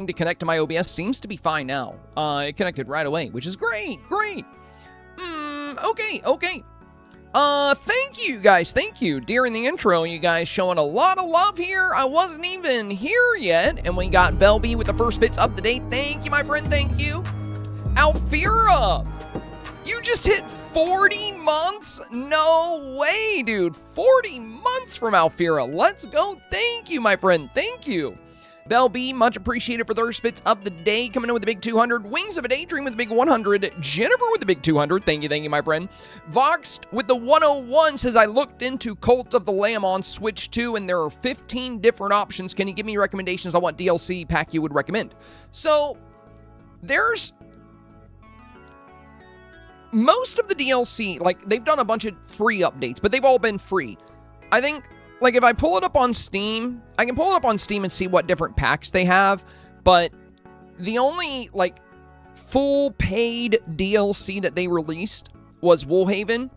to connect to my OBS seems to be fine now. It connected right away, which is great. Great. Okay. Thank you guys. Thank you. During the intro, you guys showing a lot of love here. I wasn't even here yet, and we got Belby with the first bits of the day. Thank you, my friend. Thank you. Alfira, you just hit 40 months? No way, dude. 40 months from Alfira. Let's go. Thank you, my friend. Thank you. Bell B, much appreciated for their spits of the day. Coming in with the big 200. Wings of a Daydream with the big 100. Jennifer with the big 200. Thank you, my friend. Voxed with the 101 says, I looked into Cult of the Lamb on Switch 2, and there are 15 different options. Can you give me recommendations on what DLC pack you would recommend? So, there's... most of the DLC, like, they've done a bunch of free updates, but they've all been free. I think... like, if I pull it up on Steam, I can pull it up on Steam and see what different packs they have, but the only, like, full paid DLC that they released was Woolhaven.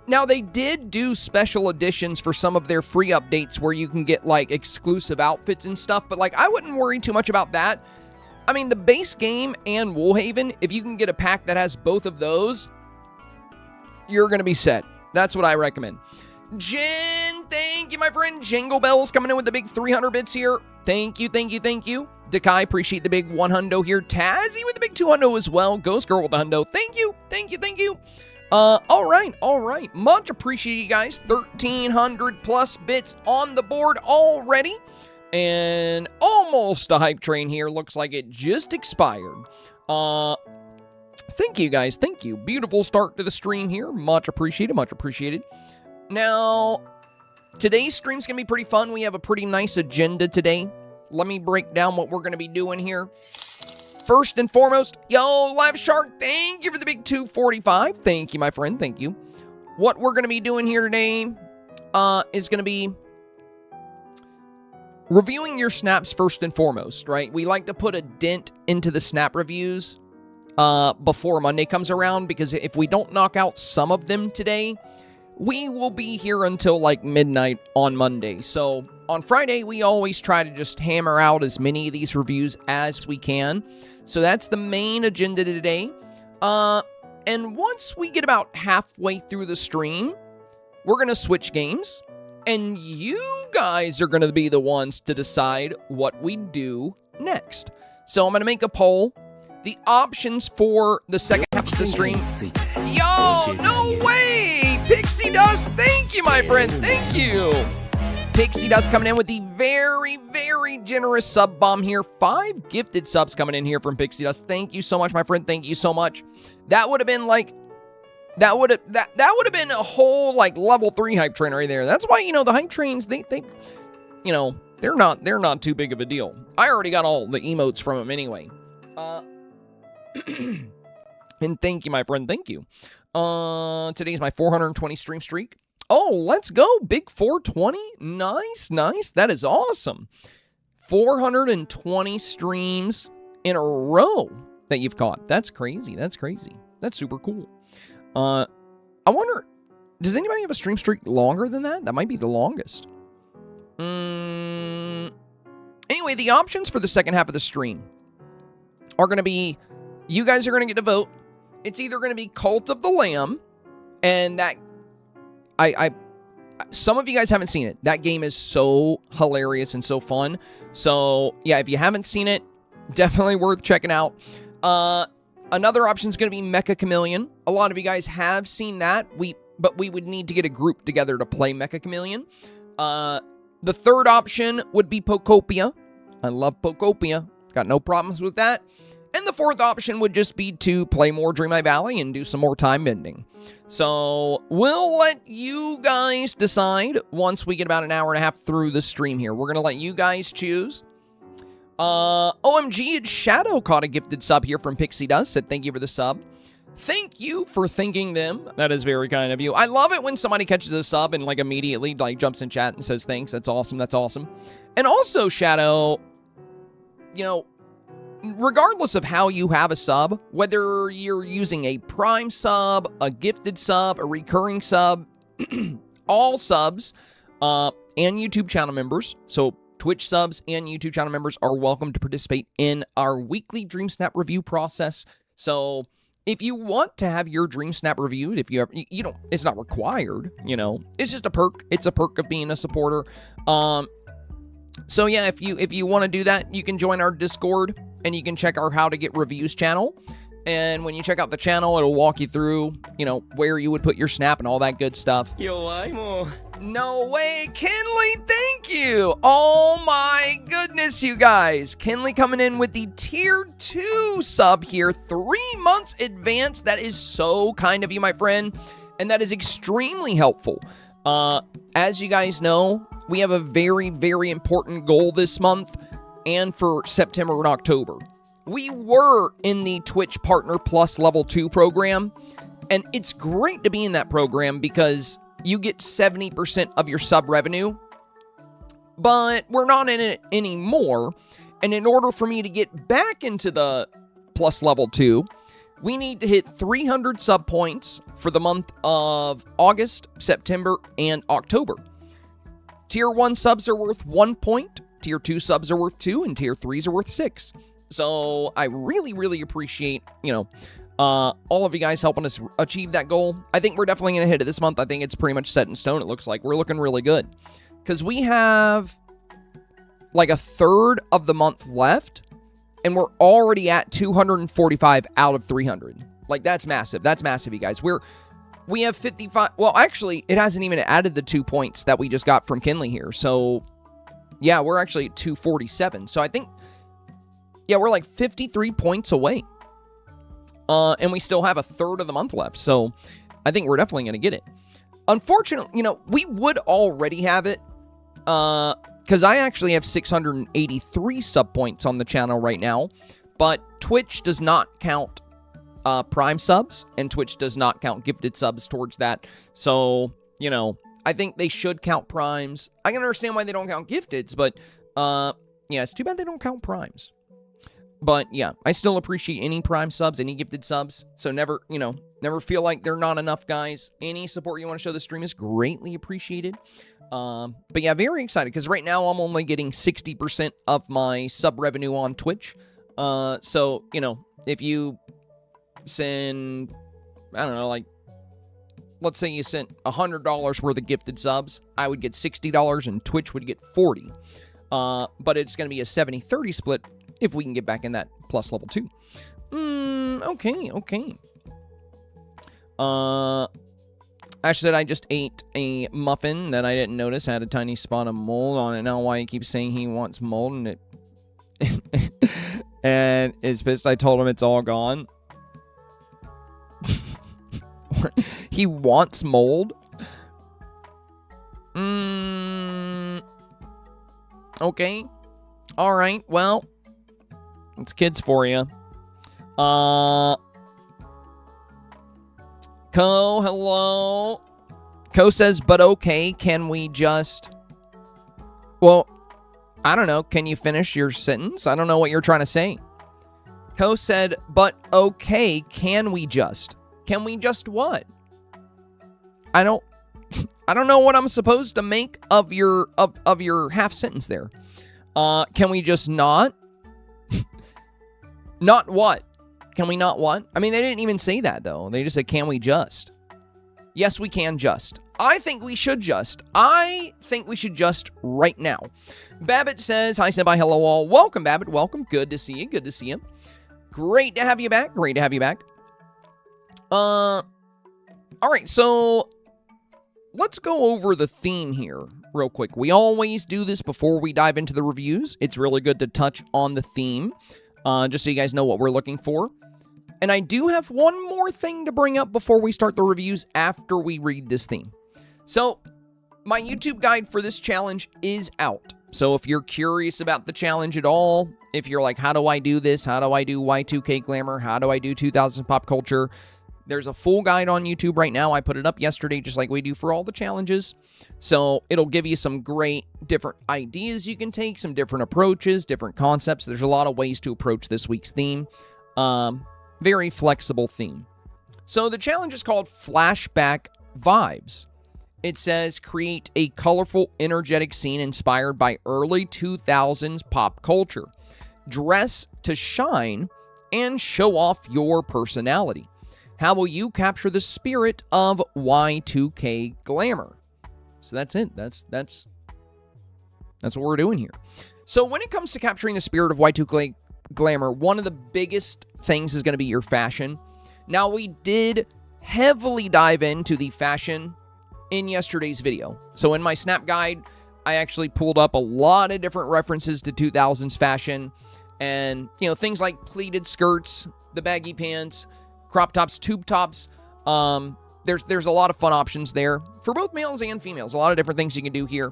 Now, they did do special editions for some of their free updates where you can get, like, exclusive outfits and stuff, but, like, I wouldn't worry too much about that. I mean, the base game and Woolhaven, if you can get a pack that has both of those, you're going to be set. That's what I recommend. Jen, thank you, my friend. Jingle Bells coming in with the big 300 bits here. Thank you. Dekai, appreciate the big 100 here. Tazzy with the big 200 as well. Ghost Girl with the hundo. Thank you. All right. Much appreciated, you guys. 1,300 plus bits on the board already. And almost a hype train here. Looks like it just expired. Thank you, guys. Thank you. Beautiful start to the stream here. Much appreciated. Now, today's stream's going to be pretty fun. We have a pretty nice agenda today. Let me break down what we're going to be doing here. First and foremost, yo, Live Shark, thank you for the big 245. Thank you, my friend. Thank you. What we're going to be doing here today is going to be reviewing your snaps first and foremost, right? We like to put a dent into the snap reviews before Monday comes around, because if we don't knock out some of them today, we will be here until like midnight on Monday. So on Friday, we always try to just hammer out as many of these reviews as we can. So that's the main agenda today. And once we get about halfway through the stream, we're going to switch games. And you guys are going to be the ones to decide what we do next. So I'm going to make a poll. The options for the second half of the stream. Yo, no way! Pixie Dust, thank you, my friend. Thank you. Pixie Dust coming in with the very, very generous sub bomb here. 5 gifted subs coming in here from Pixie Dust. Thank you so much, my friend. Thank you so much. That would have been like... That would have been a whole, like, level 3 hype train right there. That's why, you know, the hype trains, they you know, they're not too big of a deal. I already got all the emotes from them anyway. And thank you, my friend. Thank you. Today's my 420 stream streak. Oh, let's go. Big 420. Nice. That is awesome. 420 streams in a row that you've caught. That's crazy. That's super cool. I wonder, does anybody have a stream streak longer than that? That might be the longest. Anyway, the options for the second half of the stream are going to be, you guys are going to get to vote. It's either going to be Cult of the Lamb, and that, some of you guys haven't seen it. That game is so hilarious and so fun. So, yeah, if you haven't seen it, definitely worth checking out. Another option is going to be Mecha Chameleon. A lot of you guys have seen that, but we would need to get a group together to play Mecha Chameleon. The third option would be Pokopia. I love Pokopia. Got no problems with that. And the fourth option would just be to play more Dreamlight Valley and do some more time bending. So we'll let you guys decide once we get about an hour and a half through the stream here. We're going to let you guys choose. OMG, it's Shadow caught a gifted sub here from Pixie Dust. Said thank you for the sub. Thank you for thanking them. That is very kind of you. I love it when somebody catches a sub and like immediately like jumps in chat and says thanks. That's awesome. And also, Shadow, you know, regardless of how you have a sub, whether you're using a Prime sub, a gifted sub, a recurring sub, all subs, and YouTube channel members, so Twitch subs and YouTube channel members are welcome to participate in our weekly Dreamsnap review process. So if you want to have your Dreamsnap reviewed, if you ever, you don't, it's not required, you know, it's just a perk. It's a perk of being a supporter. So yeah, if you want to do that, you can join our Discord and you can check our How to Get Reviews channel. And when you check out the channel, it'll walk you through, you know, where you would put your snap and all that good stuff. No way, Kinley, thank you. Oh my goodness, you guys. Kinley coming in with the tier 2 sub here, 3 months advance. That is so kind of you, my friend. And that is extremely helpful. As you guys know, we have a very, very important goal this month and for September and October. We were in the Twitch Partner Plus Level 2 program, and it's great to be in that program because you get 70% of your sub revenue, but we're not in it anymore, and in order for me to get back into the Plus Level 2, we need to hit 300 sub points for the month of August, September, and October. Tier 1 subs are worth 1 point, Tier 2 subs are worth 2, and Tier 3s are worth 6. So I really, really appreciate, you know, all of you guys helping us achieve that goal. I think we're definitely going to hit it this month. I think it's pretty much set in stone. It looks like we're looking really good because we have like a third of the month left and we're already at 245 out of 300. Like that's massive. That's massive, you guys. We have 55. Well, actually, it hasn't even added the 2 points that we just got from Kinley here. So yeah, we're actually at 247. So I think, yeah, we're like 53 points away. And we still have a third of the month left. So I think we're definitely going to get it. Unfortunately, you know, we would already have it. Because I actually have 683 sub points on the channel right now. But Twitch does not count Prime subs. And Twitch does not count gifted subs towards that. So, you know, I think they should count Primes. I can understand why they don't count gifteds. But, yeah, it's too bad they don't count Primes. But, yeah, I still appreciate any Prime subs, any gifted subs. So never, you know, never feel like they're not enough, guys. Any support you want to show the stream is greatly appreciated. But, yeah, very excited. Because right now I'm only getting 60% of my sub revenue on Twitch. So, you know, if you send, I don't know, like, let's say you sent $100 worth of gifted subs, I would get $60 and Twitch would get $40. But it's going to be a 70-30 split if we can get back in that plus level 2. Okay. Ash said I just ate a muffin that I didn't notice had a tiny spot of mold on it. Now why he keeps saying he wants mold and it and is pissed I told him it's all gone. He wants mold? Okay. All right. Well, it's kids for you. Co, hello. Co says, but okay, can we just... Well, I don't know. Can you finish your sentence? I don't know what you're trying to say. Co said, but okay, can we just... Can we just what? I don't know what I'm supposed to make of your half sentence there. Can we just not? Not what? Can we not what? I mean, they didn't even say that, though. They just said, can we just? Yes, we can just. I think we should just. I think we should just right now. Babbitt says, hi, Senpai, hello all. Welcome, Babbitt. Welcome. Good to see you. Good to see you. Great to have you back. Great to have you back. All right, so let's go over the theme here real quick. We always do this before we dive into the reviews. It's really good to touch on the theme, just so you guys know what we're looking for. And I do have one more thing to bring up before we start the reviews after we read this theme. So, my YouTube guide for this challenge is out. So if you're curious about the challenge at all, if you're like, how do I do this? How do I do Y2K Glamour? How do I do 2000 Pop Culture? There's a full guide on YouTube right now. I put it up yesterday, just like we do for all the challenges. So it'll give you some great different ideas you can take, some different approaches, different concepts. There's a lot of ways to approach this week's theme. Very flexible theme. So the challenge is called Flashback Vibes. it says, create a colorful, energetic scene inspired by early 2000s pop culture. Dress to shine and show off your personality. How will you capture the spirit of Y2K glamour? So that's it. That's what we're doing here. So when it comes to capturing the spirit of Y2K glamour, one of the biggest things is going to be your fashion. Now, we did heavily dive into the fashion in yesterday's video. So in my snap guide, I actually pulled up a lot of different references to 2000s fashion, and things like pleated skirts, the baggy pants, crop tops, tube tops. There's a lot of fun options there for both males and females. A lot of different things you can do here.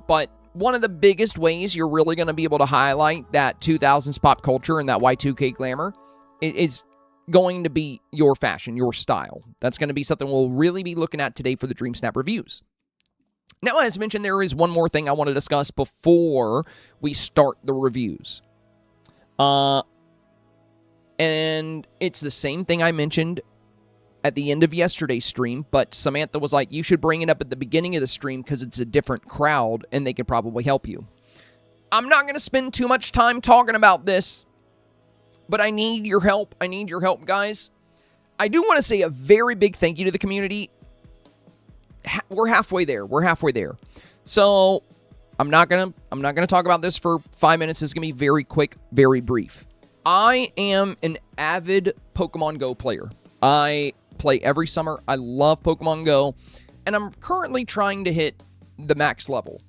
But one of the biggest ways you're really going to be able to highlight that 2000s pop culture and that Y2K glamour is going to be your fashion, your style. That's going to be something we'll really be looking at today for the Dreamsnap reviews. Now, as mentioned, there is one more thing I want to discuss before we start the reviews. And it's the same thing I mentioned at the end of yesterday's stream, but Samantha was like, you should bring it up at the beginning of the stream because it's a different crowd and they could probably help you. I'm not going to spend too much time talking about this, but I need your help. I need your help, guys. I do want to say a very big thank you to the community. We're halfway there. We're halfway there. So I'm not gonna talk about this for 5 minutes. It's gonna be very quick, very brief. I am an avid Pokemon Go player. I play every summer. I love Pokemon Go, and I'm currently trying to hit the max level.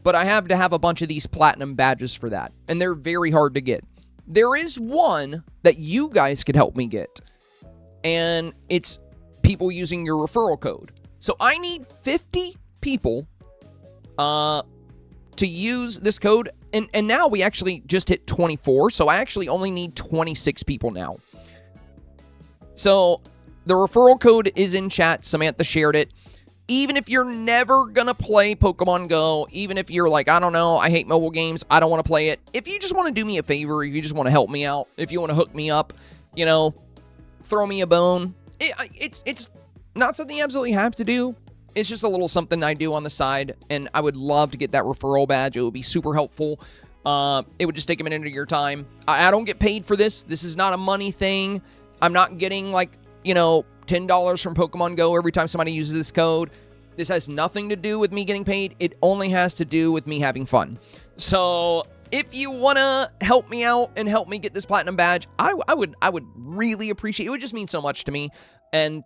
But I have to have a bunch of these platinum badges for that, and they're very hard to get. There is one that you guys could help me get, and it's people using your referral code. So I need 50 people to use this code, and now we actually just hit 24, so I actually only need 26 people now. So the referral code is in chat. Samantha shared it. Even if you're never going to play Pokemon Go, even if you're like, I don't know, I hate mobile games, I don't want to play it. If you just want to do me a favor, if you just want to help me out, if you want to hook me up, throw me a bone. It's not something you absolutely have to do. It's just a little something I do on the side, and I would love to get that referral badge. It would be super helpful. It would just take a minute of your time. I don't get paid for this. This is not a money thing. I'm not getting $10 from Pokemon Go every time somebody uses this code. This has nothing to do with me getting paid. It only has to do with me having fun. So if you want to help me out and help me get this platinum badge, I would really appreciate it. It would just mean so much to me. And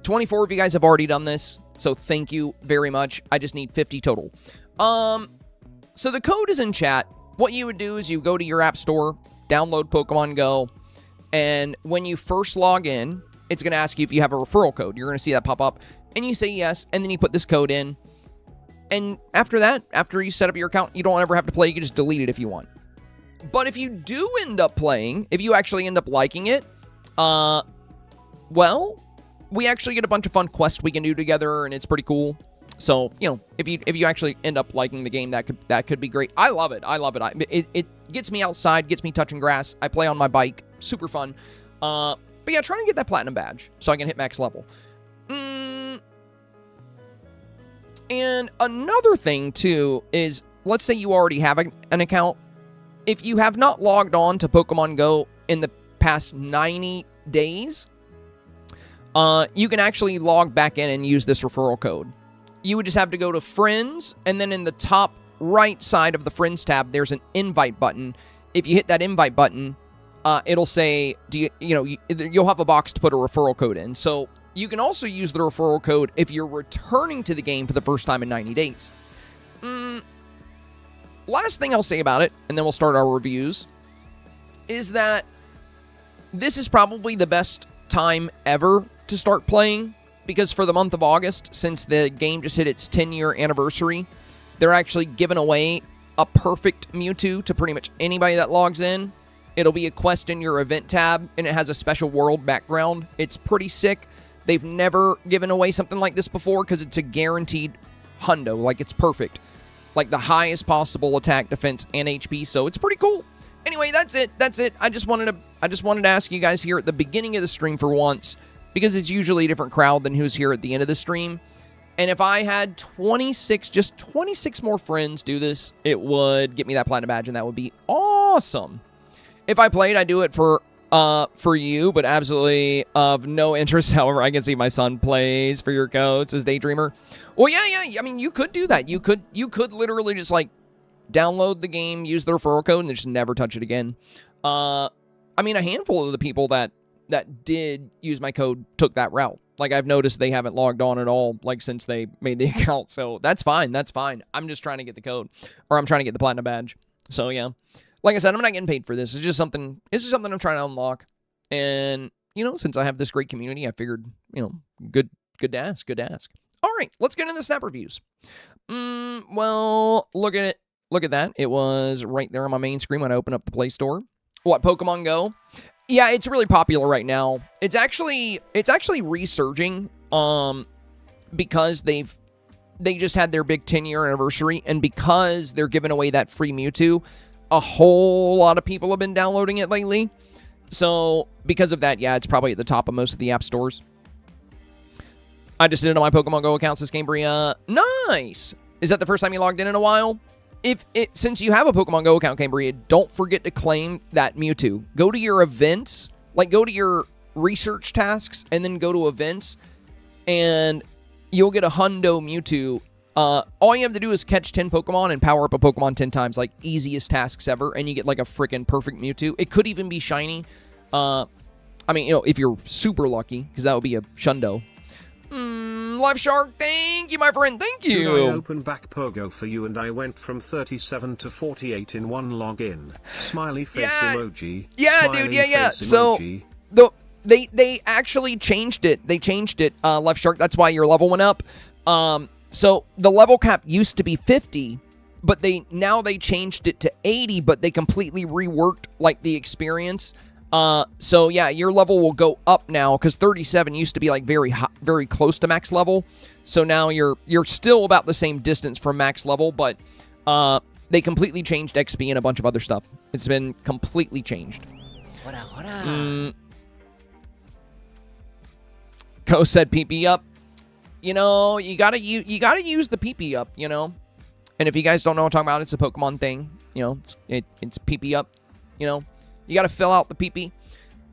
24 of you guys have already done this, so thank you very much. I just need 50 total. So the code is in chat. What you would do is you go to your app store, download Pokemon Go, and when you first log in, it's going to ask you if you have a referral code. You're going to see that pop up, and you say yes, and then you put this code in. And after that, after you set up your account, you don't ever have to play. You can just delete it if you want. But if you do end up playing, if you actually end up liking it, well, we actually get a bunch of fun quests we can do together, and it's pretty cool. So, if you actually end up liking the game, that could be great. I love it. I love it. It gets me outside, gets me touching grass. I play on my bike. Super fun. But yeah, trying to get that platinum badge so I can hit max level. And another thing, too, is let's say you already have an account. If you have not logged on to Pokemon Go in the past 90 days, you can actually log back in and use this referral code. You would just have to go to Friends, and then in the top right side of the Friends tab, there's an invite button. If you hit that invite button, it'll say, you'll have a box to put a referral code in. So you can also use the referral code if you're returning to the game for the first time in 90 days. Last thing I'll say about it, and then we'll start our reviews, is that this is probably the best time ever to start playing, because for the month of August, since the game just hit its 10-year anniversary, they're actually giving away a perfect Mewtwo to pretty much anybody that logs in. It'll be a quest in your event tab, and it has a special world background. It's pretty sick. They've never given away something like this before because it's a guaranteed hundo. Like, it's perfect. Like, the highest possible attack, defense, and HP, so it's pretty cool. Anyway, that's it. That's it. I just wanted to ask you guys here at the beginning of the stream for once, because it's usually a different crowd than who's here at the end of the stream. And if I had 26, just 26 more friends do this, it would get me that platinum badge, and that would be awesome. If I played, I'd do it for you, but absolutely of no interest. However, I can see my son plays for your code, says Daydreamer. Well, yeah. I mean, you could do that. You could literally just, like, download the game, use the referral code, and just never touch it again. I mean, a handful of the people that did use my code took that route. Like, I've noticed they haven't logged on at all, like, since they made the account. So that's fine. That's fine. I'm just trying to get the code, or I'm trying to get the platinum badge. So yeah, like I said, I'm not getting paid for this. It's just something. This is something I'm trying to unlock. And you know, since I have this great community, I figured, you know, good to ask. Good to ask. All right, let's get into the snap reviews. Well, look at it. Look at that. It was right there on my main screen when I opened up the Play Store. What, Pokemon Go? Yeah, it's really popular right now. It's actually resurging because they just had their big 10-year anniversary, and because they're giving away that free Mewtwo, a whole lot of people have been downloading it lately. So because of that, yeah, it's probably at the top of most of the app stores. I just did it on my Pokemon Go account, says Cambria. Nice! Is that the first time you logged in a while? Since you have a Pokemon Go account, Cambria, don't forget to claim that Mewtwo. Go to your events, like go to your research tasks, and then go to events, and you'll get a hundo Mewtwo. All you have to do is catch 10 Pokemon and power up a Pokemon 10 times, like easiest tasks ever, and you get like a freaking perfect Mewtwo. It could even be shiny. I mean, you know, if you're super lucky, because that would be a shundo. Live Shark, thank you, my friend, thank you. Could I open back Pogo for you, and I went from 37 to 48 in one login. Smiley face emoji. Yeah, dude, yeah. So, they actually changed it. They changed it, Left Shark. That's why your level went up. So, the level cap used to be 50, but now they changed it to 80, but they completely reworked, like, the experience. So yeah, your level will go up now, because 37 used to be like very high, very close to max level. So now you're still about the same distance from max level, but they completely changed XP and a bunch of other stuff. It's been completely changed. Ko said PP up. You know, you gotta use the PP up, you know. And if you guys don't know what I'm talking about, it's a Pokemon thing. You know, it's PP up, you know. You got to fill out the PP.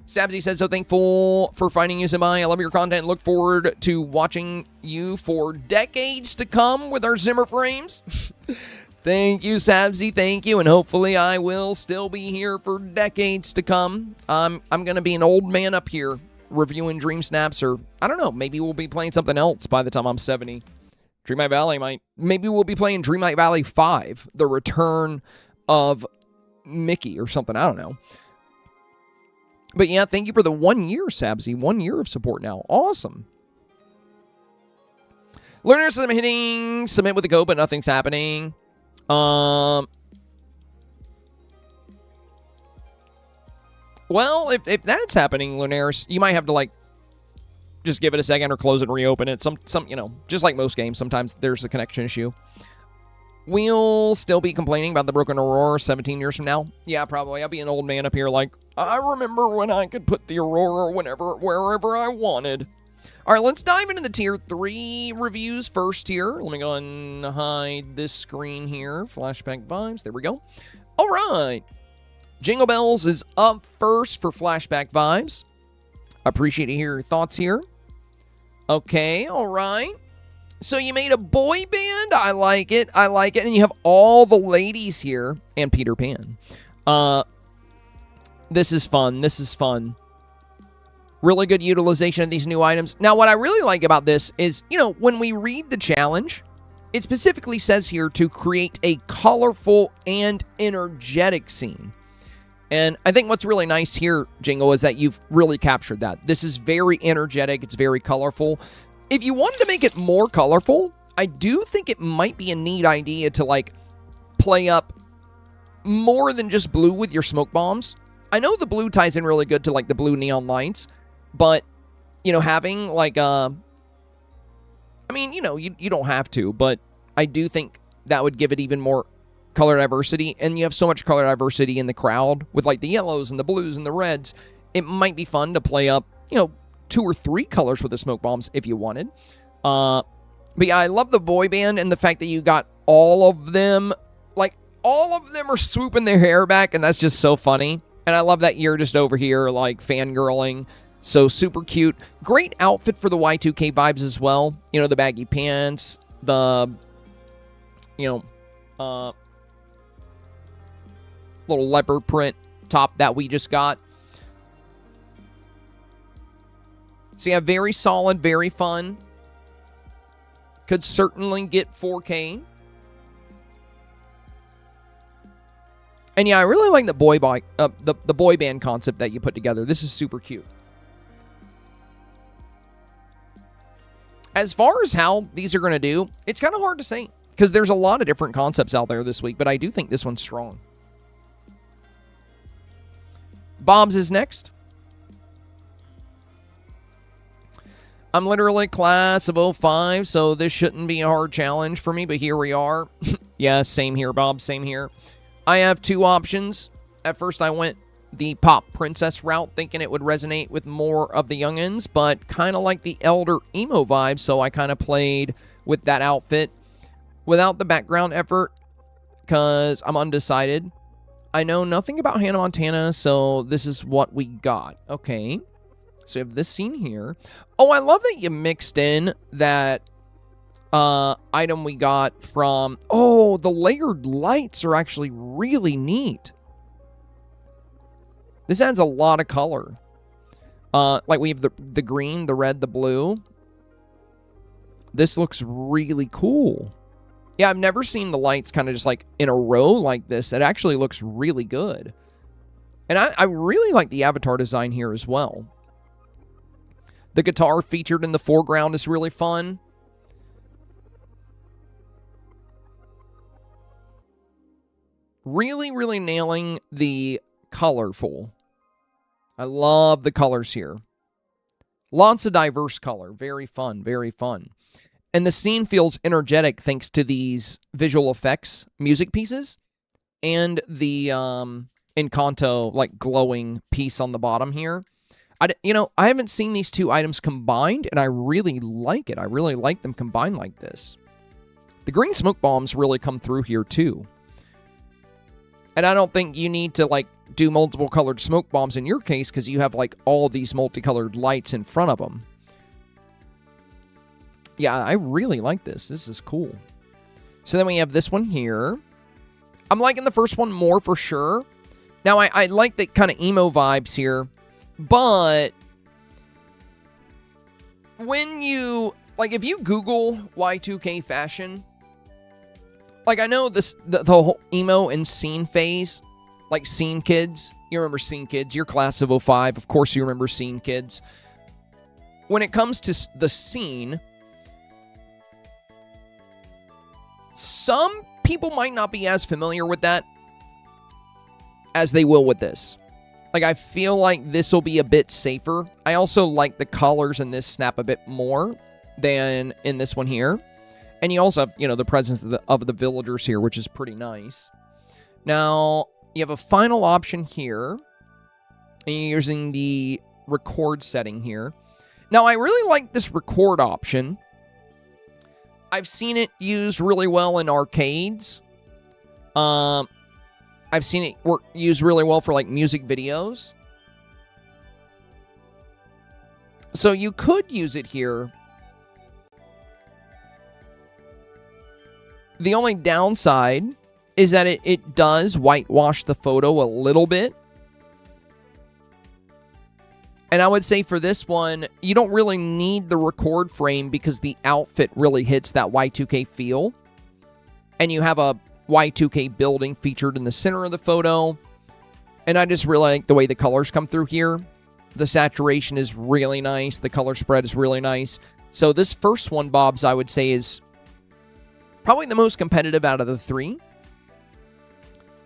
Sabsy says, so thankful for finding you, Zimai. I love your content. Look forward to watching you for decades to come with our Zimmer frames. Thank you, Sabsy. Thank you. And hopefully I will still be here for decades to come. I'm going to be an old man up here reviewing Dreamsnaps, or I don't know. Maybe we'll be playing something else by the time I'm 70. Dreamlight Valley maybe we'll be playing Dreamlight Valley 5, The Return of Mickey or something. I don't know. But yeah, thank you for the 1 year, Sabsy. 1 year of support now. Awesome. Learners, I'm hitting submit with the code, but nothing's happening. Well, if that's happening, Lunaris, you might have to, like, just give it a second or close it and reopen it. Some you know, just like most games, sometimes there's a connection issue. We'll still be complaining about the broken Aurora 17 years from now. Yeah, probably. I'll be an old man up here like, I remember when I could put the Aurora wherever I wanted. All right, let's dive into the Tier 3 reviews first here. Let me go and hide this screen here. Flashback vibes. There we go. All right. Jingle Bells is up first for Flashback vibes. Appreciate to hear your thoughts here. Okay, all right. So you made a boy band? I like it. I like it. And you have all the ladies here and Peter Pan. This is fun. This is fun. Really good utilization of these new items. Now, what I really like about this is, you know, when we read the challenge, it specifically says here to create a colorful and energetic scene. And I think what's really nice here, Jingle, is that you've really captured that. This is very energetic. It's very colorful. If you wanted to make it more colorful, I do think it might be a neat idea to, like, play up more than just blue with your smoke bombs. I know the blue ties in really good to, like, the blue neon lights, but, you know, having, like, I mean, you know, you don't have to, but I do think that would give it even more color diversity, and you have so much color diversity in the crowd with, like, the yellows and the blues and the reds. It might be fun to play up, you know, 2 or 3 colors with the smoke bombs if you wanted. But yeah, I love the boy band and the fact that you got all of them. Like, all of them are swooping their hair back, and that's just so funny. And I love that you're just over here, like, fangirling. So super cute. Great outfit for the Y2K vibes as well. You know, the baggy pants, the, you know, little leopard print top that we just got. So yeah, very solid, very fun. Could certainly get 4K. And yeah, I really like the boy band concept that you put together. This is super cute. As far as how these are going to do, it's kind of hard to say because there's a lot of different concepts out there this week, but I do think this one's strong. Bob's is next. I'm literally class of 05, so this shouldn't be a hard challenge for me, but here we are. Yeah, same here, Bob, same here. I have two options. At first, I went the pop princess route, thinking it would resonate with more of the youngins, but kind of like the elder emo vibe, so I kind of played with that outfit without the background effort because I'm undecided. I know nothing about Hannah Montana, so this is what we got. Okay. So we have this scene here. Oh, I love that you mixed in that item we got from... Oh, the layered lights are actually really neat. This adds a lot of color. Like we have the green, the red, the blue. This looks really cool. Yeah, I've never seen the lights kind of just like in a row like this. It actually looks really good. And I really like the avatar design here as well. The guitar featured in the foreground is really fun. Really, really nailing the colorful. I love the colors here. Lots of diverse color. Very fun, very fun. And the scene feels energetic thanks to these visual effects music pieces and the Encanto like glowing piece on the bottom here. I haven't seen these two items combined, and I really like it. I really like them combined like this. The green smoke bombs really come through here, too. And I don't think you need to, like, do multiple colored smoke bombs in your case, because you have, like, all these multicolored lights in front of them. Yeah, I really like this. This is cool. So then we have this one here. I'm liking the first one more for sure. Now, I like the kind of emo vibes here. But when you, like, if you Google Y2K fashion, like, I know this, the whole emo and scene phase, like Scene Kids. You remember Scene Kids. You're class of 05. Of course you remember Scene Kids. When it comes to the scene, some people might not be as familiar with that as they will with this. Like, I feel like this will be a bit safer. I also like the colors in this snap a bit more than in this one here. And you also have, the presence of the villagers here, which is pretty nice. Now, you have a final option here. And you're using the record setting here. Now, I really like this record option. I've seen it used really well in arcades. I've seen it used really well for, like, music videos. So you could use it here. The only downside is that it does whitewash the photo a little bit. And I would say for this one, you don't really need the record frame because the outfit really hits that Y2K feel. And you have a Y2K building featured in the center of the photo. And I just really like the way the colors come through here. The saturation is really nice. The color spread is really nice. So this first one, Bob's, I would say is probably the most competitive out of the three.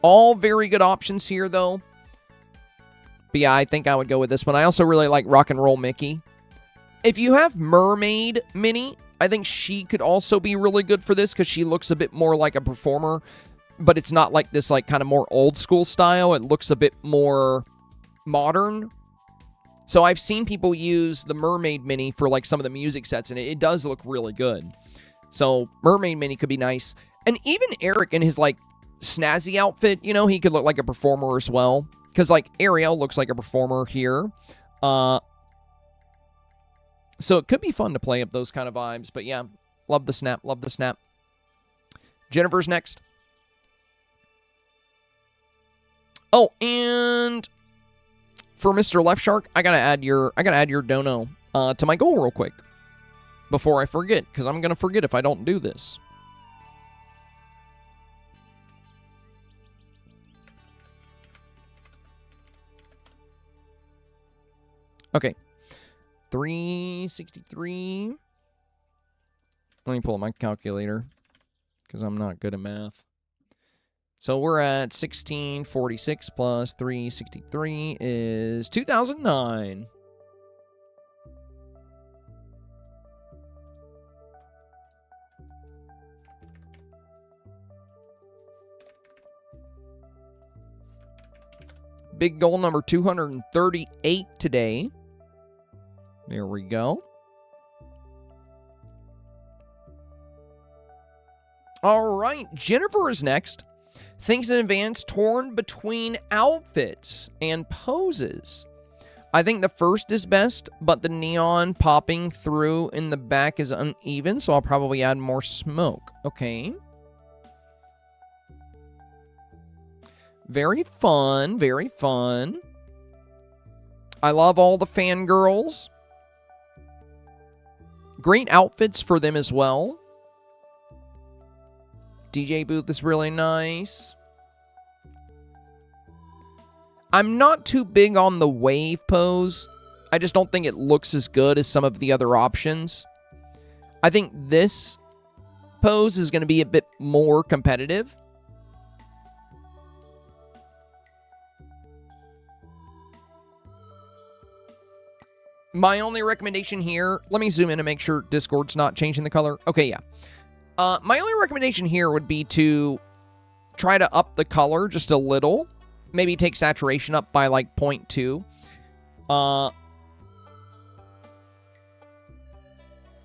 All very good options here, though. But yeah, I think I would go with this one. I also really like Rock and Roll Mickey. If you have Mermaid Minnie, I think she could also be really good for this because she looks a bit more like a performer, but it's not like this, like, kind of more old school style. It looks a bit more modern. So I've seen people use the Mermaid Mini for, like, some of the music sets, and it does look really good. So Mermaid Mini could be nice. And even Eric in his, like, snazzy outfit, you know, he could look like a performer as well. Because, like, Ariel looks like a performer here. So it could be fun to play up those kind of vibes. But yeah, love the snap, love the snap. Jennifer's next. Oh, and for Mr. Left Shark, I gotta add your dono to my goal real quick before I forget, because I'm gonna forget if I don't do this. Okay. 363. Let me pull up my calculator because I'm not good at math. So we're at 1646 plus 363 is 2009. Big goal number 238 today. There we go. All right, Jennifer is next. Thanks in advance, torn between outfits and poses. I think the first is best, but the neon popping through in the back is uneven, so I'll probably add more smoke. Okay. Very fun, very fun. I love all the fangirls. Great outfits for them as well. DJ booth is really nice. I'm not too big on the wave pose. I just don't think it looks as good as some of the other options. I think this pose is going to be a bit more competitive. My only recommendation here, let me zoom in and make sure Discord's not changing the color. Okay, yeah. My only recommendation here would be to try to up the color just a little. Maybe take saturation up by like 0.2.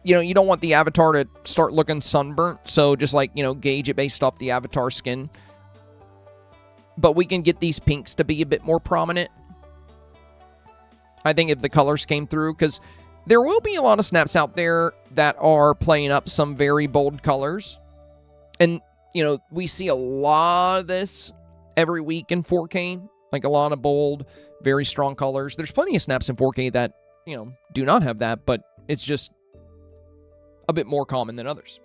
You know, you don't want the avatar to start looking sunburnt, so just like, you know, gauge it based off the avatar skin. But we can get these pinks to be a bit more prominent. I think if the colors came through, because there will be a lot of snaps out there that are playing up some very bold colors. And, you know, we see a lot of this every week in 4K. Like a lot of bold, very strong colors. There's plenty of snaps in 4K that, you know, do not have that, but it's just a bit more common than others.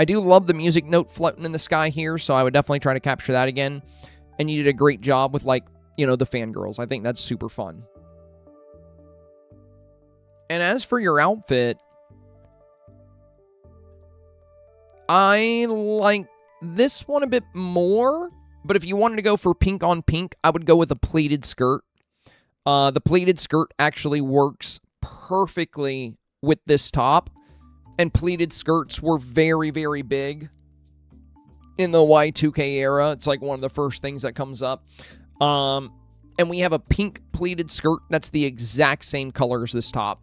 I do love the music note floating in the sky here, so I would definitely try to capture that again. And you did a great job with, like, you know, the fangirls. I think that's super fun. And as for your outfit, I like this one a bit more, but if you wanted to go for pink on pink, I would go with a pleated skirt. The pleated skirt actually works perfectly with this top, and pleated skirts were very, very big in the Y2K era. It's like one of the first things that comes up. And we have a pink pleated skirt that's the exact same color as this top.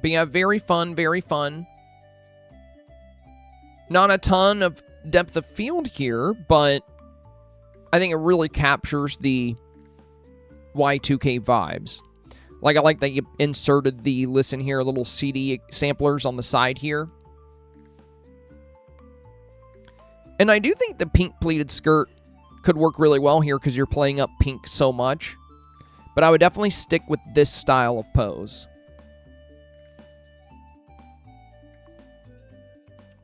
But yeah, very fun, very fun. Not a ton of depth of field here, but I think it really captures the Y2K vibes. Like, I like that you inserted the, listen here, little CD samplers on the side here. And I do think the pink pleated skirt could work really well here because you're playing up pink so much. But I would definitely stick with this style of pose.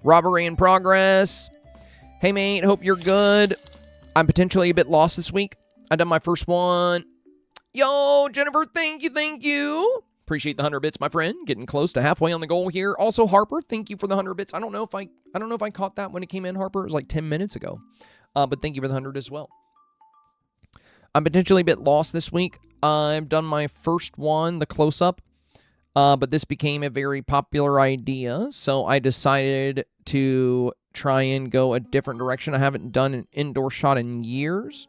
Robbery in progress. Hey, mate, hope you're good. I'm potentially a bit lost this week. I done my first one. Yo, Jennifer, thank you, thank you. Appreciate the 100 bits, my friend. Getting close to halfway on the goal here. Also, Harper, thank you for the 100 bits. I don't know if I caught that when it came in, Harper. It was like 10 minutes ago. But thank you for the 100 as well. I'm potentially a bit lost this week. I've done my first one, the close-up. But this became a very popular idea, so I decided to try and go a different direction. I haven't done an indoor shot in years,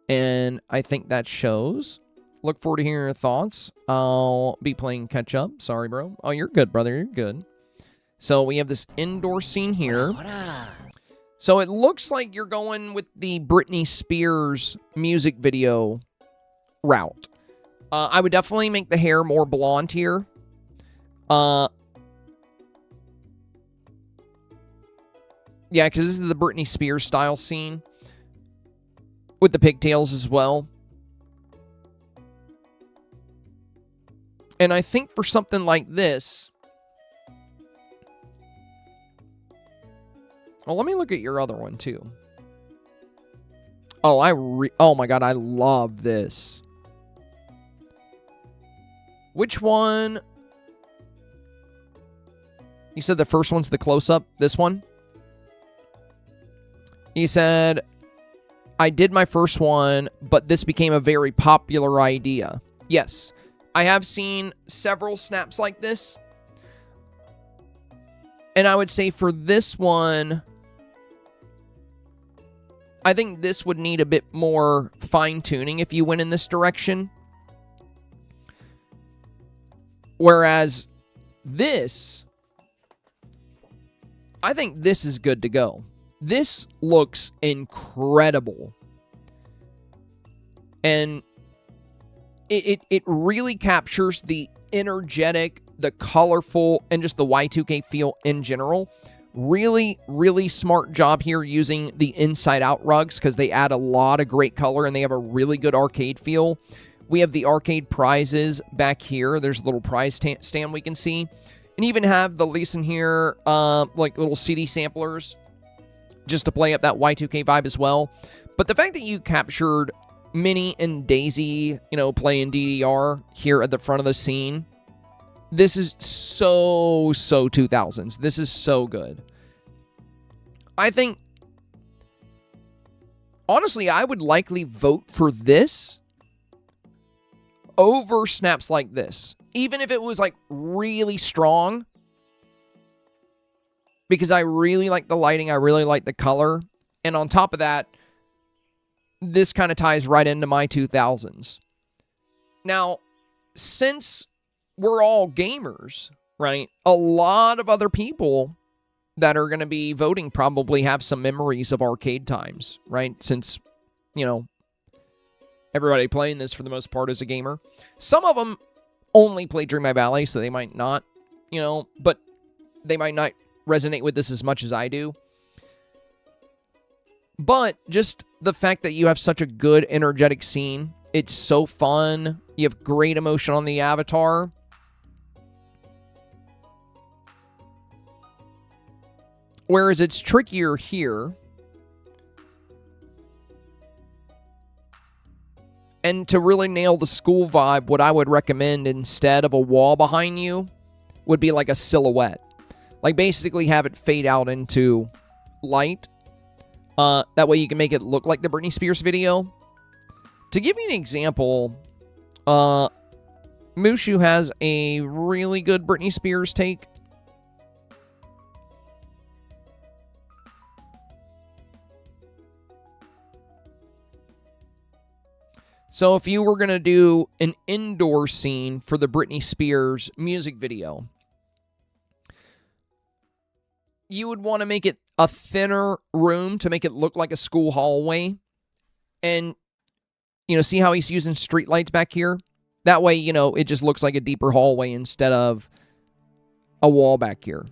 and I think that shows. Look forward to hearing your thoughts. I'll be playing catch up. Sorry, bro. Oh, you're good, brother. You're good. So we have this indoor scene here. So it looks like you're going with the Britney Spears music video route. I would definitely make the hair more blonde here. Yeah, because this is the Britney Spears style scene with the pigtails as well. And I think for something like this... Well, let me look at your other one, too. Oh, oh my god, I love this. Which one? You said the first one's the close-up? This one? He said, I did my first one, but this became a very popular idea. Yes. I have seen several snaps like this. And I would say for this one, I think this would need a bit more fine-tuning if you went in this direction. Whereas this, I think this is good to go. This looks incredible. And it really captures the energetic, the colorful, and just the Y2K feel in general. Really, really smart job here using the inside-out rugs because they add a lot of great color and they have a really good arcade feel. We have the arcade prizes back here. There's a little prize stand we can see. And even have the Listen here, like little CD samplers just to play up that Y2K vibe as well. But the fact that you captured Minnie and Daisy, you know, playing DDR here at the front of the scene, this is so 2000s. This is so good. I think, honestly, I would likely vote for this over snaps like this. Even if it was, like, really strong. Because I really like the lighting. I really like the color. And on top of that, this kind of ties right into my 2000s. Now, since we're all gamers, right? A lot of other people that are going to be voting probably have some memories of arcade times, right? Since, you know, everybody playing this for the most part is a gamer. Some of them only play Dreamlight Valley, so they might not, you know, but they might not resonate with this as much as I do. But just the fact that you have such a good, energetic scene, it's so fun. You have great emotion on the avatar. Whereas it's trickier here. And to really nail the school vibe, what I would recommend instead of a wall behind you would be like a silhouette. Like basically have it fade out into light. That way you can make it look like the Britney Spears video. To give you an example, Mushu has a really good Britney Spears take. So if you were going to do an indoor scene for the Britney Spears music video, you would want to make it a thinner room to make it look like a school hallway. And, you know, see how he's using street lights back here? That way, you know, it just looks like a deeper hallway instead of a wall back here.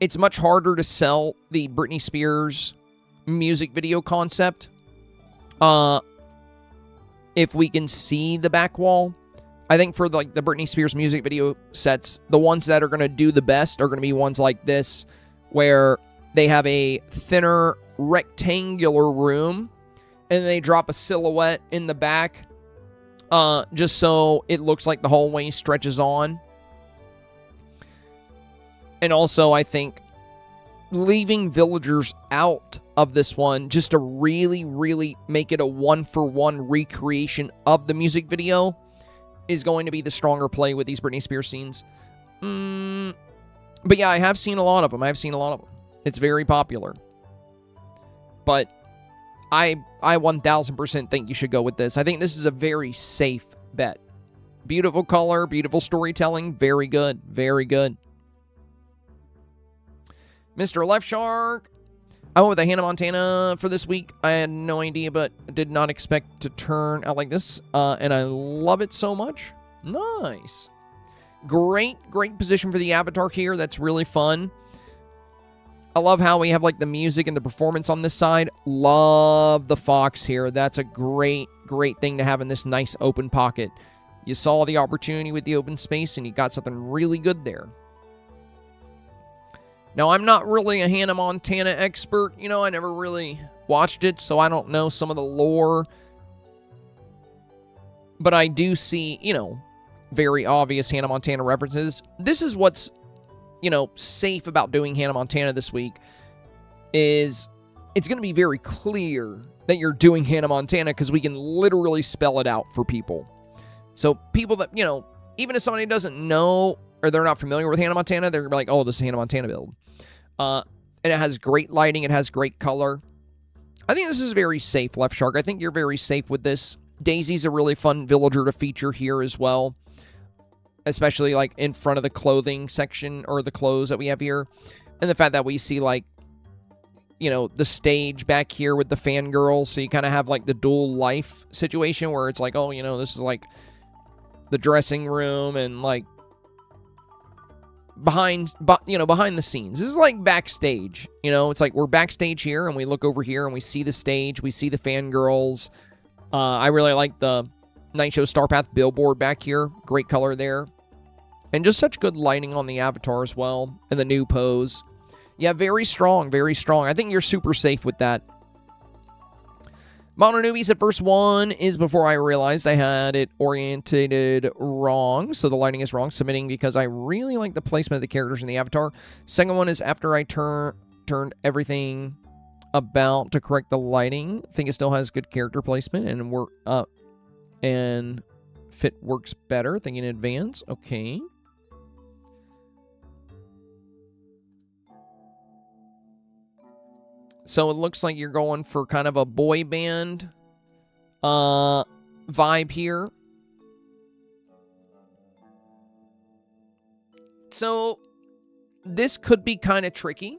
It's much harder to sell the Britney Spears music video concept if we can see the back wall. I think for like the Britney Spears music video sets, the ones that are going to do the best are going to be ones like this, where they have a thinner rectangular room and they drop a silhouette in the back just so it looks like the hallway stretches on. And also, I think leaving villagers out of this one just to really, really make it a one-for-one recreation of the music video is going to be the stronger play with these Britney Spears scenes. But yeah, I have seen a lot of them. It's very popular. But I 1000% think you should go with this. I think this is a very safe bet. Beautiful color, beautiful storytelling, very good, very good. Mr. Left Shark, I went with a Hannah Montana for this week. I had no idea, but did not expect to turn out like this, and I love it so much. Nice. Great position for the avatar here. That's really fun. I love how we have like the music and the performance on this side. Love the fox here. That's a great thing to have in this nice open pocket. You saw the opportunity with the open space and you got something really good there. Now, I'm not really a Hannah Montana expert. You know, I never really watched it, so I don't know some of the lore. But I do see, you know, very obvious Hannah Montana references. This is what's, you know, safe about doing Hannah Montana this week, is it's going to be very clear that you're doing Hannah Montana because we can literally spell it out for people. So people that, you know, even if somebody doesn't know or they're not familiar with Hannah Montana, they're going to be like, oh, this is Hannah Montana build. And it has great lighting. It has great color. I think this is very safe, Left Shark. I think you're very safe with this. Daisy's a really fun villager to feature here as well, especially like in front of the clothing section or the clothes that we have here. And the fact that we see like, you know, the stage back here with the fangirls. So you kind of have like the dual life situation where it's like, oh, you know, this is like the dressing room and like behind the scenes. This is like backstage, you know, it's like we're backstage here and we look over here and we see the stage, we see the fangirls. I really like the Night Show Starpath billboard back here. Great color there. And just such good lighting on the avatar as well. And the new pose. Yeah, very strong, very strong. I think you're super safe with that. Mono Newbie said first one is before I realized I had it oriented wrong. So the lighting is wrong. Submitting because I really like the placement of the characters in the avatar. Second one is after I turned everything about to correct the lighting. I think it still has good character placement and fit works better. Thinking in advance. Okay. So it looks like you're going for kind of a boy band vibe here. So this could be kind of tricky.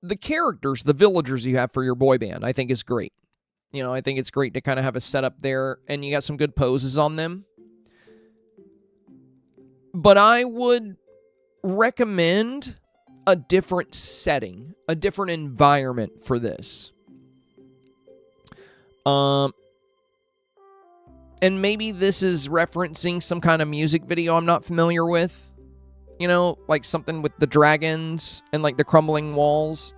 The characters, the villagers you have for your boy band, I think is great. You know, I think it's great to kind of have a setup there, and you got some good poses on them. But I would recommend a different setting, a different environment for this. And maybe this is referencing some kind of music video I'm not familiar with. You know, like something with the dragons and like the crumbling walls.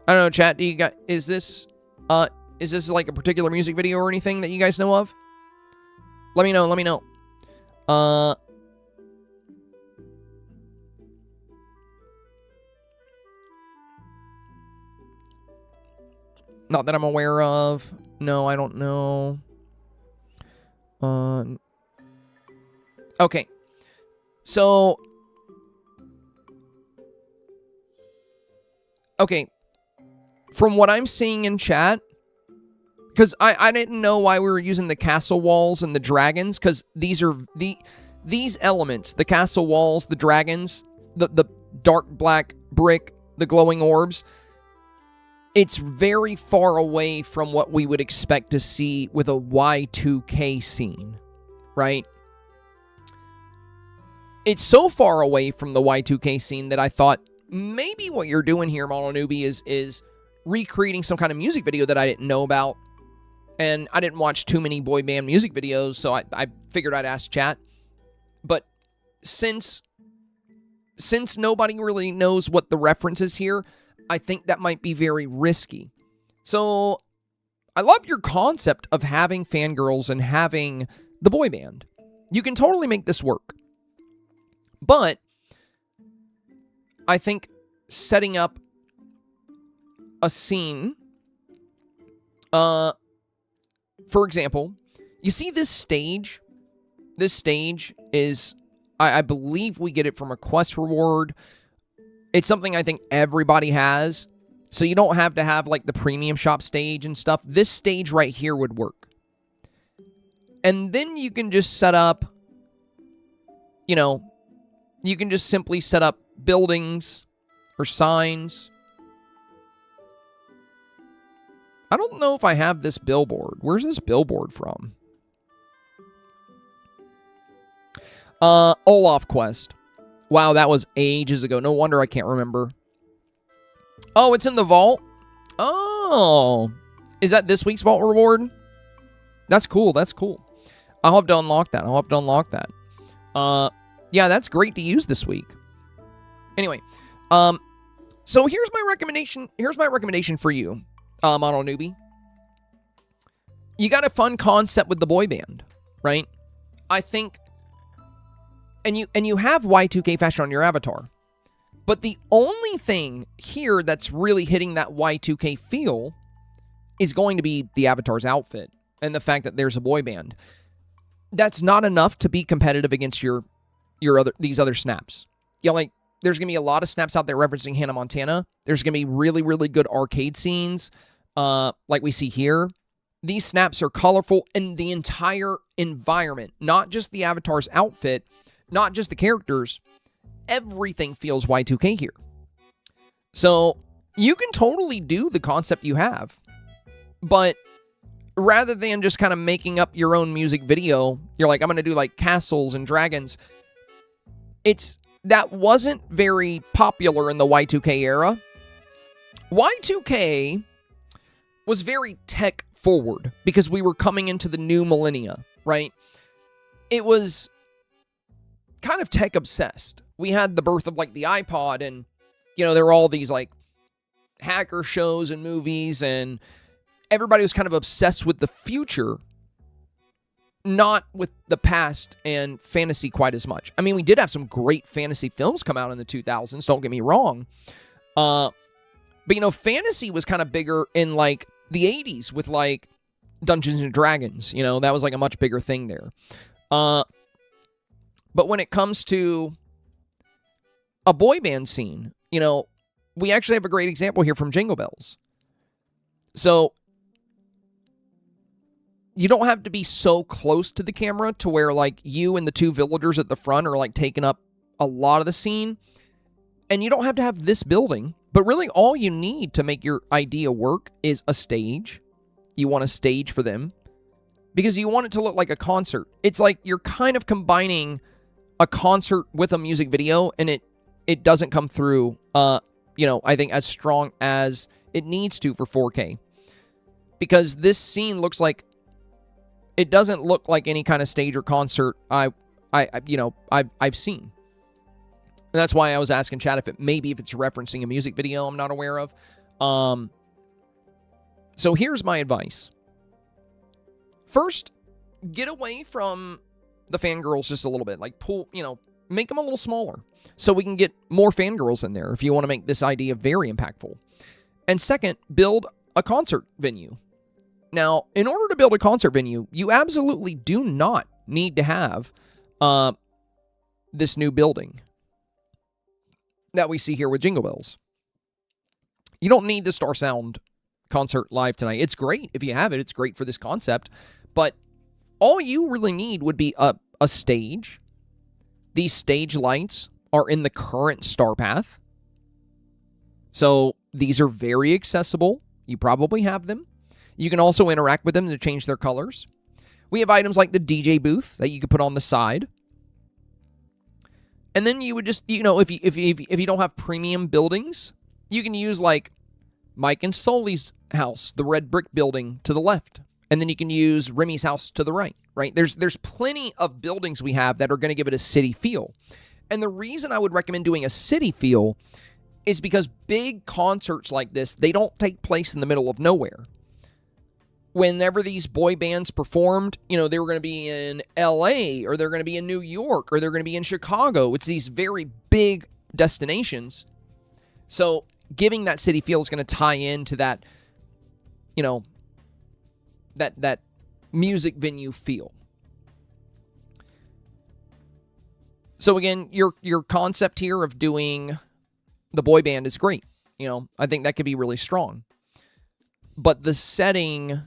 I don't know, chat. Do you got? Is this like a particular music video or anything that you guys know of? Let me know. Let me know. Not that I'm aware of. No, I don't know. Okay. So, okay, from what I'm seeing in chat, because I didn't know why we were using the castle walls and the dragons, because these are these elements, the castle walls, the dragons, the dark black brick, the glowing orbs, it's very far away from what we would expect to see with a Y2K scene, right? It's so far away from the Y2K scene that I thought maybe what you're doing here, Mono Newbie, is recreating some kind of music video that I didn't know about. And I didn't watch too many boy band music videos, so I figured I'd ask chat. But since nobody really knows what the reference is here, I think that might be very risky. So I love your concept of having fangirls and having the boy band. You can totally make this work. But I think setting up a scene. For example, you see this stage? This stage is, I believe we get it from a quest reward. It's something I think everybody has. So you don't have to have, like, the premium shop stage and stuff. This stage right here would work. And then you can just set up, you know, you can just simply set up buildings or signs. I don't know if I have this billboard. Where's this billboard from? Olaf quest. Wow, that was ages ago. No wonder I can't remember. Oh, it's in the vault? Oh. Is that this week's vault reward? That's cool. That's cool. I'll have to unlock that. I'll have to unlock that. Yeah, that's great to use this week. Anyway, so here's my recommendation. Here's my recommendation for you, Model Newbie. You got a fun concept with the boy band, right? I think, and you have Y2K fashion on your avatar. But the only thing here that's really hitting that Y2K feel is going to be the avatar's outfit and the fact that there's a boy band. That's not enough to be competitive against these other snaps. You know, like, there's going to be a lot of snaps out there referencing Hannah Montana. There's going to be really, really good arcade scenes, like we see here. These snaps are colorful in the entire environment, not just the avatar's outfit, not just the characters. Everything feels Y2K here. So you can totally do the concept you have, but rather than just kind of making up your own music video, you're like, I'm going to do like castles and dragons. That wasn't very popular in the Y2K era. Y2K was very tech forward because we were coming into the new millennia, right? It was kind of tech obsessed. We had the birth of, like, the iPod, and, you know, there were all these, like, hacker shows and movies, and everybody was kind of obsessed with the future, not with the past and fantasy quite as much. I mean, we did have some great fantasy films come out in the 2000s, don't get me wrong. But, you know, fantasy was kind of bigger in, like, the 80s with, like, Dungeons and Dragons. You know, that was, like, a much bigger thing there. But when it comes to a boy band scene, you know, we actually have a great example here from Jingle Bells. So you don't have to be so close to the camera to where, like, you and the two villagers at the front are, like, taking up a lot of the scene. And you don't have to have this building, but really all you need to make your idea work is a stage. You want a stage for them because you want it to look like a concert. It's like you're kind of combining a concert with a music video, and it doesn't come through, you know, I think as strong as it needs to for 4K. Because this scene looks like, it doesn't look like any kind of stage or concert I've seen. And that's why I was asking chat if it's referencing a music video I'm not aware of. So here's my advice. First, get away from the fangirls just a little bit. Like, make them a little smaller so we can get more fangirls in there if you want to make this idea very impactful. And second, build a concert venue. Now, in order to build a concert venue, you absolutely do not need to have this new building that we see here with Jingle Bells. You don't need the Star Sound concert live tonight. It's great if you have it. It's great for this concept. But all you really need would be a stage. These stage lights are in the current star path. So these are very accessible. You probably have them. You can also interact with them to change their colors. We have items like the DJ booth that you could put on the side. And then you would just, if you don't have premium buildings, you can use like Mike and Sully's house, the red brick building to the left. And then you can use Remy's house to the right? There's plenty of buildings we have that are going to give it a city feel. And the reason I would recommend doing a city feel is because big concerts like this, they don't take place in the middle of nowhere. Whenever these boy bands performed, they were going to be in LA, or they're going to be in New York, or they're going to be in Chicago. It's these very big destinations. So giving that city feel is going to tie into that, you know, that music venue feel. So again, your concept here of doing the boy band is great. You know, I think that could be really strong. But the setting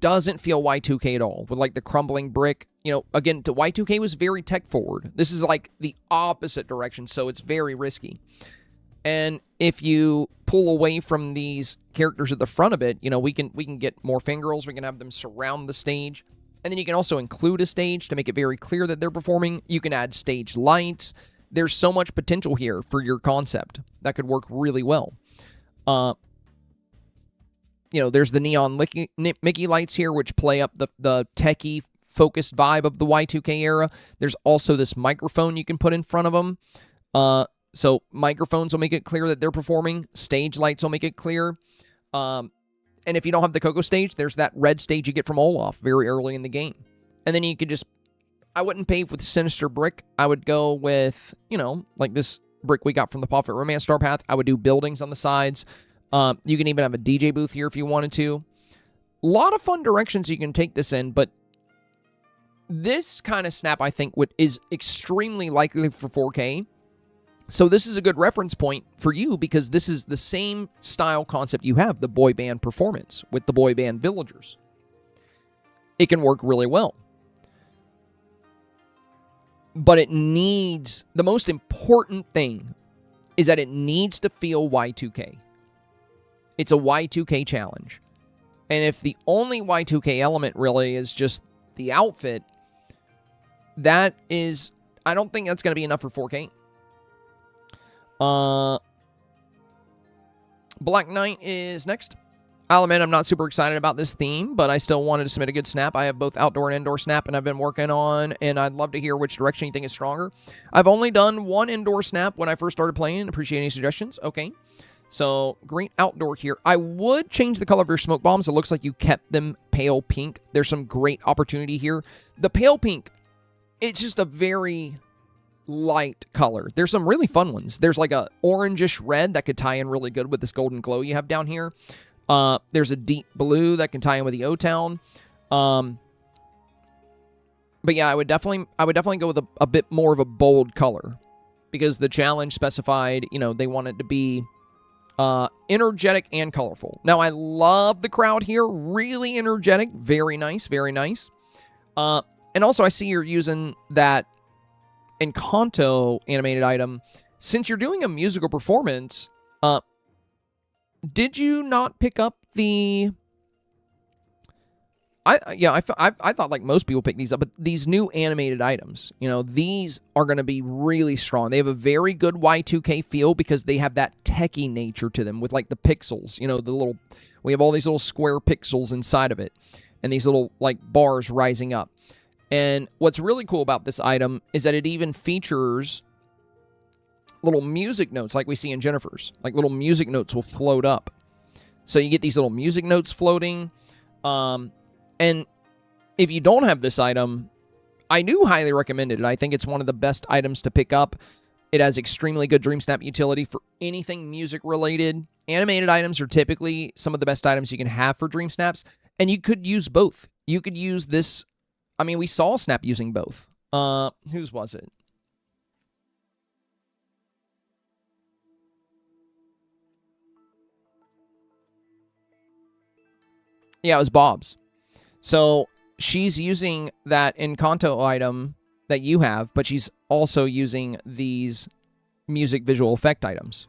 doesn't feel Y2K at all, with like the crumbling brick. You know, again, Y2K was very tech forward. This is like the opposite direction, so it's very risky. And if you pull away from these characters at the front of it, you know, we can get more fangirls. We can have them surround the stage. And then you can also include a stage to make it very clear that they're performing. You can add stage lights. There's so much potential here for your concept that could work really well. You know, there's the neon Mickey lights here, which play up the techie focused vibe of the Y2K era. There's also this microphone you can put in front of them. So microphones will make it clear that they're performing. Stage lights will make it clear. And if you don't have the Coco stage, there's that red stage you get from Olaf very early in the game. And then you could just... I wouldn't pave with Sinister Brick. I would go with, you know, like this brick we got from the Prophet Romance Star Path. I would do buildings on the sides. You can even have a DJ booth here if you wanted to. A lot of fun directions you can take this in, but this kind of snap, I think, is extremely likely for 4K. So this is a good reference point for you because this is the same style concept you have, the boy band performance with the boy band villagers. It can work really well. But it needs, the most important thing is that it needs to feel Y2K. It's a Y2K challenge. And if the only Y2K element really is just the outfit, that is, I don't think that's going to be enough for 4K. Black Knight is next. I'll admit I'm not super excited about this theme, but I still wanted to submit a good snap. I have both outdoor and indoor snap, and I've been working on, and I'd love to hear which direction you think is stronger. I've only done one indoor snap when I first started playing. Appreciate any suggestions. Okay. So, green outdoor here. I would change the color of your smoke bombs. It looks like you kept them pale pink. There's some great opportunity here. The pale pink, it's just a very light color. There's some really fun ones. There's like a orangish red that could tie in really good with this golden glow you have down here. There's a deep blue that can tie in with the O-Town. But yeah, I would definitely go with a bit more of a bold color because the challenge specified, you know, they want it to be energetic and colorful. Now, I love the crowd here. Really energetic. Very nice. Very nice. And also, I see you're using that Encanto animated item. Since you're doing a musical performance, did you not pick up the... I thought like most people pick these up, but these new animated items, you know, these are going to be really strong. They have a very good Y2K feel because they have that techie nature to them with like the pixels, you know, we have all these little square pixels inside of it and these little like bars rising up. And what's really cool about this item is that it even features little music notes like we see in Jennifer's. Like little music notes will float up. So you get these little music notes floating. And if you don't have this item, I do highly recommend it. I think it's one of the best items to pick up. It has extremely good Dreamsnap utility for anything music related. Animated items are typically some of the best items you can have for Dreamsnaps. And you could use both. You could use this. I mean, we saw Snap using both. Whose was it? Yeah, it was Bob's. So she's using that Encanto item that you have, but she's also using these music visual effect items.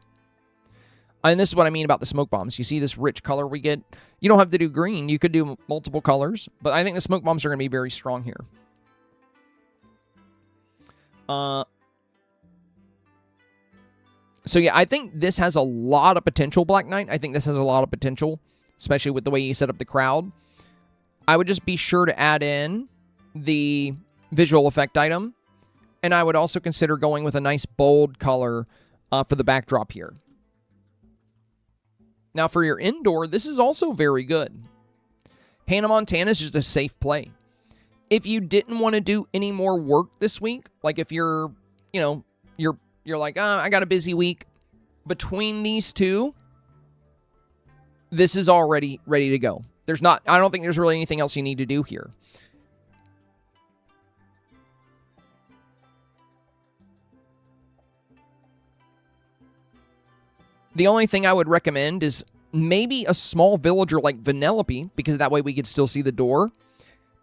And this is what I mean about the smoke bombs. You see this rich color we get? You don't have to do green. You could do multiple colors, but I think the smoke bombs are going to be very strong here. So yeah, I think this has a lot of potential, Black Knight. I think this has a lot of potential, especially with the way you set up the crowd. I would just be sure to add in the visual effect item, and I would also consider going with a nice bold color for the backdrop here. Now, for your indoor, this is also very good. Hannah Montana is just a safe play. If you didn't want to do any more work this week, like if you're, you know, you're like, I got a busy week, between these two, this is already ready to go. I don't think there's really anything else you need to do here. The only thing I would recommend is maybe a small villager like Vanellope, because that way we could still see the door.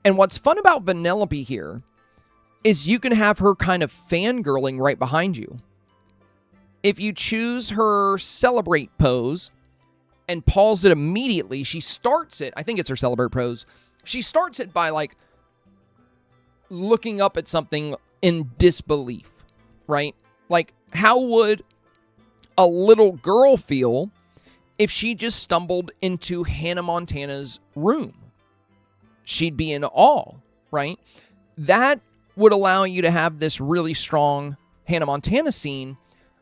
And what's fun about Vanellope here is you can have her kind of fangirling right behind you. If you choose her Celebrate pose and pause it immediately, she starts it, I think it's her Celebrate pose, she starts it by, like, looking up at something in disbelief, right? Like, how would a little girl feel if she just stumbled into Hannah Montana's room? She'd be in awe, right? That would allow you to have this really strong Hannah Montana scene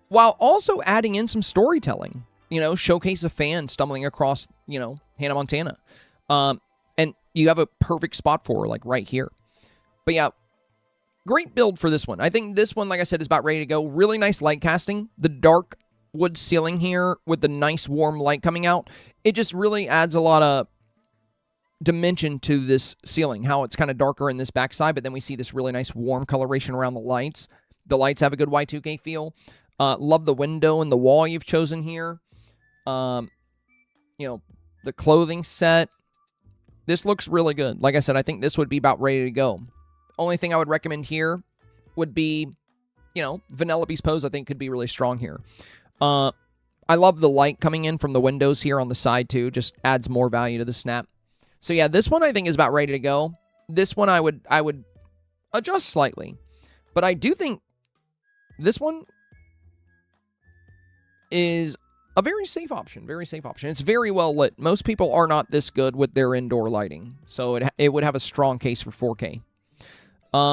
while also adding in some storytelling. You know, showcase a fan stumbling across, you know, Hannah Montana. And you have a perfect spot for her, like right here. But yeah, great build for this one. I think this one, like I said, is about ready to go. Really nice light casting. The dark wood ceiling here with the nice warm light coming out, it just really adds a lot of dimension to this ceiling, how it's kind of darker in this backside, but then we see this really nice warm coloration around the lights. The lights have a good Y2K feel. Love the window and the wall you've chosen here. You know, the clothing set. This looks really good. Like I said, I think this would be about ready to go. Only thing I would recommend here would be, you know, Vanellope's pose I think could be really strong here. I love the light coming in from the windows here on the side too. Just adds more value to the snap. So yeah, this one I think is about ready to go. This one I would adjust slightly. But I do think this one is a very safe option. Very safe option. It's very well lit. Most people are not this good with their indoor lighting. So it would have a strong case for 4K.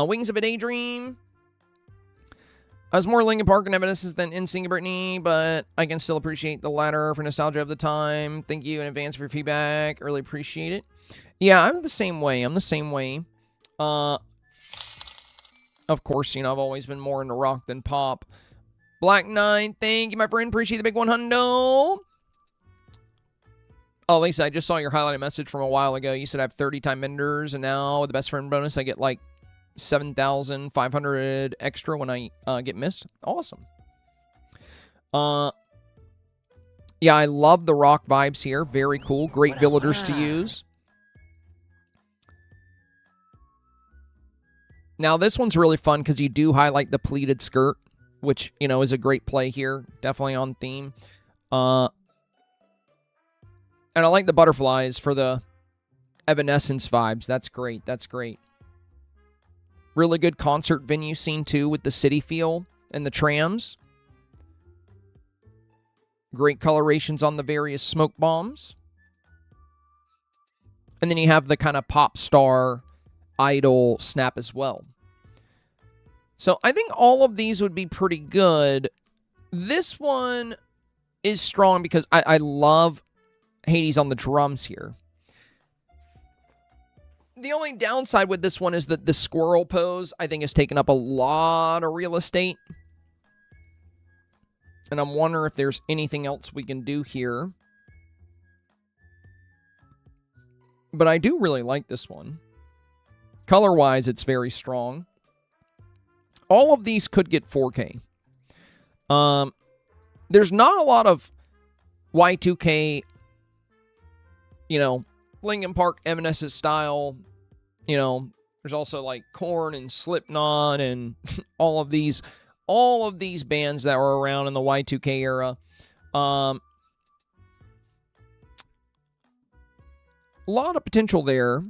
Wings of a Daydream. I was more Linkin Park and Evanescence than NSYNC and Britney, but I can still appreciate the latter for nostalgia of the time. Thank you in advance for your feedback. I really appreciate it. Yeah, I'm the same way. Of course, you know, I've always been more into rock than pop. Black Knight, thank you, my friend. Appreciate the big 100. Oh, Lisa, I just saw your highlighted message from a while ago. You said I have 30 time vendors, and now with the best friend bonus, I get like 7,500 extra when I get missed. Awesome. Yeah, I love the rock vibes here. Very cool. Great villagers to use. Now, this one's really fun because you do highlight the pleated skirt, which, you know, is a great play here. Definitely on theme. And I like the butterflies for the Evanescence vibes. That's great. That's great. Really good concert venue scene, too, with the city feel and the trams. Great colorations on the various smoke bombs. And then you have the kind of pop star idol snap as well. So I think all of these would be pretty good. This one is strong because I love Hades on the drums here. The only downside with this one is that the squirrel pose, I think, has taken up a lot of real estate. And I'm wondering if there's anything else we can do here. But I do really like this one. Color-wise, it's very strong. All of these could get 4K. There's not a lot of Y2K, you know, Linkin Park, Evanescence style. You know, there's also like Korn and Slipknot and all of these bands that were around in the Y2K era. A lot of potential there.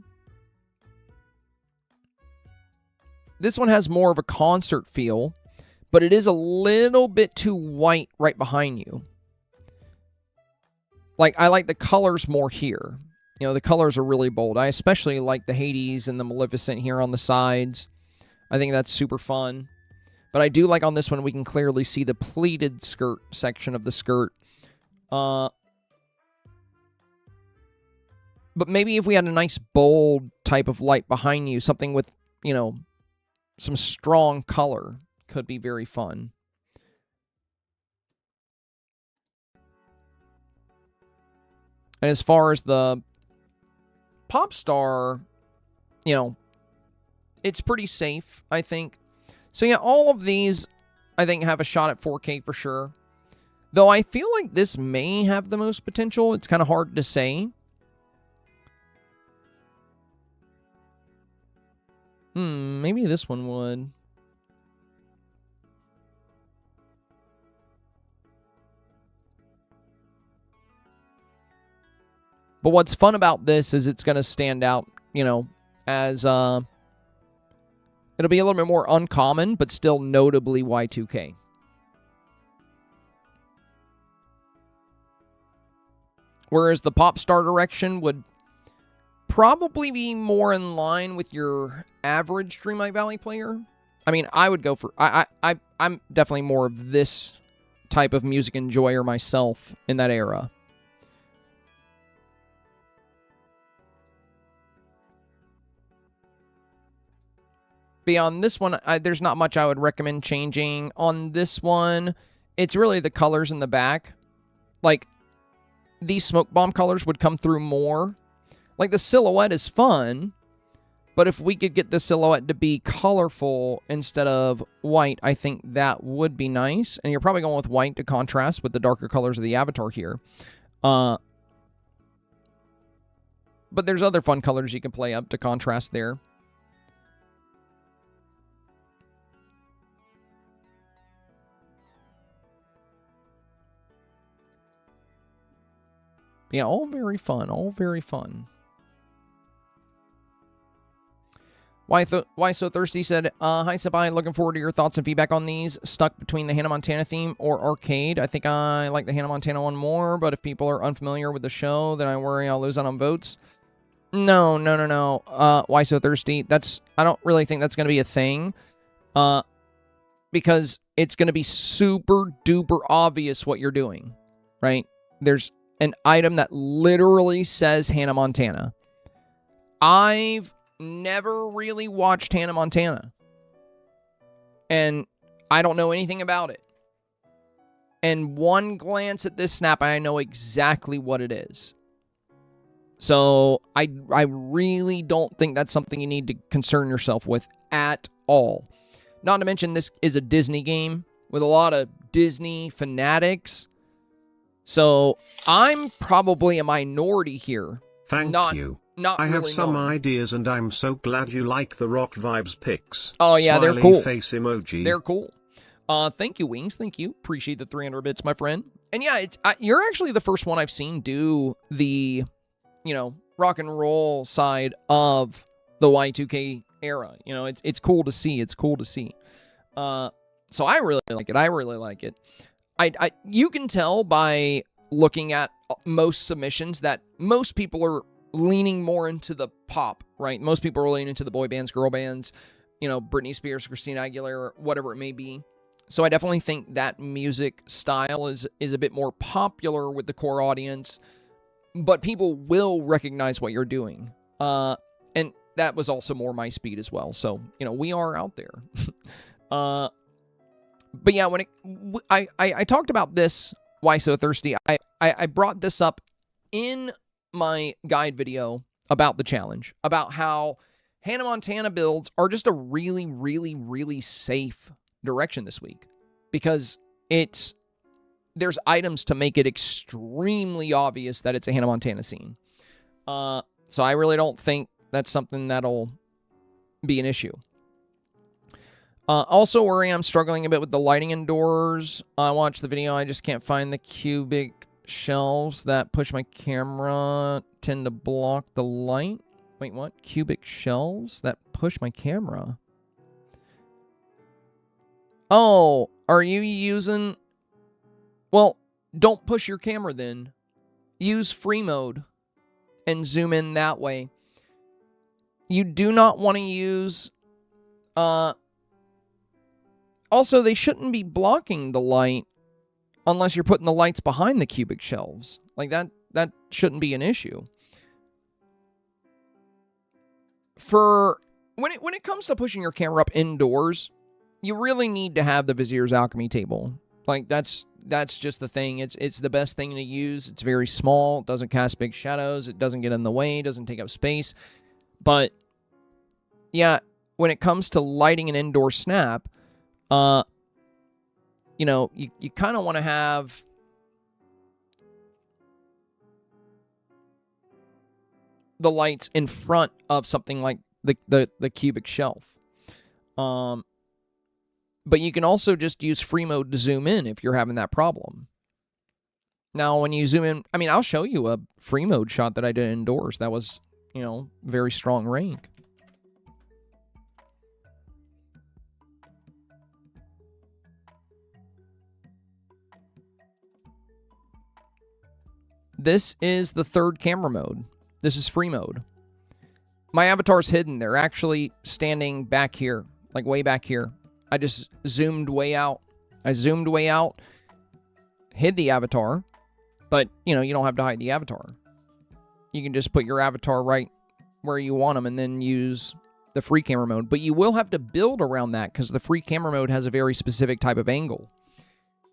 This one has more of a concert feel, but it is a little bit too white right behind you. Like, I like the colors more here. You know, the colors are really bold. I especially like the Hades and the Maleficent here on the sides. I think that's super fun. But I do like on this one, we can clearly see the pleated skirt section of the skirt. But maybe if we had a nice bold type of light behind you, something with, you know, some strong color could be very fun. And as far as the Popstar, you know, it's pretty safe, I think. So yeah, all of these, I think, have a shot at 4K for sure. Though I feel like this may have the most potential. It's kind of hard to say. Maybe this one would. But what's fun about this is it's going to stand out, you know, as it'll be a little bit more uncommon, but still notably Y2K. Whereas the Popstar direction would probably be more in line with your average Dreamlight Valley player. I mean, I would go for... I'm definitely more of this type of music enjoyer myself in that era. Beyond this one, there's not much I would recommend changing. On this one, it's really the colors in the back. Like, these smoke bomb colors would come through more. Like, the silhouette is fun, but if we could get the silhouette to be colorful instead of white, I think that would be nice. And you're probably going with white to contrast with the darker colors of the avatar here. But there's other fun colors you can play up to contrast there. Yeah, all very fun. All very fun. Why So Thirsty said, hi, Sabai. Looking forward to your thoughts and feedback on these. Stuck between the Hannah Montana theme or arcade. I think I like the Hannah Montana one more, but if people are unfamiliar with the show, then I worry I'll lose out on votes. No. Why So Thirsty? I don't really think that's going to be a thing. Because it's going to be super duper obvious what you're doing, right? There's an item that literally says Hannah Montana. I've never really watched Hannah Montana. And I don't know anything about it. And one glance at this snap, and I know exactly what it is. So I really don't think that's something you need to concern yourself with at all. Not to mention, this is a Disney game with a lot of Disney fanatics. So I'm probably a minority here. Thank you. I have some ideas, and I'm so glad you like the Rock Vibes pics. Oh yeah, Smiley they're cool. Face emoji. They're cool. Thank you, Wings. Thank you. Appreciate the 300 bits, my friend. And yeah, you're actually the first one I've seen do the, you know, rock and roll side of the Y2K era. You know, it's cool to see. It's cool to see. So I really like it. I really like it. You can tell by looking at most submissions that most people are leaning more into the pop, right? Most people are leaning into the boy bands, girl bands, you know, Britney Spears, Christina Aguilera, whatever it may be. So I definitely think that music style is a bit more popular with the core audience, but people will recognize what you're doing. And that was also more my speed as well. So, you know, we are out there. But yeah, when I talked about this, Why So Thirsty, I brought this up in my guide video about the challenge, about how Hannah Montana builds are just a really, really, really safe direction this week, because there's items to make it extremely obvious that it's a Hannah Montana scene. So I really don't think that's something that'll be an issue. Also, where I am struggling a bit with the lighting indoors. I watched the video. I just can't find the cubic shelves that push my camera tend to block the light. Wait, what? Cubic shelves that push my camera? Oh, are you using... Well, don't push your camera then. Use free mode and zoom in that way. You do not want to use... Also, they shouldn't be blocking the light unless you're putting the lights behind the cubic shelves. Like, that shouldn't be an issue. When it comes to pushing your camera up indoors, you really need to have the Vizier's Alchemy table. Like, that's just the thing. It's the best thing to use. It's very small. It doesn't cast big shadows. It doesn't get in the way. It doesn't take up space. But, yeah, when it comes to lighting an indoor snap, you know, you kind of want to have the lights in front of something like the cubic shelf. But you can also just use free mode to zoom in if you're having that problem. Now, when you zoom in, I mean, I'll show you a free mode shot that I did indoors. That was, you know, very strong rank. This is the third camera mode. This is free mode. My avatar's hidden. They're actually standing back here, like way back here. I just zoomed way out. I zoomed way out, hid the avatar, but, you know, you don't have to hide the avatar. You can just put your avatar right where you want them and then use the free camera mode. But you will have to build around that because the free camera mode has a very specific type of angle.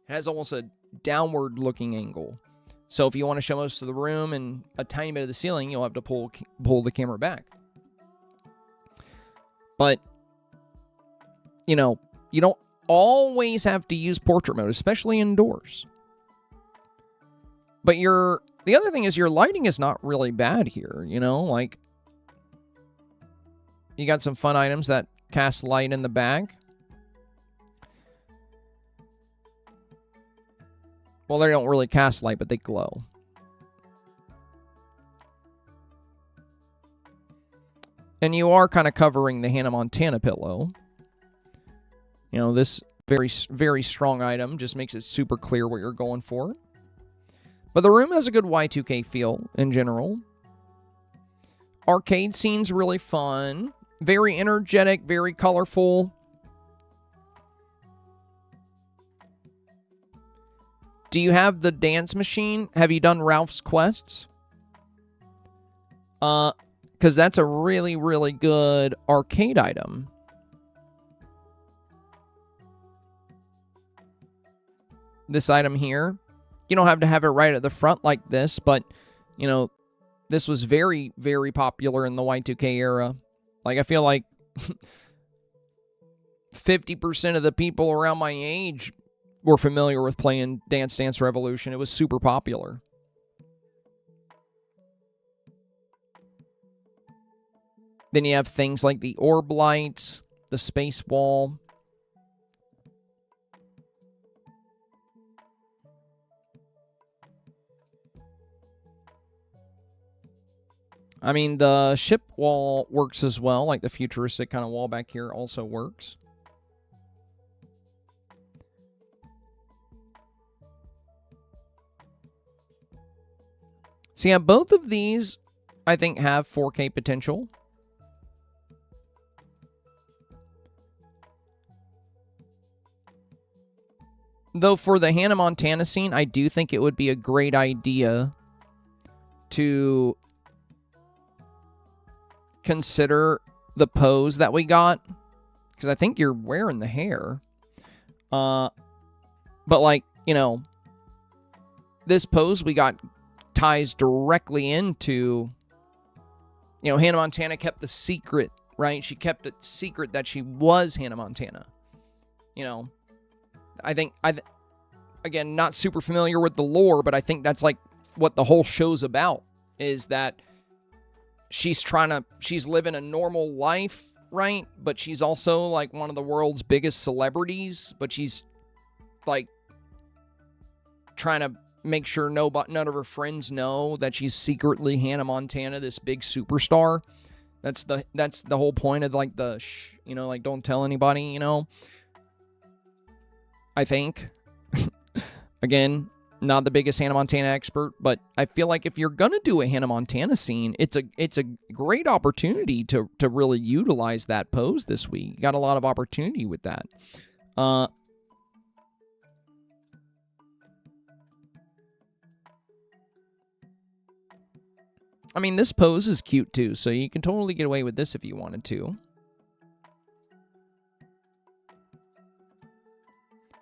It has almost a downward-looking angle. So if you want to show most of the room and a tiny bit of the ceiling, you'll have to pull the camera back. But, you know, you don't always have to use portrait mode, especially indoors. But the other thing is your lighting is not really bad here, you know? Like, you got some fun items that cast light in the back. Well, they don't really cast light, but they glow. And you are kind of covering the Hannah Montana pillow. You know, this very, very strong item just makes it super clear what you're going for. But the room has a good Y2K feel in general. Arcade scene's really fun. Very energetic, very colorful. Do you have the dance machine? Have you done Ralph's Quests? Because that's a really, really good arcade item. This item here, you don't have to have it right at the front like this, but, you know, this was very, very popular in the Y2K era. Like, I feel like 50% of the people around my age were familiar with playing Dance Dance Revolution. It was super popular. Then you have things like the orb lights, the space wall. I mean, the ship wall works as well, like the futuristic kind of wall back here also works. So yeah, both of these, I think, have 4K potential. Though for the Hannah Montana scene, I do think it would be a great idea to consider the pose that we got, because I think you're wearing the hair. But like, you know, this pose we got ties directly into, you know, Hannah Montana kept the secret, right? She kept it secret that she was Hannah Montana. You know, I think, again, not super familiar with the lore, but I think that's like what the whole show's about, is that she's living a normal life, right? But she's also like one of the world's biggest celebrities, but she's like trying to make sure none of her friends know that she's secretly Hannah Montana, this big superstar. That's the whole point of like the you know, like don't tell anybody, you know. I think again, not the biggest Hannah Montana expert, but I feel like if you're gonna do a Hannah Montana scene, it's a great opportunity to really utilize that pose this week. You got a lot of opportunity with that. I mean, this pose is cute too, so you can totally get away with this if you wanted to.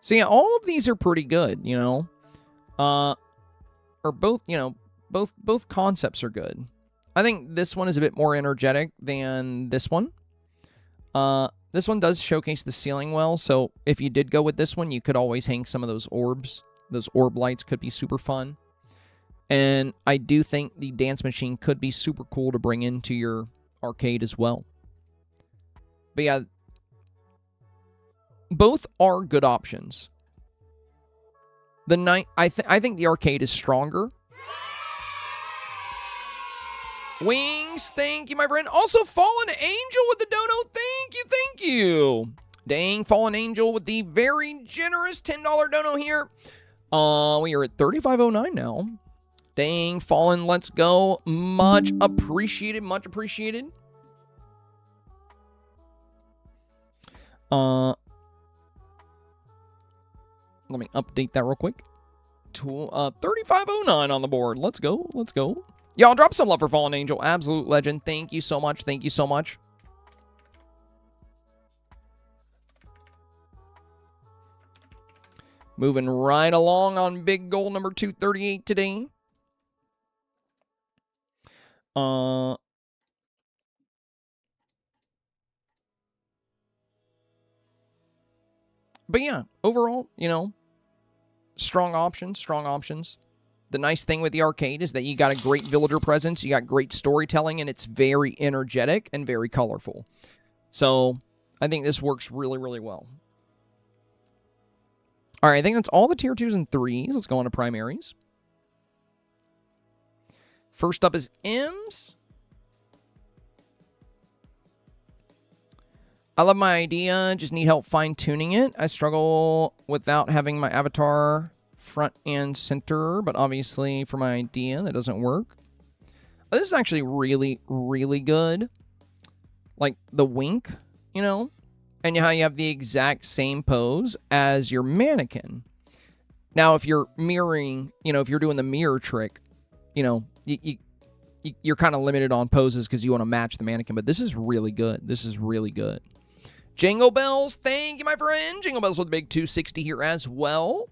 So yeah, all of these are pretty good, you know. Or both, you know, both concepts are good. I think this one is a bit more energetic than this one. This one does showcase the ceiling well, so if you did go with this one, you could always hang some of those orbs. Those orb lights could be super fun. And I do think the dance machine could be super cool to bring into your arcade as well. But yeah, both are good options. I think the arcade is stronger. Wings, thank you, my friend. Also, Fallen Angel with the dono. Thank you. Dang, Fallen Angel with the very generous $10 dono here. We are at 3509 now. Dang, Fallen, let's go. Much appreciated, much appreciated. Let me update that real quick. 3509 on the board. Let's go, let's go. Y'all drop some love for Fallen Angel. Absolute legend. Thank you so much. Thank you so much. Moving right along on big goal number 238 today. But yeah, overall, you know, strong options, strong options. The nice thing with the arcade is that you got a great villager presence, you got great storytelling, and it's very energetic and very colorful. So, I think this works really, really well. All right, I think that's all the tier 2s and 3s. Let's go on to primaries. First up is M's. I love my idea, just need help fine-tuning it. I struggle without having my avatar front and center, but obviously for my idea, that doesn't work. This is actually really, really good. Like the wink, you know? And how you have the exact same pose as your mannequin. Now, if you're mirroring, you know, if you're doing the mirror trick, you know, you're kind of limited on poses because you want to match the mannequin, but this is really good. This is really good. Jingle Bells, thank you, my friend. Jingle Bells with a big 260 here as well.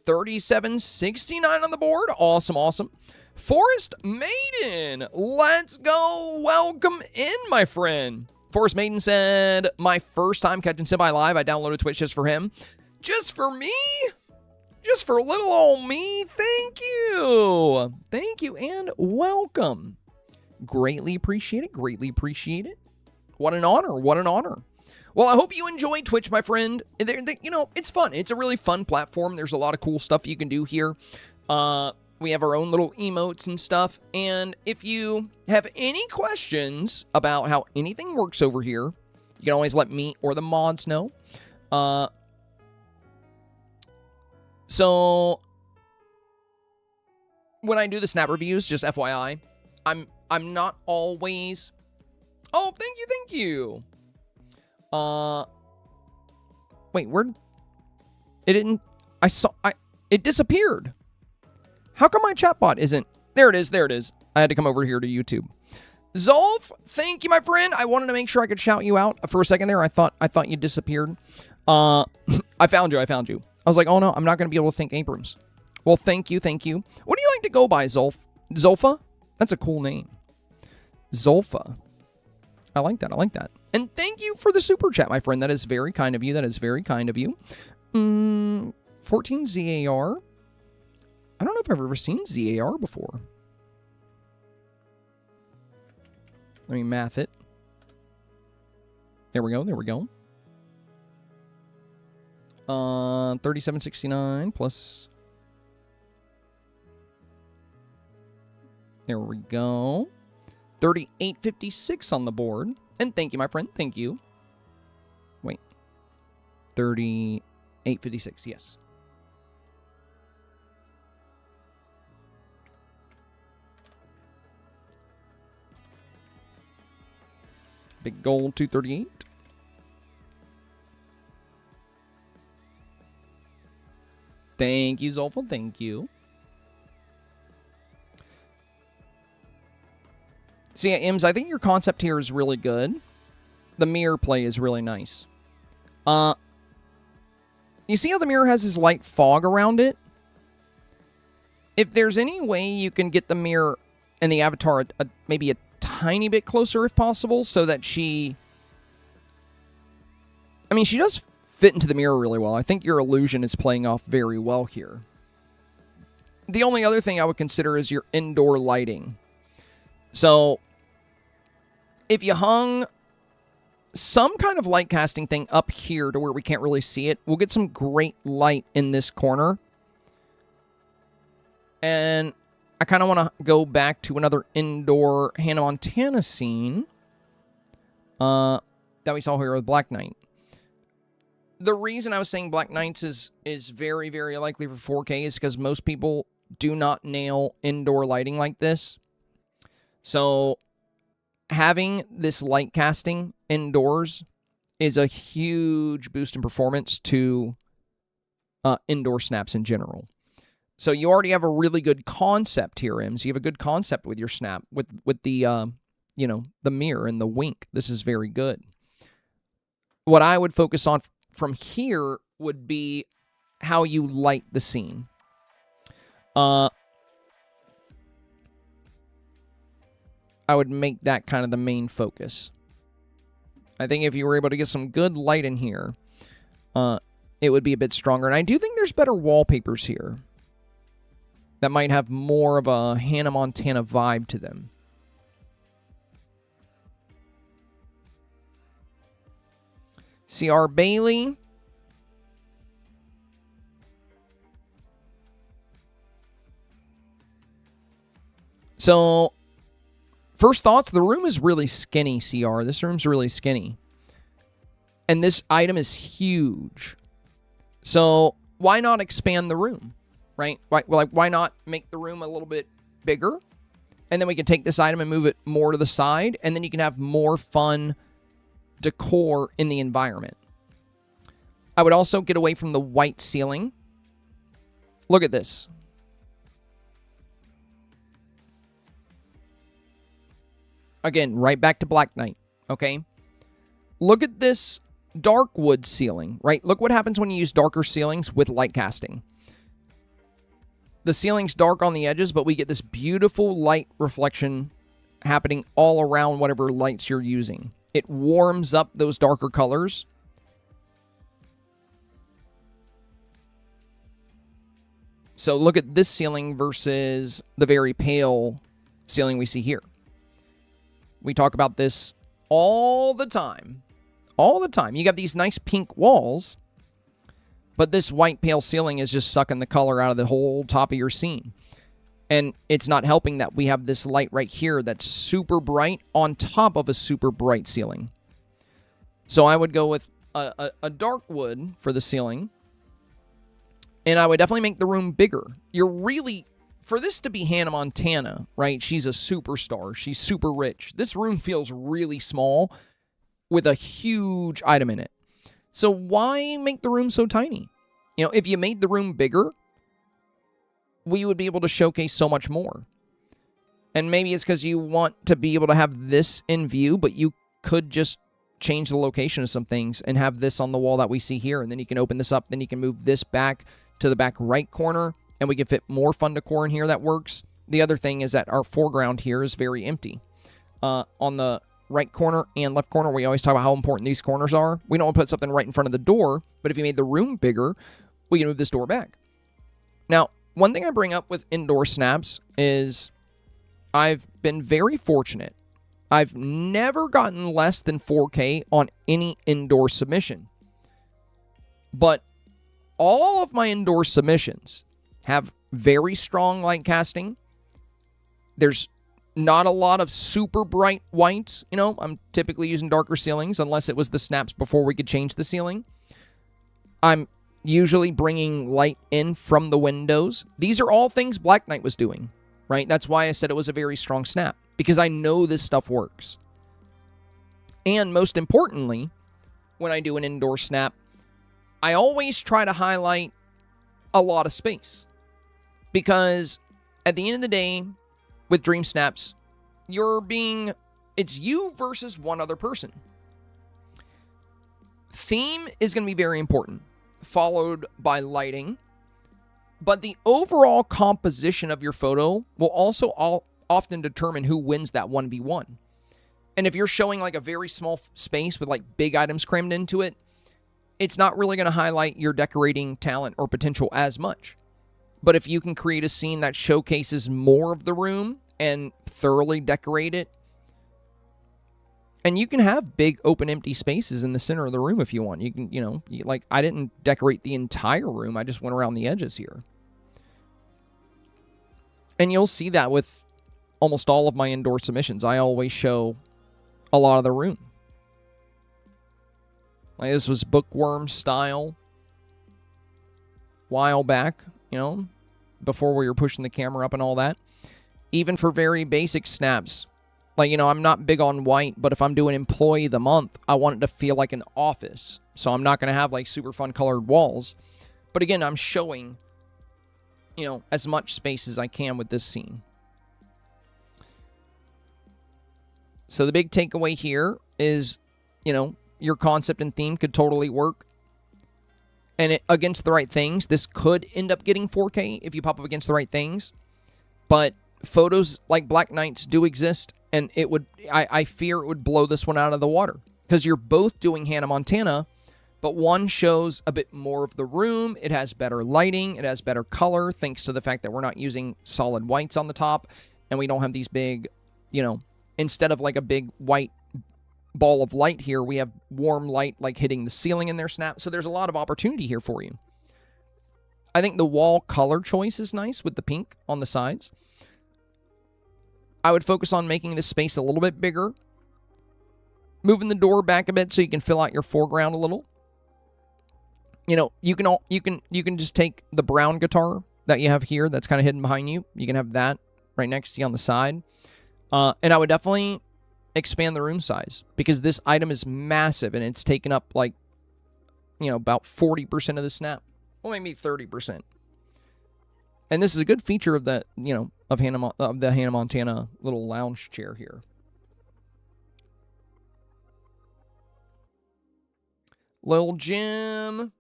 3769 on the board. Awesome, awesome. Forest Maiden, let's go. Welcome in, my friend. Forest Maiden said, my first time catching Senpai live. I downloaded Twitch just for him. Just for me? Just for little old me? Thank you. Thank you and welcome. Greatly appreciate it. Greatly appreciate it. What an honor. What an honor. Well, I hope you enjoy Twitch, my friend. You know, it's fun. It's a really fun platform. There's a lot of cool stuff you can do here. We have our own little emotes and stuff. And if you have any questions about how anything works over here, you can always let me or the mods know. So when I do the snap reviews, just FYI, I'm not always... Oh, thank you, thank you. Wait, where? It didn't... It disappeared. How come my chatbot isn't... There it is, there it is. I had to come over here to YouTube. Zolf, thank you, my friend. I wanted to make sure I could shout you out for a second there. I thought you disappeared. I found you, I found you. I was like, oh no, I'm not going to be able to think Abrams. Well, thank you, thank you. What do you like to go by, Zolf? Zolfa? That's a cool name. Zolfa. I like that, I like that. And thank you for the super chat, my friend. That is very kind of you. That is very kind of you. 14 ZAR. I don't know if I've ever seen ZAR before. Let me math it. There we go, there we go. 3769 plus... There we go. 3856 on the board. And thank you, my friend. Thank you. Wait. 3856, yes. Big gold 238. Thank you, Zolfa. Thank you. So yeah, Ims, I think your concept here is really good. The mirror play is really nice. You see how the mirror has this light fog around it? If there's any way you can get the mirror and the avatar maybe a tiny bit closer if possible, so that she... I mean, she does fit into the mirror really well. I think your illusion is playing off very well here. The only other thing I would consider is your indoor lighting. So, if you hung some kind of light casting thing up here to where we can't really see it, we'll get some great light in this corner. And I kind of want to go back to another indoor Hannah Montana scene that we saw here with Black Knight. The reason I was saying Black Knights is very, very likely for 4K is because most people do not nail indoor lighting like this. So having this light casting indoors is a huge boost in performance to indoor snaps in general. So you already have a really good concept here, Ems. You have a good concept with your snap, with the, the mirror and the wink. This is very good. What I would focus on from here would be how you light the scene. I would make that kind of the main focus. I think if you were able to get some good light in here, it would be a bit stronger. And I do think there's better wallpapers here that might have more of a Hannah Montana vibe to them. C.R. Bailey. So, first thoughts, the room is really skinny, CR. This room's really skinny. And this item is huge. So, why not expand the room, right? Why not make the room a little bit bigger? And then we can take this item and move it more to the side. And then you can have more fun decor in the environment. I would also get away from the white ceiling. Look at this. Again, right back to Black Knight, okay? Look at this dark wood ceiling, right? Look what happens when you use darker ceilings with light casting. The ceiling's dark on the edges, but we get this beautiful light reflection happening all around whatever lights you're using. It warms up those darker colors. So look at this ceiling versus the very pale ceiling we see here. We talk about this all the time. All the time. You got these nice pink walls, but this white pale ceiling is just sucking the color out of the whole top of your scene. And it's not helping that we have this light right here that's super bright on top of a super bright ceiling. So I would go with a dark wood for the ceiling. And I would definitely make the room bigger. You're really... For this to be Hannah Montana, right? She's a superstar. She's super rich. This room feels really small with a huge item in it. So why make the room so tiny? You know, if you made the room bigger, we would be able to showcase so much more. And maybe it's because you want to be able to have this in view, but you could just change the location of some things and have this on the wall that we see here. And then you can open this up. Then you can move this back to the back right corner. And we can fit more fun decor in here that works. The other thing is that our foreground here is very empty. On the right corner and left corner, we always talk about how important these corners are. We don't want to put something right in front of the door, but if you made the room bigger, we can move this door back. Now, one thing I bring up with indoor snaps is I've been very fortunate. I've never gotten less than 4K on any indoor submission. But all of my indoor submissions have very strong light casting. There's not a lot of super bright whites. You know, I'm typically using darker ceilings unless it was the snaps before we could change the ceiling. I'm usually bringing light in from the windows. These are all things Black Knight was doing, right? That's why I said it was a very strong snap, because I know this stuff works. And most importantly, when I do an indoor snap, I always try to highlight a lot of space. Because at the end of the day, with Dream Snaps, it's you versus one other person. Theme is going to be very important. followed by lighting. But the overall composition of your photo will also often determine who wins that 1v1. And if you're showing like a very small space with like big items crammed into it, it's not really going to highlight your decorating talent or potential as much. But if you can create a scene that showcases more of the room and thoroughly decorate it, and you can have big open empty spaces in the center of the room if you want. You can, like I didn't decorate the entire room. I just went around the edges here. And you'll see that with almost all of my indoor submissions. I always show a lot of the room. Like this was bookworm style while back, before we were pushing the camera up and all that. Even for very basic snaps. Like, I'm not big on white, but if I'm doing employee of the month, I want it to feel like an office. So I'm not going to have like super fun colored walls. But again, I'm showing, as much space as I can with this scene. So the big takeaway here is, your concept and theme could totally work. And against the right things, this could end up getting 4K if you pop up against the right things. But photos like Black Knights do exist, and I fear it would blow this one out of the water. Because you're both doing Hannah Montana, but one shows a bit more of the room. It has better lighting. It has better color, thanks to the fact that we're not using solid whites on the top. And we don't have these big, instead of like a big white ball of light here, we have warm light like hitting the ceiling in their snap. So there's a lot of opportunity here for you. I think the wall color choice is nice with the pink on the sides. I would focus on making this space a little bit bigger. Moving the door back a bit so you can fill out your foreground a little. You can just take the brown guitar that you have here that's kind of hidden behind you. You can have that right next to you on the side. And I would definitely expand the room size because this item is massive and it's taken up like, about 40% of the snap. Well, maybe 30%. And this is a good feature of the, of the Hannah Montana little lounge chair here. Lil Jim.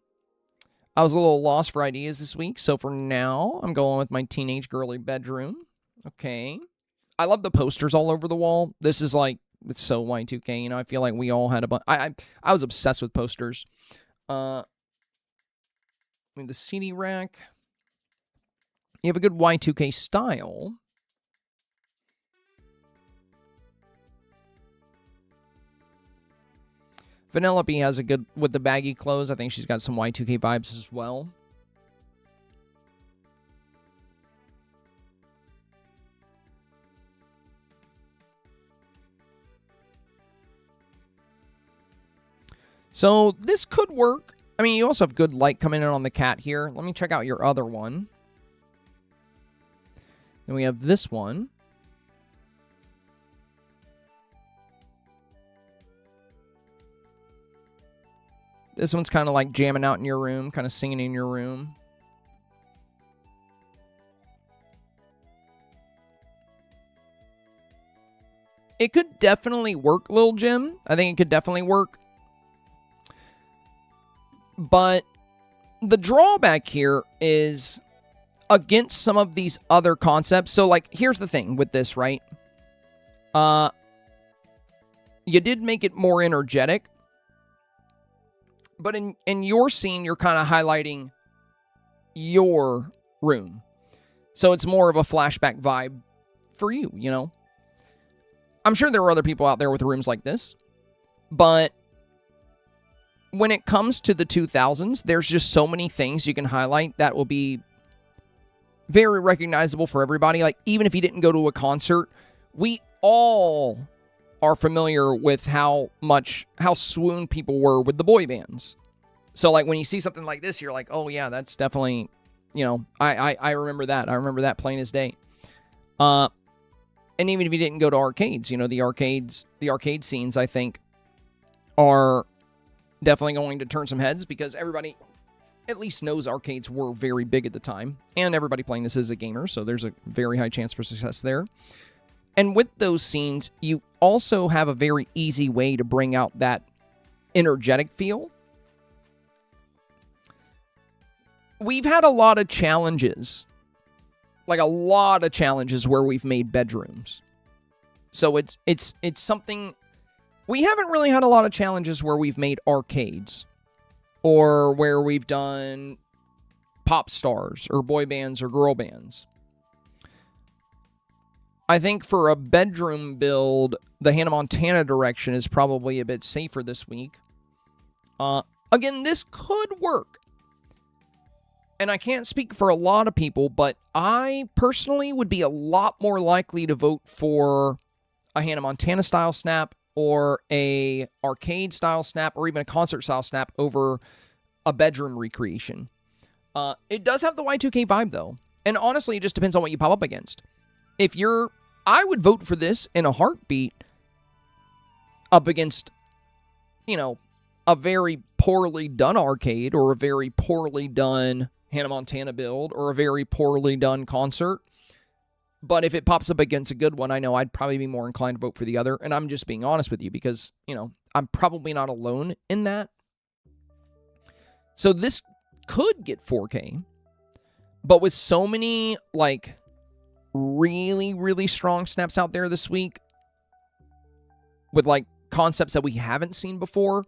I was a little lost for ideas this week, so for now, I'm going with my teenage girly bedroom. Okay. I love the posters all over the wall. This is like, it's so Y2K, I feel like we all had a bunch. I was obsessed with posters. The CD rack. You have a good Y2K style. Vanellope has a good, with the baggy clothes, I think she's got some Y2K vibes as well. So this could work. I mean, you also have good light coming in on the cat here. Let me check out your other one. Then we have this one. This one's kind of like jamming out in your room, kind of singing in your room. It could definitely work, Lil Jim. I think it could definitely work. But the drawback here is against some of these other concepts. So, like, here's the thing with this, right? You did make it more energetic. But in your scene, you're kind of highlighting your room. So it's more of a flashback vibe for you, I'm sure there are other people out there with rooms like this. But when it comes to the 2000s, there's just so many things you can highlight that will be very recognizable for everybody. Like, even if you didn't go to a concert, we all are familiar with how swoon people were with the boy bands. So, like, when you see something like this, you're like, oh, yeah, that's definitely, I remember that. I remember that plain as day. And even if you didn't go to arcades, the arcade scenes, I think, are definitely going to turn some heads because everybody at least knows arcades were very big at the time. And everybody playing this is a gamer, so there's a very high chance for success there. And with those scenes, you also have a very easy way to bring out that energetic feel. we've had a lot of challenges. Like a lot of challenges where we've made bedrooms. So it's something... We haven't really had a lot of challenges where we've made arcades. Or where we've done pop stars or boy bands or girl bands. I think for a bedroom build, the Hannah Montana direction is probably a bit safer this week. Again, this could work. And I can't speak for a lot of people, but I personally would be a lot more likely to vote for a Hannah Montana style snap or a arcade style snap or even a concert style snap over a bedroom recreation. It does have the Y2K vibe though. And honestly, it just depends on what you pop up against. I would vote for this in a heartbeat up against, a very poorly done arcade or a very poorly done Hannah Montana build or a very poorly done concert. But if it pops up against a good one, I know I'd probably be more inclined to vote for the other. And I'm just being honest with you because, I'm probably not alone in that. So this could get 4K. But with so many, really, really strong snaps out there this week with, concepts that we haven't seen before,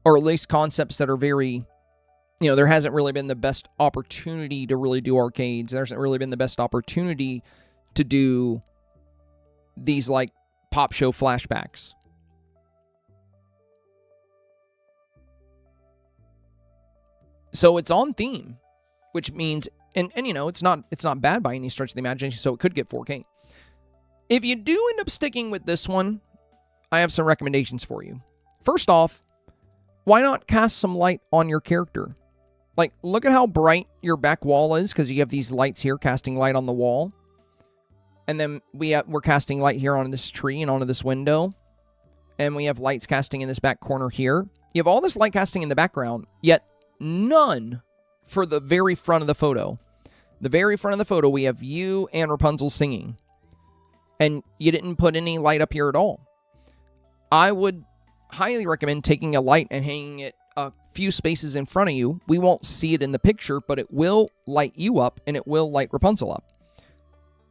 or at least concepts that are very... there hasn't really been the best opportunity to really do arcades. There hasn't really been the best opportunity to do these, pop show flashbacks. So it's on theme, which means, and it's not bad by any stretch of the imagination, so it could get 4K. If you do end up sticking with this one, I have some recommendations for you. First off, why not cast some light on your character? Look at how bright your back wall is, because you have these lights here casting light on the wall. And then we're casting light here on this tree and onto this window. And we have lights casting in this back corner here. You have all this light casting in the background, yet none for the very front of the photo. The very front of the photo, we have you and Rapunzel singing. And you didn't put any light up here at all. I would highly recommend taking a light and hanging it a few spaces in front of you. We won't see it in the picture, but it will light you up and it will light Rapunzel up.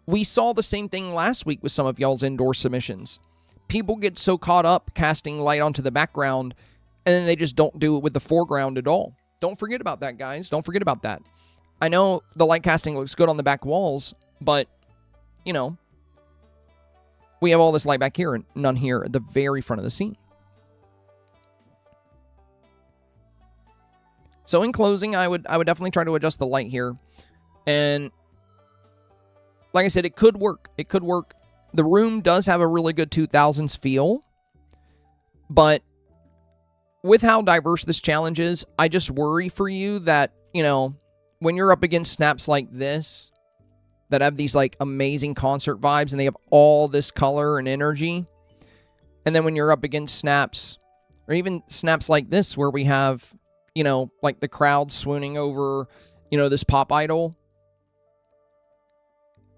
We saw the same thing last week with some of y'all's indoor submissions. People get so caught up casting light onto the background and then they just don't do it with the foreground at all. Don't forget about that, guys. Don't forget about that. I know the light casting looks good on the back walls, but, we have all this light back here and none here at the very front of the scene. So in closing, I would definitely try to adjust the light here. And like I said, it could work. It could work. The room does have a really good 2000s feel. But with how diverse this challenge is, I just worry for you that, when you're up against snaps like this, that have these, amazing concert vibes, and they have all this color and energy. And then when you're up against snaps, or even snaps like this, where we have... the crowd swooning over, this pop idol.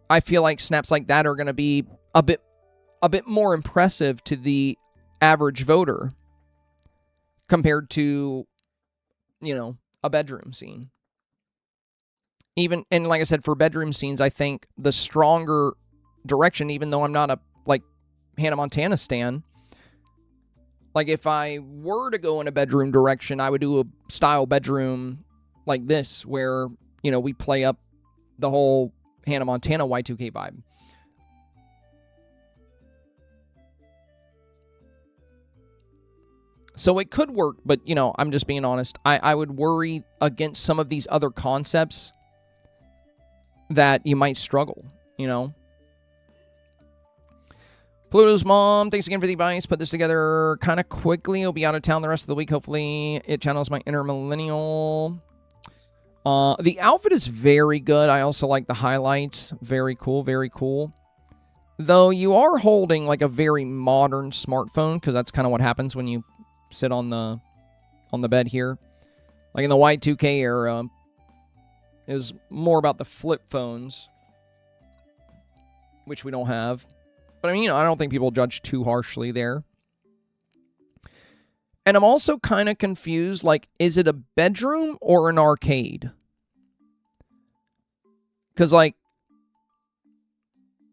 I feel like snaps like that are going to be a bit more impressive to the average voter compared to, a bedroom scene. And like I said, for bedroom scenes, I think the stronger direction, even though I'm not a, Hannah Montana stan, if I were to go in a bedroom direction, I would do a style bedroom like this, where, we play up the whole Hannah Montana Y2K vibe. So it could work, but, I'm just being honest. I would worry against some of these other concepts that you might struggle, Pluto's mom, thanks again for the advice. Put this together kind of quickly. I'll be out of town the rest of the week. Hopefully it channels my inner millennial. The outfit is very good. I also like the highlights. Very cool, very cool. Though you are holding a very modern smartphone, because that's kind of what happens when you sit on the bed here. In the Y2K era, it was more about the flip phones, which we don't have. But I mean, I don't think people judge too harshly there. And I'm also kind of confused, like, is it a bedroom or an arcade? Because, like,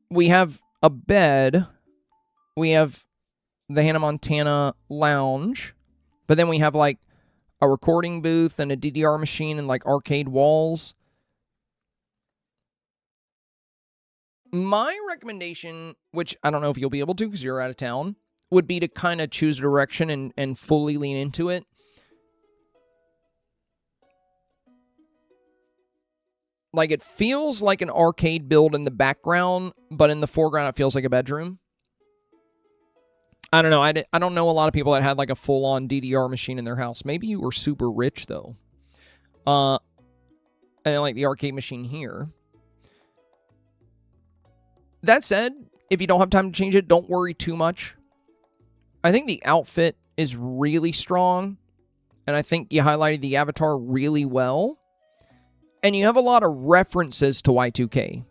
we have a bed, we have the Hannah Montana lounge, but then we have, like, a recording booth and a DDR machine and, like, arcade walls. My recommendation, which I don't know if you'll be able to because you're out of town, would be to kind of choose a direction and fully lean into it. Like, it feels like an arcade build in the background, but in the foreground it feels like a bedroom. I don't know. I don't know a lot of people that had, like, a full-on DDR machine in their house. Maybe you were super rich, though. And like the arcade machine here. That said, if you don't have time to change it, don't worry too much. I think the outfit is really strong, and I think you highlighted the avatar really well. And you have a lot of references to Y2K,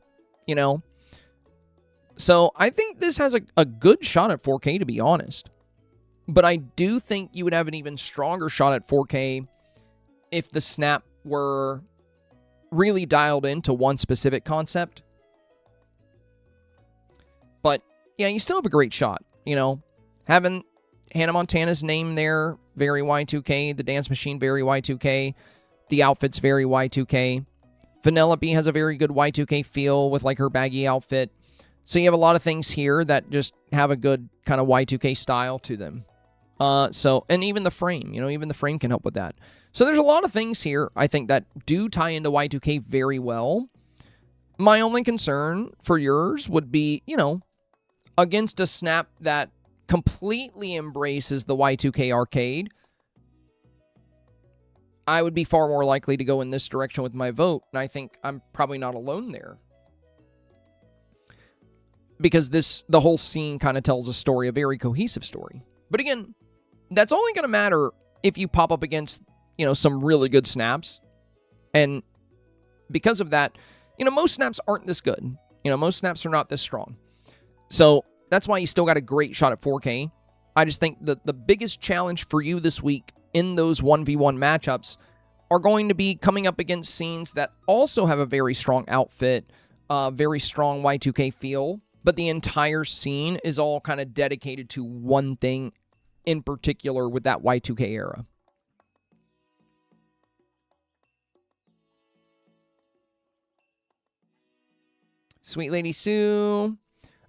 you know? So I think this has a good shot at 4K, to be honest. But I do think you would have an even stronger shot at 4K if the snap were really dialed into one specific concept. But, yeah, you still have a great shot, you know? Having Hannah Montana's name there, very Y2K. The dance machine, very Y2K. The outfit's very Y2K. Vanellope has a very good Y2K feel with, like, her baggy outfit. So you have a lot of things here that just have a good kind of Y2K style to them. And even the frame, you know, even the frame can help with that. So there's a lot of things here, I think, that do tie into Y2K very well. My only concern for yours would be, you know, against a snap that completely embraces the Y2K arcade, I would be far more likely to go in this direction with my vote, and I think I'm probably not alone there. Because the whole scene kind of tells a story, a very cohesive story. But again, that's only going to matter if you pop up against, you know, some really good snaps. And because of that, you know, most snaps aren't this good. You know, most snaps are not this strong. So that's why you still got a great shot at 4K. I just think that the biggest challenge for you this week in those 1v1 matchups are going to be coming up against scenes that also have a very strong outfit, very strong Y2K feel, but the entire scene is all kind of dedicated to one thing in particular with that Y2K era. Sweet Lady Sue.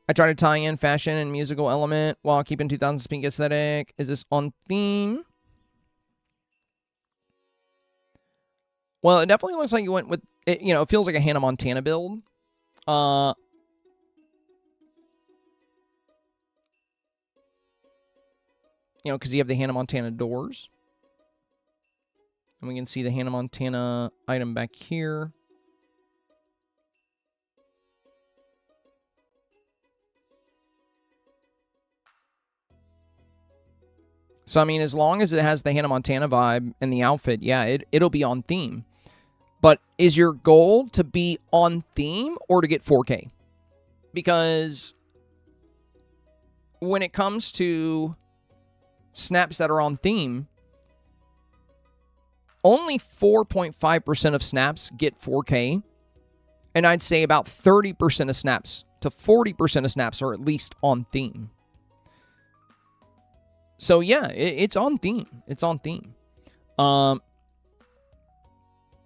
I try to tie in fashion and musical element while keeping 2000s pink aesthetic. Is this on theme? Well, it definitely looks like you went with it. You know, it feels like a Hannah Montana build. You know, because you have the Hannah Montana doors. And we can see the Hannah Montana item back here. So, I mean, as long as it has the Hannah Montana vibe and the outfit, yeah, it'll be on theme. But is your goal to be on theme or to get 4K? Because when it comes to snaps that are on theme, only 4.5% of snaps get 4K. And I'd say about 30% of snaps to 40% of snaps are at least on theme. So, yeah, it's on theme. It's on theme.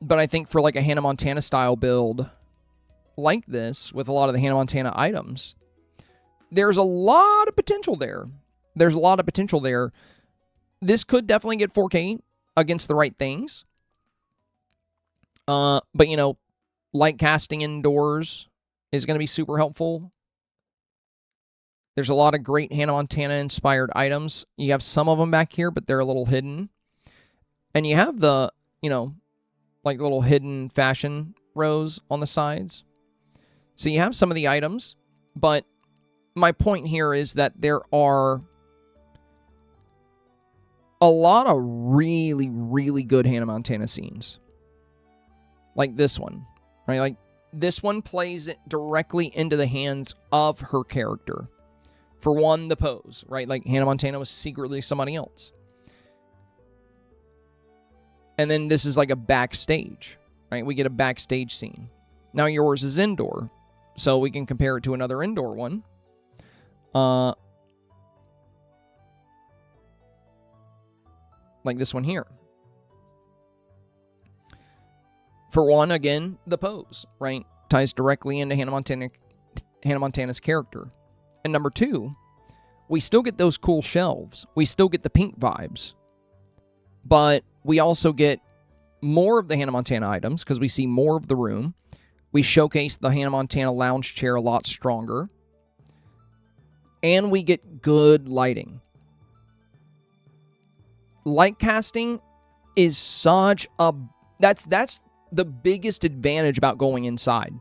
But I think for like a Hannah Montana style build like this, with a lot of the Hannah Montana items, there's a lot of potential there. There's a lot of potential there. This could definitely get 4K against the right things. But, you know, light casting indoors is going to be super helpful. There's a lot of great Hannah Montana-inspired items. You have some of them back here, but they're a little hidden. And you have the, you know, like little hidden fashion rows on the sides. So you have some of the items, but my point here is that there are a lot of really, really good Hannah Montana scenes. Like this one, right? Like this one plays it directly into the hands of her character. For one, the pose, right? Like Hannah Montana was secretly somebody else. And then this is like a backstage, right? We get a backstage scene. Now yours is indoor, so we can compare it to another indoor one. Like this one here. For one, again, the pose, right? Ties directly into Hannah Montana's character. And number two, we still get those cool shelves. We still get the pink vibes. But we also get more of the Hannah Montana items because we see more of the room. We showcase the Hannah Montana lounge chair a lot stronger. And we get good lighting. Light casting is such a... That's the biggest advantage about going inside.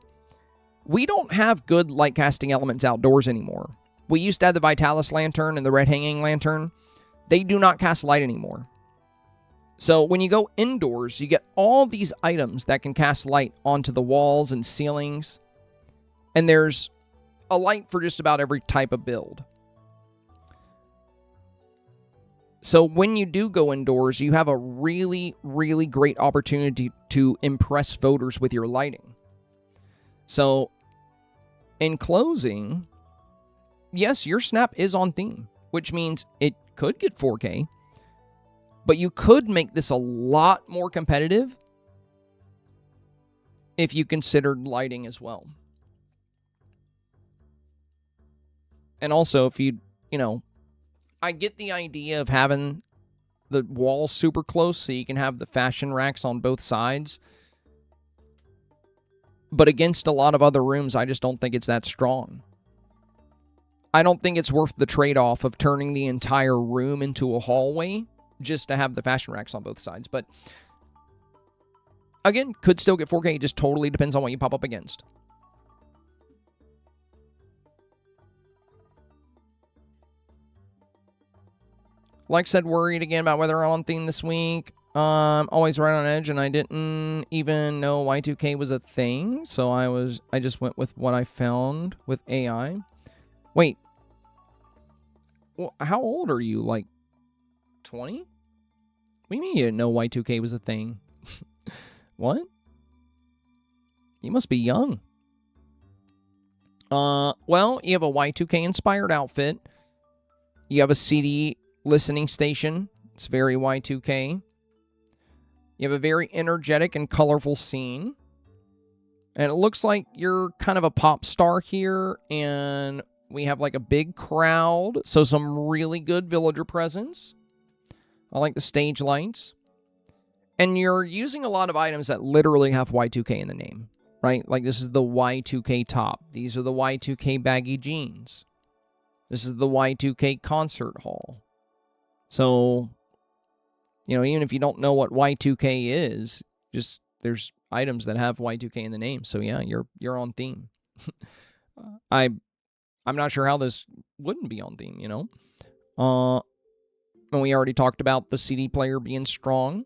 We don't have good light casting elements outdoors anymore. We used to have the Vitalis lantern and the red hanging lantern. They do not cast light anymore. So when you go indoors, you get all these items that can cast light onto the walls and ceilings. And there's a light for just about every type of build. So when you do go indoors, you have a really, really great opportunity to impress voters with your lighting. So in closing, yes, your snap is on theme, which means it could get 4K, but you could make this a lot more competitive if you considered lighting as well. And also if you know, I get the idea of having the walls super close so you can have the fashion racks on both sides. But against a lot of other rooms, I just don't think it's that strong. I don't think it's worth the trade-off of turning the entire room into a hallway just to have the fashion racks on both sides. But again, could still get 4K. It just totally depends on what you pop up against. Like said, worried again about whether I'm on theme this week. Always right on edge, and I didn't even know Y2K was a thing, so I just went with what I found with AI. Wait. Well, how old are you? Like 20? What do you mean you didn't know Y2K was a thing? What? You must be young. Well, you have a Y2K inspired outfit. You have a CD listening station. It's very Y2K. You have a very energetic and colorful scene. And it looks like you're kind of a pop star here. And we have like a big crowd. So some really good villager presence. I like the stage lights. And you're using a lot of items that literally have Y2K in the name. Right? Like this is the Y2K top. These are the Y2K baggy jeans. This is the Y2K concert hall. So, you know, even if you don't know what Y2K is, just there's items that have Y2K in the name. So yeah, you're on theme. I'm not sure how this wouldn't be on theme, you know. And we already talked about the CD player being strong.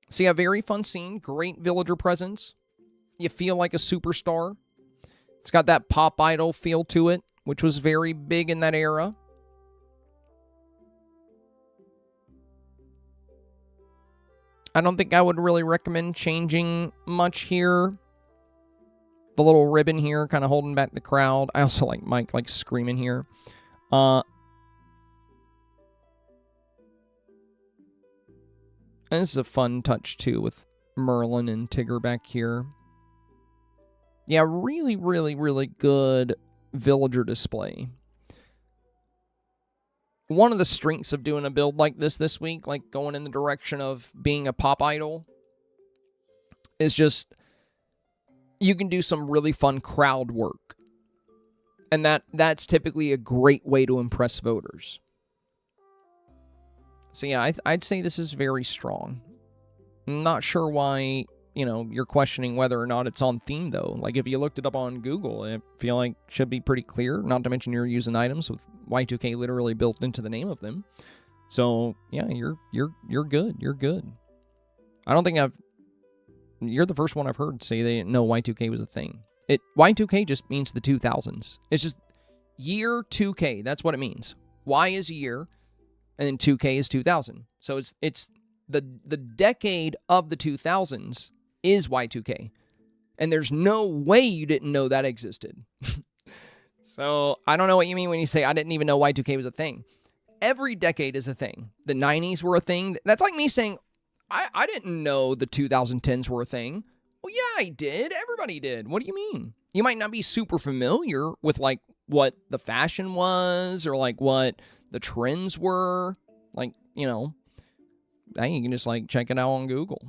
So yeah, very fun scene, great villager presence. You feel like a superstar. It's got that pop idol feel to it, which was very big in that era. I don't think I would really recommend changing much here. The little ribbon here kind of holding back the crowd. I also like Mike like screaming here. And this is a fun touch too with Merlin and Tigger back here. Yeah, really, really, really good villager display. One of the strengths of doing a build like this week, like going in the direction of being a pop idol, is just you can do some really fun crowd work. And that's typically a great way to impress voters. So yeah, I'd say this is very strong. I'm not sure why, you know, you're questioning whether or not it's on theme, though. Like, if you looked it up on Google, I feel like it should be pretty clear. Not to mention you're using items with Y2K literally built into the name of them. So, yeah, you're good. You're good. I don't think you're the first one I've heard say they didn't know Y2K was a thing. Y2K just means the 2000s. It's just year 2K. That's what it means. Y is year, and then 2K is 2000. So it's the decade of the 2000s is Y2K. And there's no way you didn't know that existed. So I don't know what you mean when you say I didn't even know Y2K was a thing. Every decade is a thing. The 90s were a thing. That's like me saying, I didn't know the 2010s were a thing. Well, yeah, I did. Everybody did. What do you mean? You might not be super familiar with, like, what the fashion was or, like, what the trends were. Like, you know, you can just, like, check it out on Google.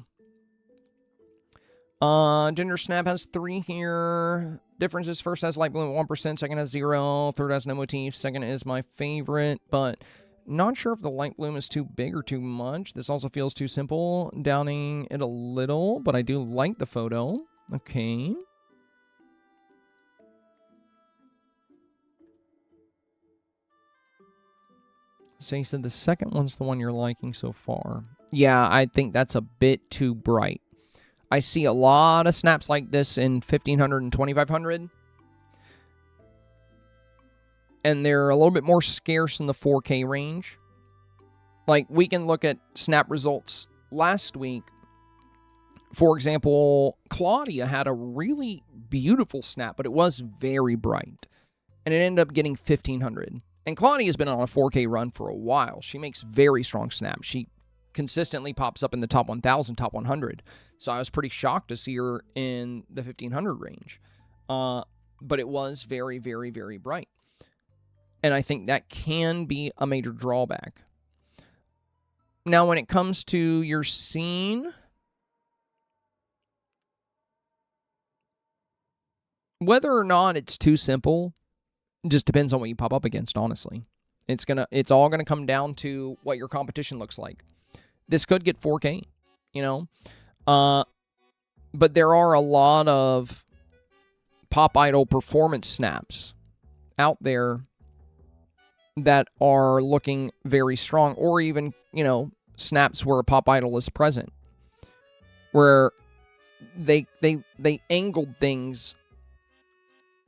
Ginger Snap has 3 here. Differences: first has light blue at 1%, second has 0, third has no motif, second is my favorite, but not sure if the light bloom is too big or too much. This also feels too simple. Downing it a little, but I do like the photo. Okay. So you said the second one's the one you're liking so far. Yeah, I think that's a bit too bright. I see a lot of snaps like this in 1500 and 2500. And they're a little bit more scarce in the 4K range. Like, we can look at snap results last week. For example, Claudia had a really beautiful snap, but it was very bright. And it ended up getting 1500. And Claudia's been on a 4K run for a while. She makes very strong snaps. She consistently pops up in the top 1000, top 100. So I was pretty shocked to see her in the 1500 range. But it was very, very, very bright. And I think that can be a major drawback. Now, when it comes to your scene, whether or not it's too simple, just depends on what you pop up against, honestly. It's all gonna come down to what your competition looks like. This could get 4K, you know? But there are a lot of Pop Idol performance snaps out there that are looking very strong, or even, you know, snaps where a Pop Idol is present, where they angled things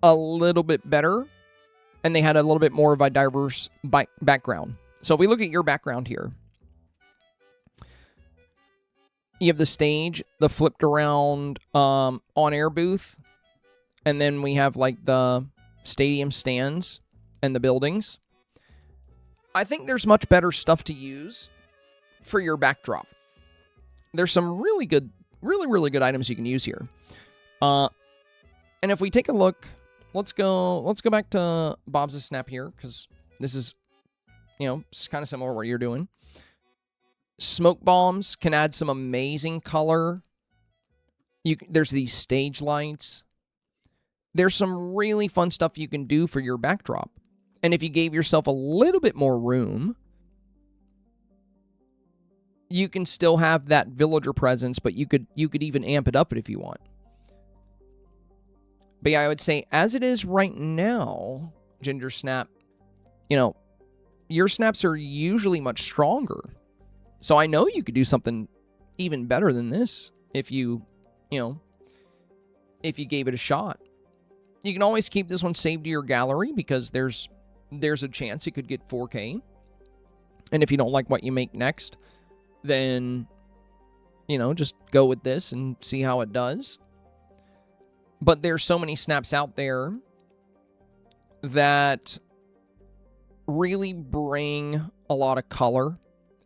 a little bit better, and they had a little bit more of a diverse background. So if we look at your background here, you have the stage, the flipped around on-air booth, and then we have, like, the stadium stands and the buildings. I think there's much better stuff to use for your backdrop. There's some really good, really good items you can use here. And if we take a look, let's go back to Bob's Snap here, because this is, you know, it's kind of similar to what you're doing. Smoke bombs can add some amazing color. There's these stage lights. There's some really fun stuff you can do for your backdrop. And if you gave yourself a little bit more room, you can still have that villager presence, but you could even amp it up if you want. But yeah, I would say as it is right now, Ginger Snap, you know, your snaps are usually much stronger. So I know you could do something even better than this if you gave it a shot. You can always keep this one saved to your gallery because there's a chance it could get 4K. And if you don't like what you make next, then, you know, just go with this and see how it does. But there's so many snaps out there that really bring a lot of color.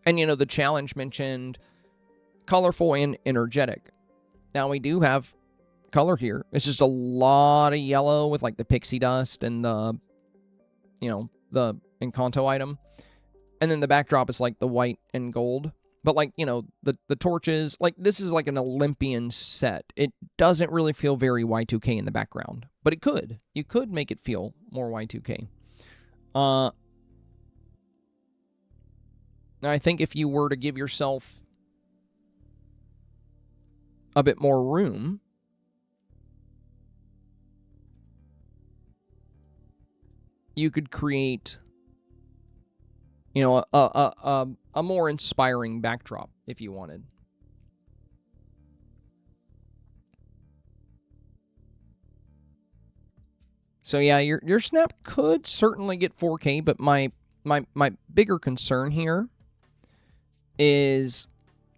And, you know, the challenge mentioned colorful and energetic. Now, we do have color here. It's just a lot of yellow with, like, the pixie dust and the, you know, the Encanto item. And then the backdrop is, like, the white and gold. But, like, you know, the torches, like, this is like an Olympian set. It doesn't really feel very Y2K in the background. But it could. You could make it feel more Y2K. I think if you were to give yourself a bit more room, you could create, you know, a more inspiring backdrop if you wanted. So yeah, your snap could certainly get 4K, but my bigger concern here is,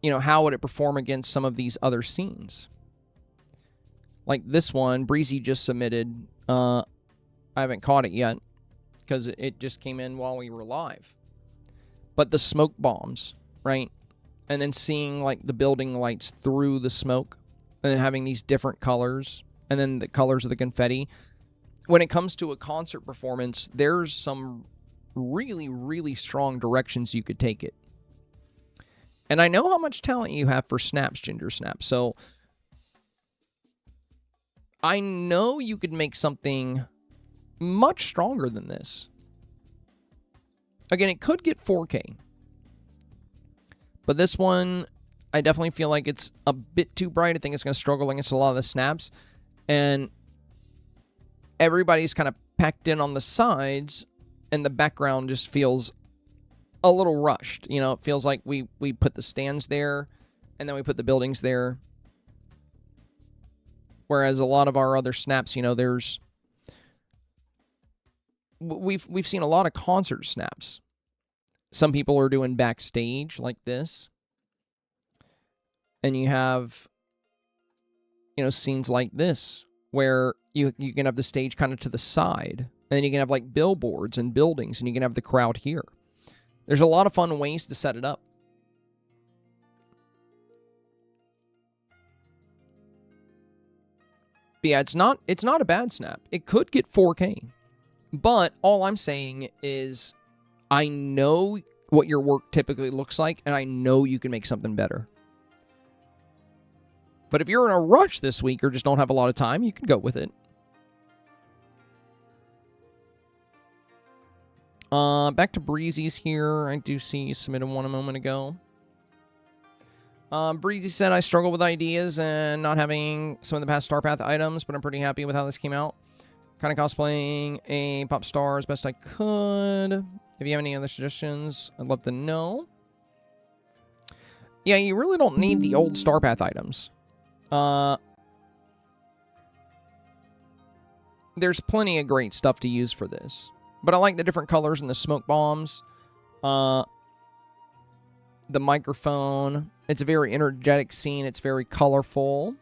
you know, how would it perform against some of these other scenes? Like this one, Breezy just submitted. I haven't caught it yet because it just came in while we were live. But the smoke bombs, right? And then seeing like the building lights through the smoke and then having these different colors and then the colors of the confetti. When it comes to a concert performance, there's some really, really strong directions you could take it. And I know how much talent you have for snaps, Ginger Snap. So I know you could make something much stronger than this. Again, it could get 4K. But this one, I definitely feel like it's a bit too bright. I think it's going to struggle against a lot of the snaps. And everybody's kind of packed in on the sides, and the background just feels a little rushed. You know, it feels like we put the stands there, and then we put the buildings there. Whereas a lot of our other snaps, you know, we've seen a lot of concert snaps. Some people are doing backstage like this. And you have, you know, scenes like this where you can have the stage kind of to the side. And then you can have like billboards and buildings, and you can have the crowd here. There's a lot of fun ways to set it up. But yeah, it's not a bad snap. It could get 4K. But all I'm saying is I know what your work typically looks like, and I know you can make something better. But if you're in a rush this week or just don't have a lot of time, you can go with it. Back to Breezy's here. I do see you submitted one a moment ago. Breezy said, I struggle with ideas and not having some of the past Star Path items, but I'm pretty happy with how this came out. Kind of cosplaying a pop star as best I could. If you have any other suggestions, I'd love to know. Yeah, you really don't need the old Star Path items. There's plenty of great stuff to use for this. But I like the different colors and the smoke bombs. The microphone. It's a very energetic scene. It's very colorful.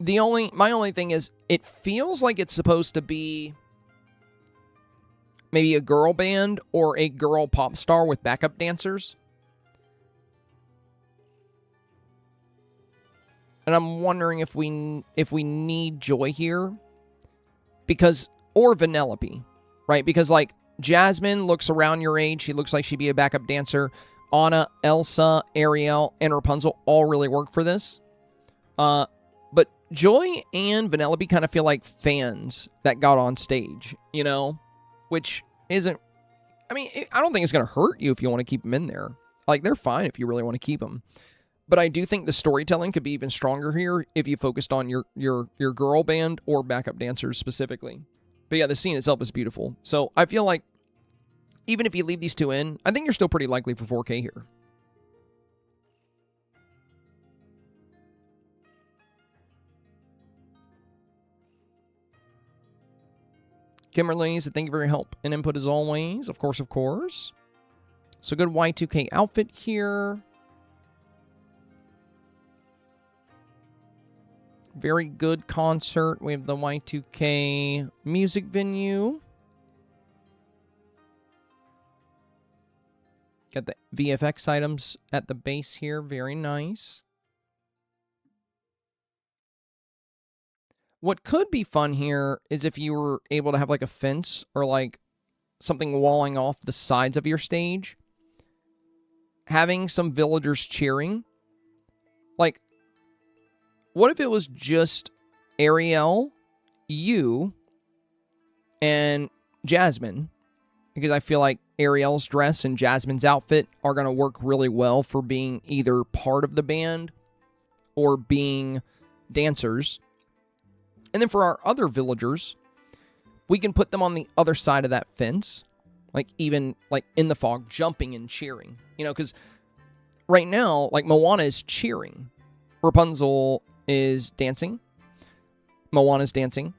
My only thing is, it feels like it's supposed to be maybe a girl band or a girl pop star with backup dancers. And I'm wondering if we need Joy here, because, or Vanellope, right? Because like Jasmine looks around your age, she looks like she'd be a backup dancer. Anna, Elsa, Ariel, and Rapunzel all really work for this. But Joy and Vanellope kind of feel like fans that got on stage, you know? Which isn't... I mean, I don't think it's going to hurt you if you want to keep them in there. Like, they're fine if you really want to keep them. But I do think the storytelling could be even stronger here if you focused on your girl band or backup dancers specifically. But yeah, the scene itself is beautiful. So I feel like even if you leave these two in, I think you're still pretty likely for 4K here. Kimberly said, thank you for your help and input as always. Of course, of course. So good Y2K outfit here. Very good concert. We have the Y2K music venue. Got the VFX items at the base here. Very nice. What could be fun here is if you were able to have like a fence or like something walling off the sides of your stage. Having some villagers cheering. Like, what if it was just Ariel, you, and Jasmine? Because I feel like Ariel's dress and Jasmine's outfit are going to work really well for being either part of the band or being dancers. And then for our other villagers, we can put them on the other side of that fence. Like, even, like, in the fog, jumping and cheering. You know, because right now, like, Moana is cheering. Rapunzel is dancing. Moana's dancing.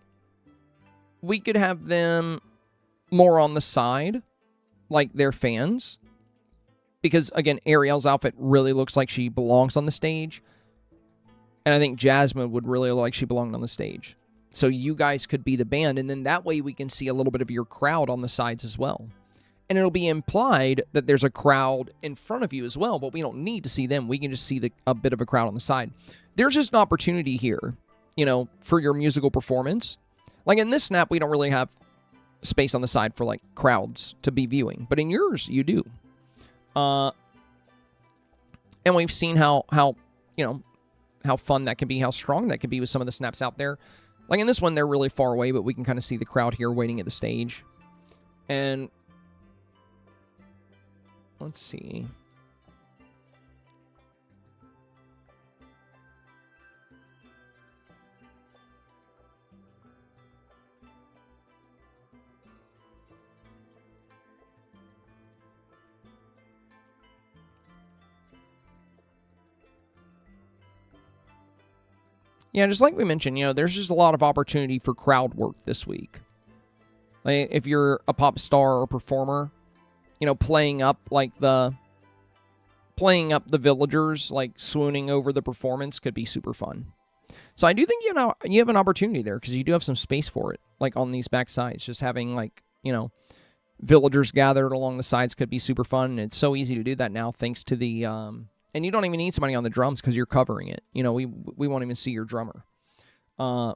We could have them more on the side, like they're fans. Because, again, Ariel's outfit really looks like she belongs on the stage. And I think Jasmine would really look like she belonged on the stage. So you guys could be the band, and then that way we can see a little bit of your crowd on the sides as well. And it'll be implied that there's a crowd in front of you as well, but we don't need to see them. We can just see a bit of a crowd on the side. There's just an opportunity here, you know, for your musical performance. Like in this snap, we don't really have space on the side for, like, crowds to be viewing. But in yours, you do. And we've seen how you know, how fun that can be, how strong that can be with some of the snaps out there. Like in this one, they're really far away, but we can kind of see the crowd here waiting at the stage. And let's see. Yeah, just like we mentioned, you know, there's just a lot of opportunity for crowd work this week. Like, if you're a pop star or performer, you know, playing up the villagers, like swooning over the performance could be super fun. So I do think, you know, you have an opportunity there because you do have some space for it, like on these back sides. Just having, like, you know, villagers gathered along the sides could be super fun. And it's so easy to do that now thanks to the... And you don't even need somebody on the drums because you're covering it. You know, we won't even see your drummer. I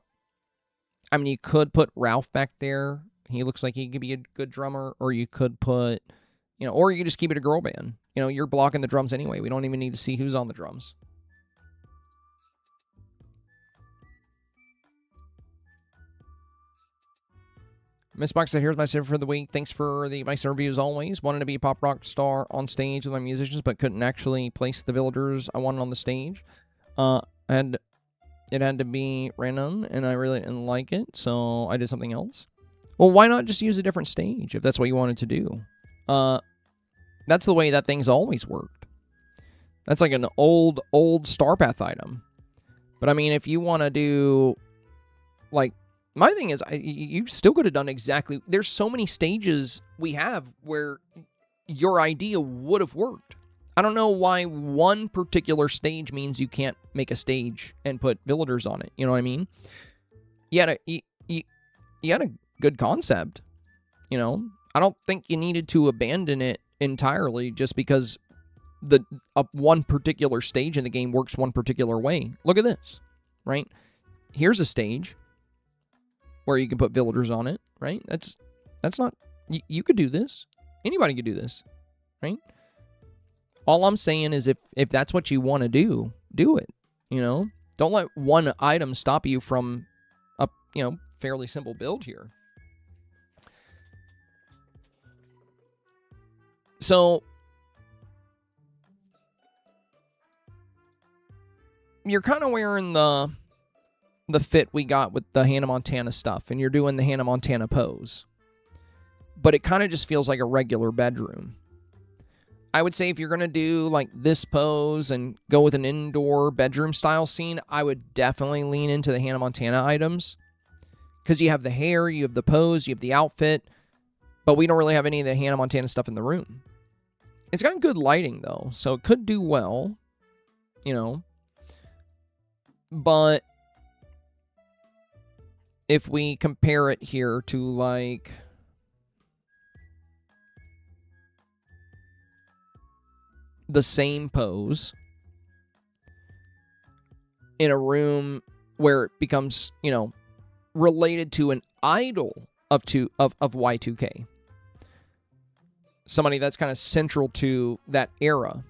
mean, you could put Ralph back there. He looks like he could be a good drummer. Or you could put, you know, or you could just keep it a girl band. You know, you're blocking the drums anyway. We don't even need to see who's on the drums. Miss Box said, here's my sip for the week. Thanks for the advice and review as always. Wanted to be a pop rock star on stage with my musicians, but couldn't actually place the villagers I wanted on the stage. And it had to be random, and I really didn't like it, so I did something else. Well, why not just use a different stage if that's what you wanted to do? That's the way that thing's always worked. That's like an old Starpath item. But I mean, if you want to do, like, my thing is, you still could have done exactly... There's so many stages we have where your idea would have worked. I don't know why one particular stage means you can't make a stage and put villagers on it. You know what I mean? You had a good concept. You know? I don't think you needed to abandon it entirely just because one particular stage in the game works one particular way. Look at this, right? Here's a stage where you can put villagers on it, right? That's not... You could do this. Anybody could do this, right? All I'm saying is if that's what you want to do it, you know? Don't let one item stop you from a, you know, fairly simple build here. So, you're kind of wearing the fit we got with the Hannah Montana stuff, and you're doing the Hannah Montana pose. But it kind of just feels like a regular bedroom. I would say if you're going to do like this pose and go with an indoor bedroom style scene, I would definitely lean into the Hannah Montana items. Because you have the hair, you have the pose, you have the outfit, but we don't really have any of the Hannah Montana stuff in the room. It's got good lighting though, so it could do well, you know. But if we compare it here to, like, the same pose in a room where it becomes, you know, related to an idol of Y2K. Somebody that's kind of central to that era.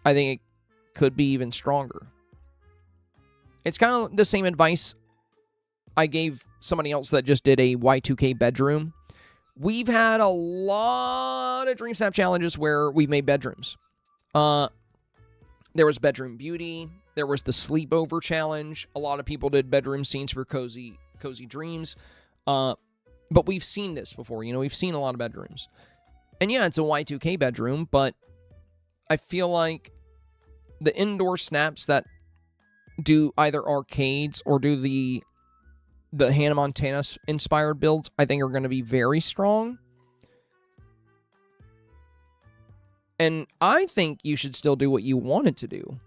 I think it could be even stronger. It's kind of the same advice I gave somebody else that just did a Y2K bedroom. We've had a lot of Dreamsnap challenges where we've made bedrooms. There was Bedroom Beauty. There was the Sleepover Challenge. A lot of people did bedroom scenes for cozy dreams. But we've seen this before. You know, we've seen a lot of bedrooms. And yeah, it's a Y2K bedroom, but I feel like the indoor snaps that do either arcades or do the the Hannah Montana inspired builds, I think, are going to be very strong. And I think you should still do what you wanted to do.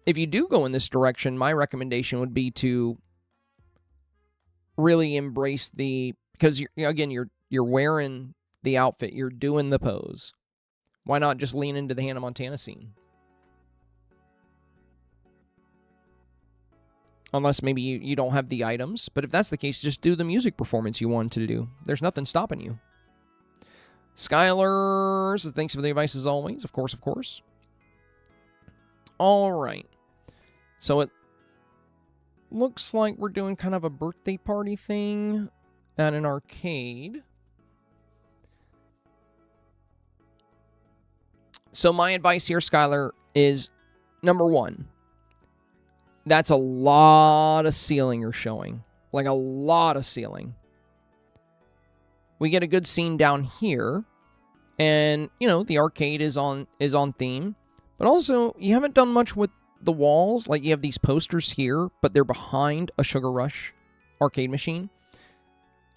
If you do go in this direction, my recommendation would be to really embrace because you're wearing the outfit, you're doing the pose. Why not just lean into the Hannah Montana scene? Unless maybe you don't have the items. But if that's the case, just do the music performance you wanted to do. There's nothing stopping you. Skylar says, thanks for the advice as always. Of course, of course. All right. So it looks like we're doing kind of a birthday party thing at an arcade. So my advice here, Skylar, is number one, that's a lot of ceiling you're showing. Like a lot of ceiling. We get a good scene down here. And, the arcade is on theme. But also, you haven't done much with the walls. Like, you have these posters here, but they're behind a Sugar Rush arcade machine.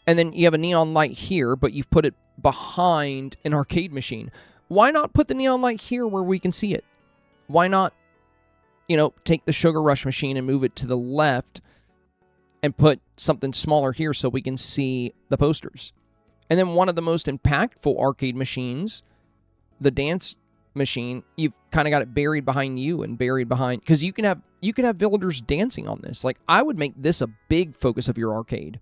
And then you have a neon light here, but you've put it behind an arcade machine. Why not put the neon light here where we can see it? Why not, take the Sugar Rush machine and move it to the left and put something smaller here so we can see the posters? And then one of the most impactful arcade machines, the dance machine, you've kind of got it buried behind you and buried behind, because you can have villagers dancing on this. Like, I would make this a big focus of your arcade.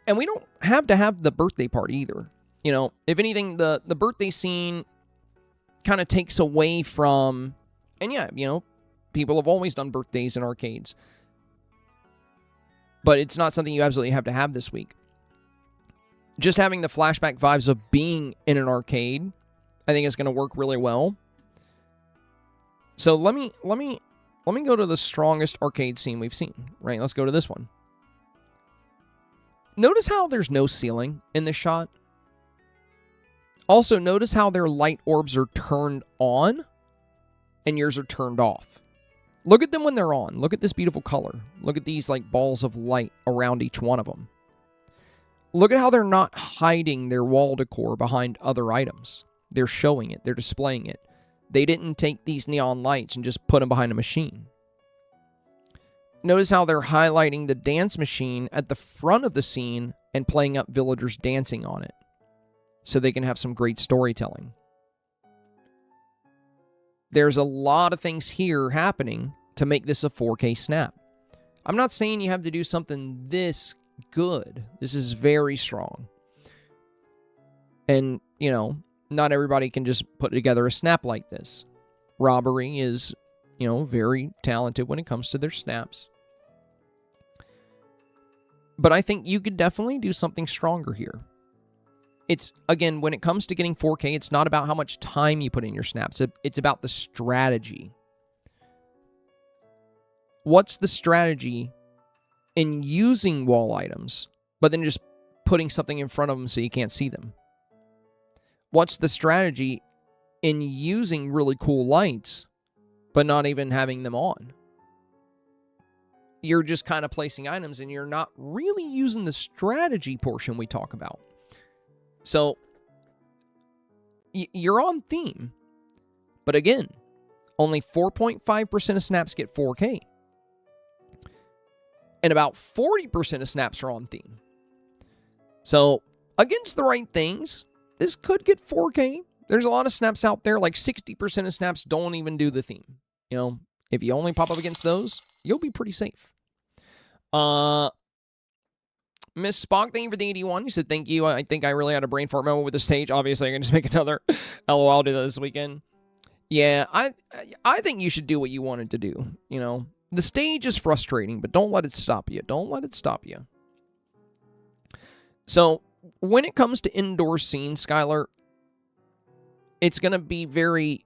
And we don't have to have the birthday party either. If anything, the birthday scene kind of takes away from, and yeah, people have always done birthdays in arcades. But it's not something you absolutely have to have this week. Just having the flashback vibes of being in an arcade, I think is going to work really well. So let me go to the strongest arcade scene we've seen. Right, let's go to this one. Notice how there's no ceiling in this shot. Also, notice how their light orbs are turned on and yours are turned off. Look at them when they're on. Look at this beautiful color. Look at these like balls of light around each one of them. Look at how they're not hiding their wall decor behind other items. They're showing it. They're displaying it. They didn't take these neon lights and just put them behind a machine. Notice how they're highlighting the dance machine at the front of the scene and playing up villagers dancing on it so they can have some great storytelling. There's a lot of things here happening to make this a 4K snap. I'm not saying you have to do something this good. This is very strong. And, not everybody can just put together a snap like this. Robbery is, very talented when it comes to their snaps. But I think you could definitely do something stronger here. It's, again, when it comes to getting 4K, it's not about how much time you put in your snaps. It's about the strategy. What's the strategy in using wall items, but then just putting something in front of them so you can't see them? What's the strategy in using really cool lights, but not even having them on? You're just kind of placing items, and you're not really using the strategy portion we talk about. So, you're on theme. But again, only 4.5% of snaps get 4K. And about 40% of snaps are on theme. So, against the right things, this could get 4K. There's a lot of snaps out there, like 60% of snaps don't even do the theme. If you only pop up against those, you'll be pretty safe. Miss Spock, thank you for the 81. You said, thank you. I think I really had a brain fart moment with the stage. Obviously, I can just make another LOL. I'll do that this weekend. Yeah, I think you should do what you wanted to do. The stage is frustrating, but don't let it stop you. Don't let it stop you. So, when it comes to indoor scenes, Skylar, it's going to be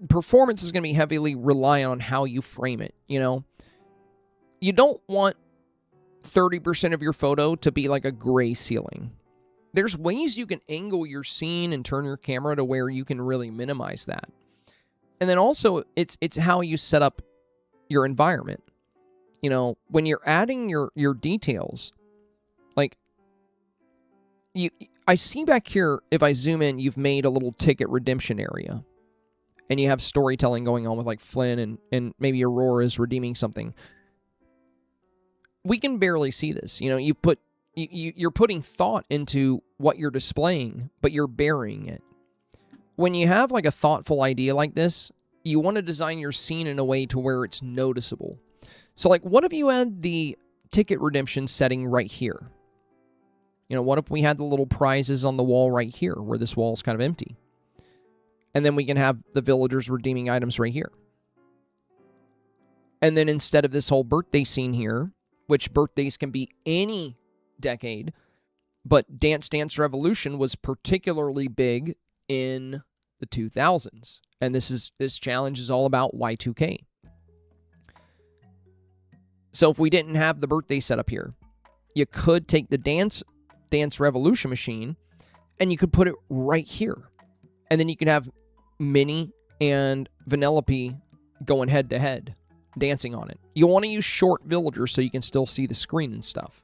performance is going to be heavily reliant on how you frame it, You don't want 30% of your photo to be like a gray ceiling. There's ways you can angle your scene and turn your camera to where you can really minimize that. And then also, it's how you set up your environment. You know, when you're adding your details, like, I see back here, if I zoom in, you've made a little ticket redemption area. And you have storytelling going on with, like, Flynn and maybe Aurora is redeeming something. We can barely see this. You know, you're putting thought into what you're displaying, but you're burying it. When you have, like, a thoughtful idea like this, you want to design your scene in a way to where it's noticeable. So, like, what if you had the ticket redemption setting right here? You know, what if we had the little prizes on the wall right here, where this wall is kind of empty? And then we can have the villagers redeeming items right here. And then instead of this whole birthday scene here, which birthdays can be any decade, but Dance Dance Revolution was particularly big in the 2000s. And this challenge is all about Y2K. So if we didn't have the birthday setup here, you could take the Dance Revolution machine and you could put it right here. And then you could have Minnie and Vanellope going head to head, dancing on it. You want to use short villagers so you can still see the screen and stuff.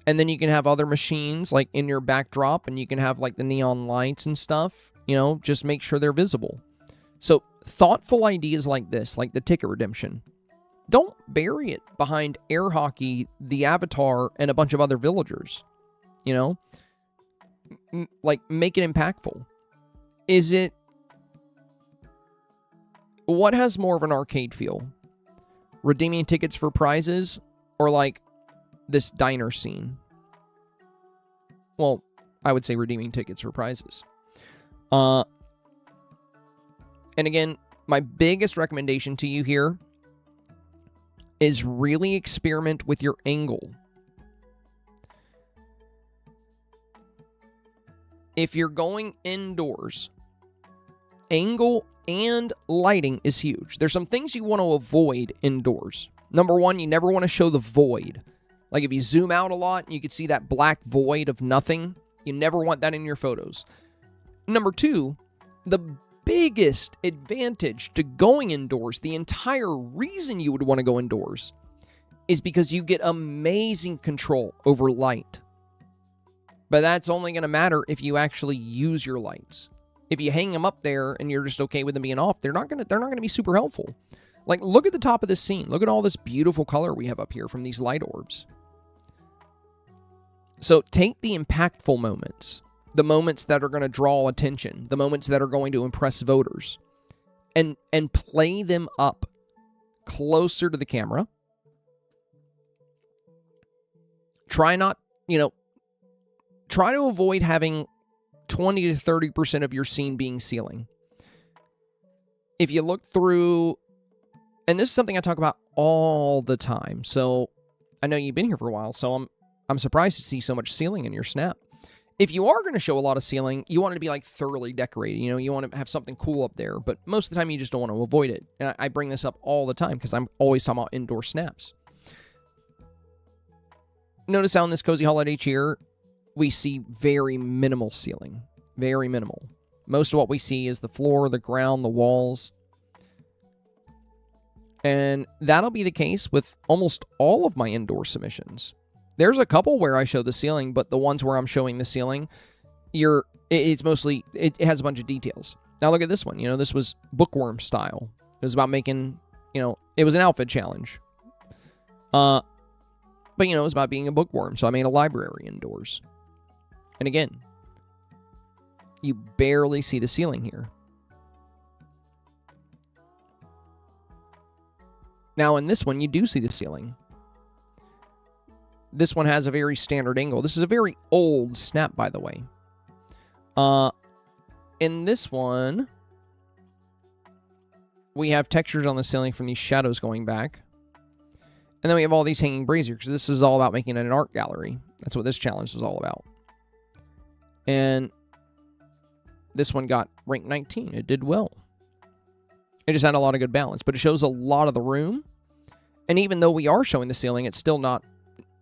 And then you can have other machines like in your backdrop, and you can have like the neon lights and stuff. You know, just make sure they're visible. So thoughtful ideas like this, like the ticket redemption, don't bury it behind air hockey, the avatar, and a bunch of other villagers. You know, like, make it impactful. Is it... What has more of an arcade feel? Redeeming tickets for prizes, or like this diner scene? Well, I would say redeeming tickets for prizes. And again, my biggest recommendation to you here is really experiment with your angle. If you're going indoors, angle and lighting is huge. There's some things you want to avoid indoors. Number one, you never want to show the void. Like if you zoom out a lot, you can see that black void of nothing. You never want that in your photos. Number two, the biggest advantage to going indoors, the entire reason you would want to go indoors, is because you get amazing control over light. But that's only going to matter if you actually use your lights. If you hang them up there and you're just okay with them being off, they're not going to be super helpful. Like, look at the top of this scene. Look at all this beautiful color we have up here from these light orbs. So take the impactful moments, the moments that are going to draw attention, the moments that are going to impress voters, and play them up closer to the camera. Try to avoid having 20 to 30% of your scene being ceiling. If you look through, and this is something I talk about all the time, so I know you've been here for a while, so I'm surprised to see so much ceiling in your snap. If you are going to show a lot of ceiling, you want it to be like thoroughly decorated. You know, you want to have something cool up there, but most of the time you just don't want to avoid it. And I bring this up all the time because I'm always talking about indoor snaps. Notice how in this Cozy Holiday cheer, we see very minimal ceiling. Very minimal. Most of what we see is the floor, the ground, the walls. And that'll be the case with almost all of my indoor submissions. There's a couple where I show the ceiling, but the ones where I'm showing the ceiling, it's mostly, it has a bunch of details. Now look at this one. You know, this was bookworm style. It was about making, you know, it was an outfit challenge. But, you know, it was about being a bookworm, so I made a library indoors. And again, you barely see the ceiling here. Now, in this one, you do see the ceiling. This one has a very standard angle. This is a very old snap, by the way. In this one, we have textures on the ceiling from these shadows going back. And then we have all these hanging braziers, because this is all about making an art gallery. That's what this challenge is all about. And this one got rank 19. It did well. It just had a lot of good balance, but it shows a lot of the room. And even though we are showing the ceiling, it's still not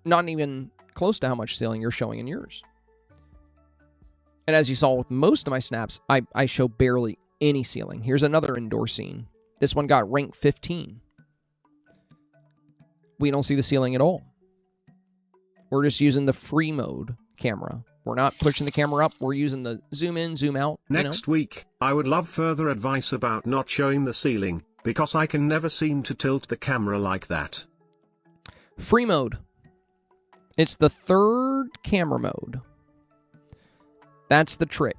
even close to how much ceiling you're showing in yours. And as you saw with most of my snaps, I show barely any ceiling. Here's another indoor scene. This one got rank 15. we don't see the ceiling at all. We're just using the free mode camera. We're not pushing the camera up. We're using the zoom in, zoom out. Next week, I would love further advice about not showing the ceiling, because I can never seem to tilt the camera like that. Free mode. It's the third camera mode. That's the trick.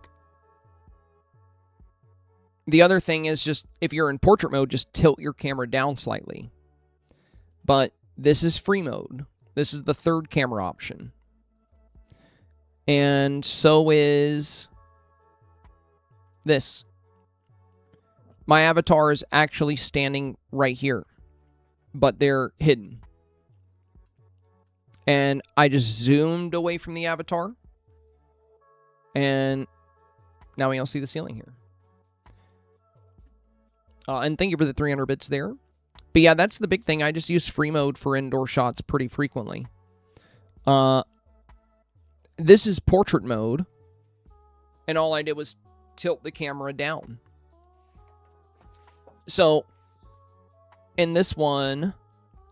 The other thing is just, if you're in portrait mode, just tilt your camera down slightly. But this is free mode. This is the third camera option. And so is this. My avatar is actually standing right here, but they're hidden. And I just zoomed away from the avatar. And now we don't see the ceiling here. And thank you for the 300 bits there. But yeah, that's the big thing. I just use free mode for indoor shots pretty frequently. This is portrait mode. And all I did was tilt the camera down. So, in this one,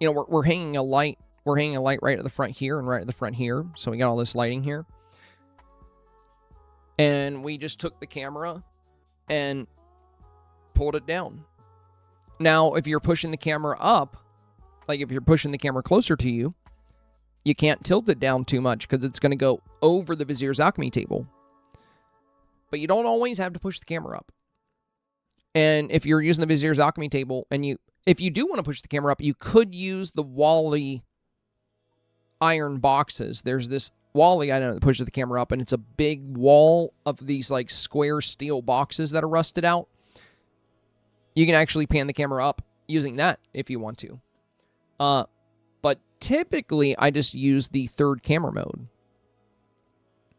you know, we're hanging a light. We're hanging a light right at the front here and right at the front here. So we got all this lighting here. And we just took the camera and pulled it down. Now, if you're pushing the camera up, like if you're pushing the camera closer to you, you can't tilt it down too much because it's going to go over the Vizier's Alchemy table. But you don't always have to push the camera up. And if you're using the Vizier's Alchemy table, and if you do want to push the camera up, you could use the Wally iron boxes. There's this Wally item that pushes the camera up, and it's a big wall of these like square steel boxes that are rusted out. You can actually pan the camera up using that if you want to. But typically, I just use the third camera mode.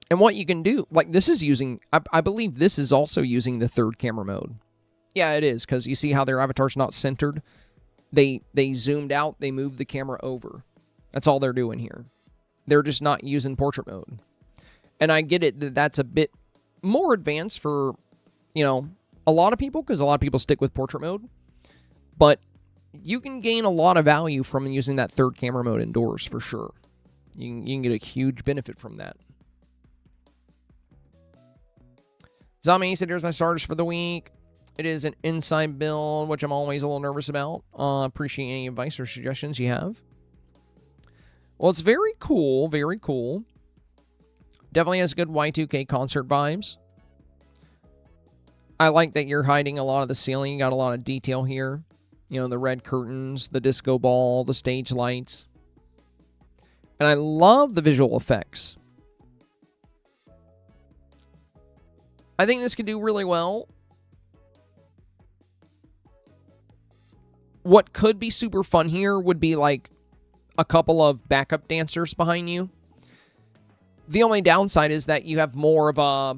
And what you can do, like this is using, I believe this is also using the third camera mode. Yeah, it is, because you see how their avatar's not centered? They zoomed out, they moved the camera over. That's all they're doing here. They're just not using portrait mode. And I get it that that's a bit more advanced for, you know, a lot of people, because a lot of people stick with portrait mode. But you can gain a lot of value from using that third camera mode indoors, for sure. You can get a huge benefit from that. Zombie said, here's my starters for the week. It is an inside build, which I'm always a little nervous about. Appreciate any advice or suggestions you have. Well, it's very cool, very cool. Definitely has good Y2K concert vibes. I like that you're hiding a lot of the ceiling. You got a lot of detail here. You know, the red curtains, the disco ball, the stage lights. And I love the visual effects. I think this could do really well. What could be super fun here would be like a couple of backup dancers behind you. The only downside is that you have more of a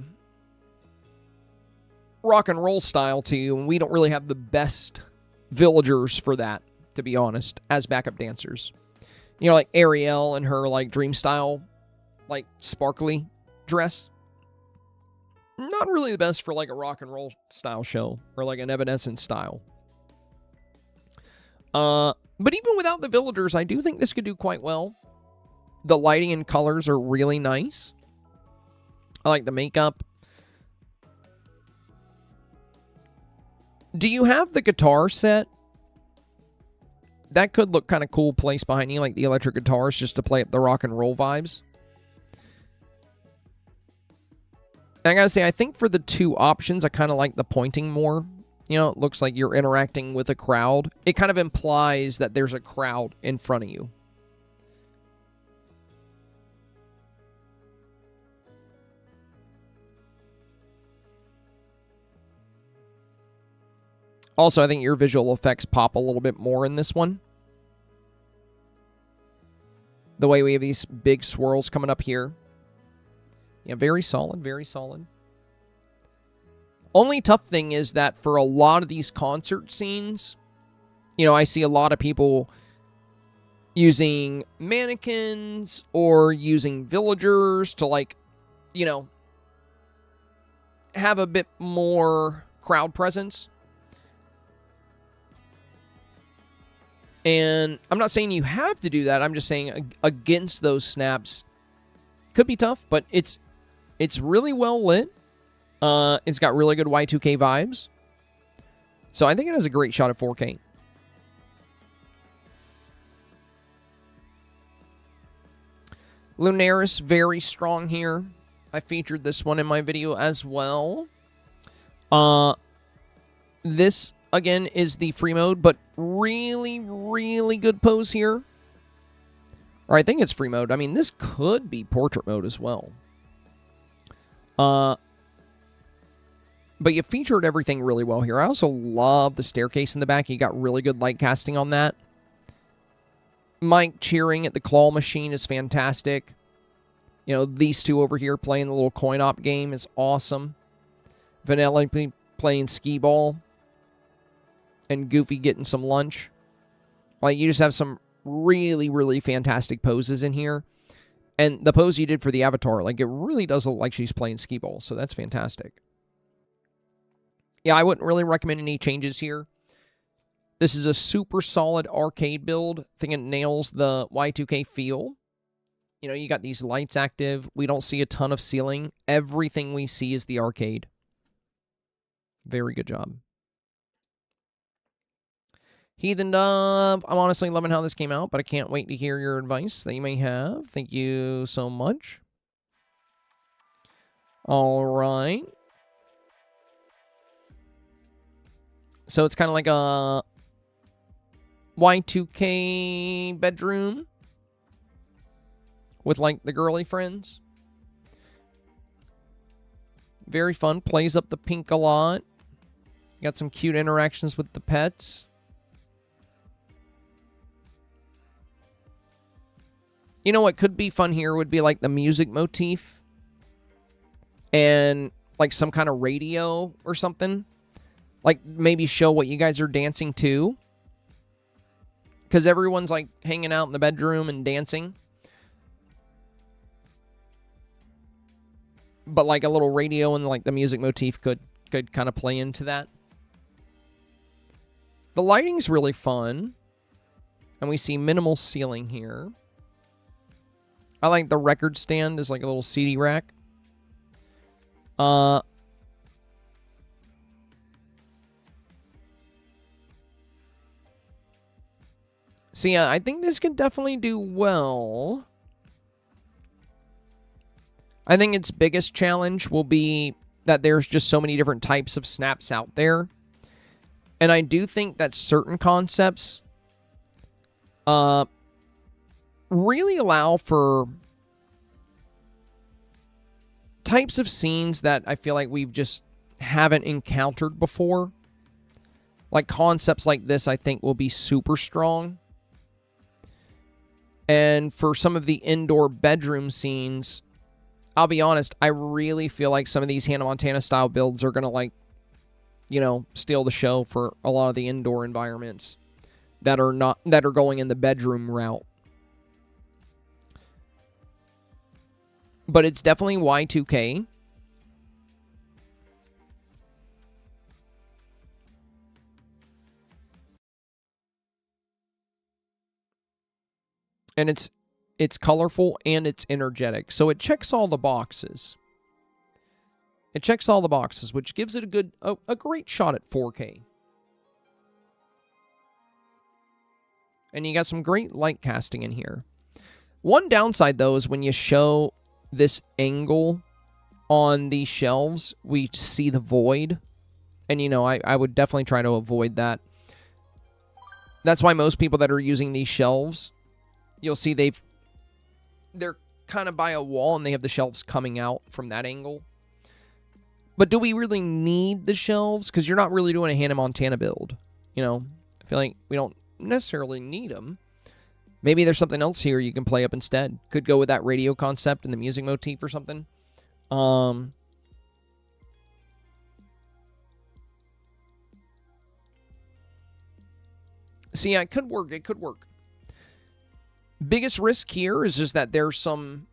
rock and roll style to you, and we don't really have the best villagers for that, to be honest, as backup dancers. You know, like Ariel and her like dream style, like sparkly dress. Not really the best for like a rock and roll style show or like an Evanescence style. But even without the villagers, I do think this could do quite well. The lighting and colors are really nice. I like the makeup. Do you have the guitar set? That could look kind of cool placed behind you, like the electric guitars, just to play up the rock and roll vibes. And I gotta say, I think for the two options, I kind of like the pointing more. You know, it looks like you're interacting with a crowd. It kind of implies that there's a crowd in front of you. Also, I think your visual effects pop a little bit more in this one. The way we have these big swirls coming up here. Yeah, very solid, very solid. Only tough thing is that for a lot of these concert scenes, you know, I see a lot of people using mannequins or using villagers to, like, you know, have a bit more crowd presence. And I'm not saying you have to do that. I'm just saying against those snaps could be tough, but it's really well lit. It's got really good Y2K vibes. So I think it has a great shot at 4K. Lunaris, very strong here. I featured this one in my video as well. This, again, is the free mode, but really, really good pose here. Or I think it's free mode. I mean, this could be portrait mode as well. But you featured everything really well here. I also love the staircase in the back. You got really good light casting on that. Mike cheering at the claw machine is fantastic. You know, these two over here playing the little coin op game is awesome. Vanellope playing skee ball. And Goofy getting some lunch. Like, you just have some really, really fantastic poses in here. And the pose you did for the avatar, like, it really does look like she's playing skee ball. So that's fantastic. Yeah, I wouldn't really recommend any changes here. This is a super solid arcade build. I think it nails the Y2K feel. You know, you got these lights active. We don't see a ton of ceiling. Everything we see is the arcade. Very good job. Heathen Dove. I'm honestly loving how this came out, but I can't wait to hear your advice that you may have. Thank you so much. All right. So it's kind of like a Y2K bedroom with, like, the girly friends. Very fun. Plays up the pink a lot. Got some cute interactions with the pets. You know what could be fun here would be, like, the music motif. And, like, some kind of radio or something. Like, maybe show what you guys are dancing to. Because everyone's, like, hanging out in the bedroom and dancing. But, like, a little radio and, like, the music motif could kind of play into that. The lighting's really fun. And we see minimal ceiling here. I like the record stand as, like, a little CD rack. So yeah, I think this could definitely do well. I think its biggest challenge will be that there's just so many different types of snaps out there. And I do think that certain concepts really allow for types of scenes that I feel like we've just haven't encountered before. Like, concepts like this, I think, will be super strong. And for some of the indoor bedroom scenes, I'll be honest, I really feel like some of these Hannah Montana style builds are going to, like, you know, steal the show for a lot of the indoor environments that are going in the bedroom route. But it's definitely Y2K. And it's colorful and it's energetic. So it checks all the boxes. It checks all the boxes, which gives it a great shot at 4K. And you got some great light casting in here. One downside, though, is when you show this angle on these shelves, we see the void. And, you know, I would definitely try to avoid that. That's why most people that are using these shelves, you'll see they're kind of by a wall and they have the shelves coming out from that angle. But do we really need the shelves? Because you're not really doing a Hannah Montana build. You know, I feel like we don't necessarily need them. Maybe there's something else here you can play up instead. Could go with that radio concept and the music motif or something. So yeah, it could work. It could work. Biggest risk here is just that there's some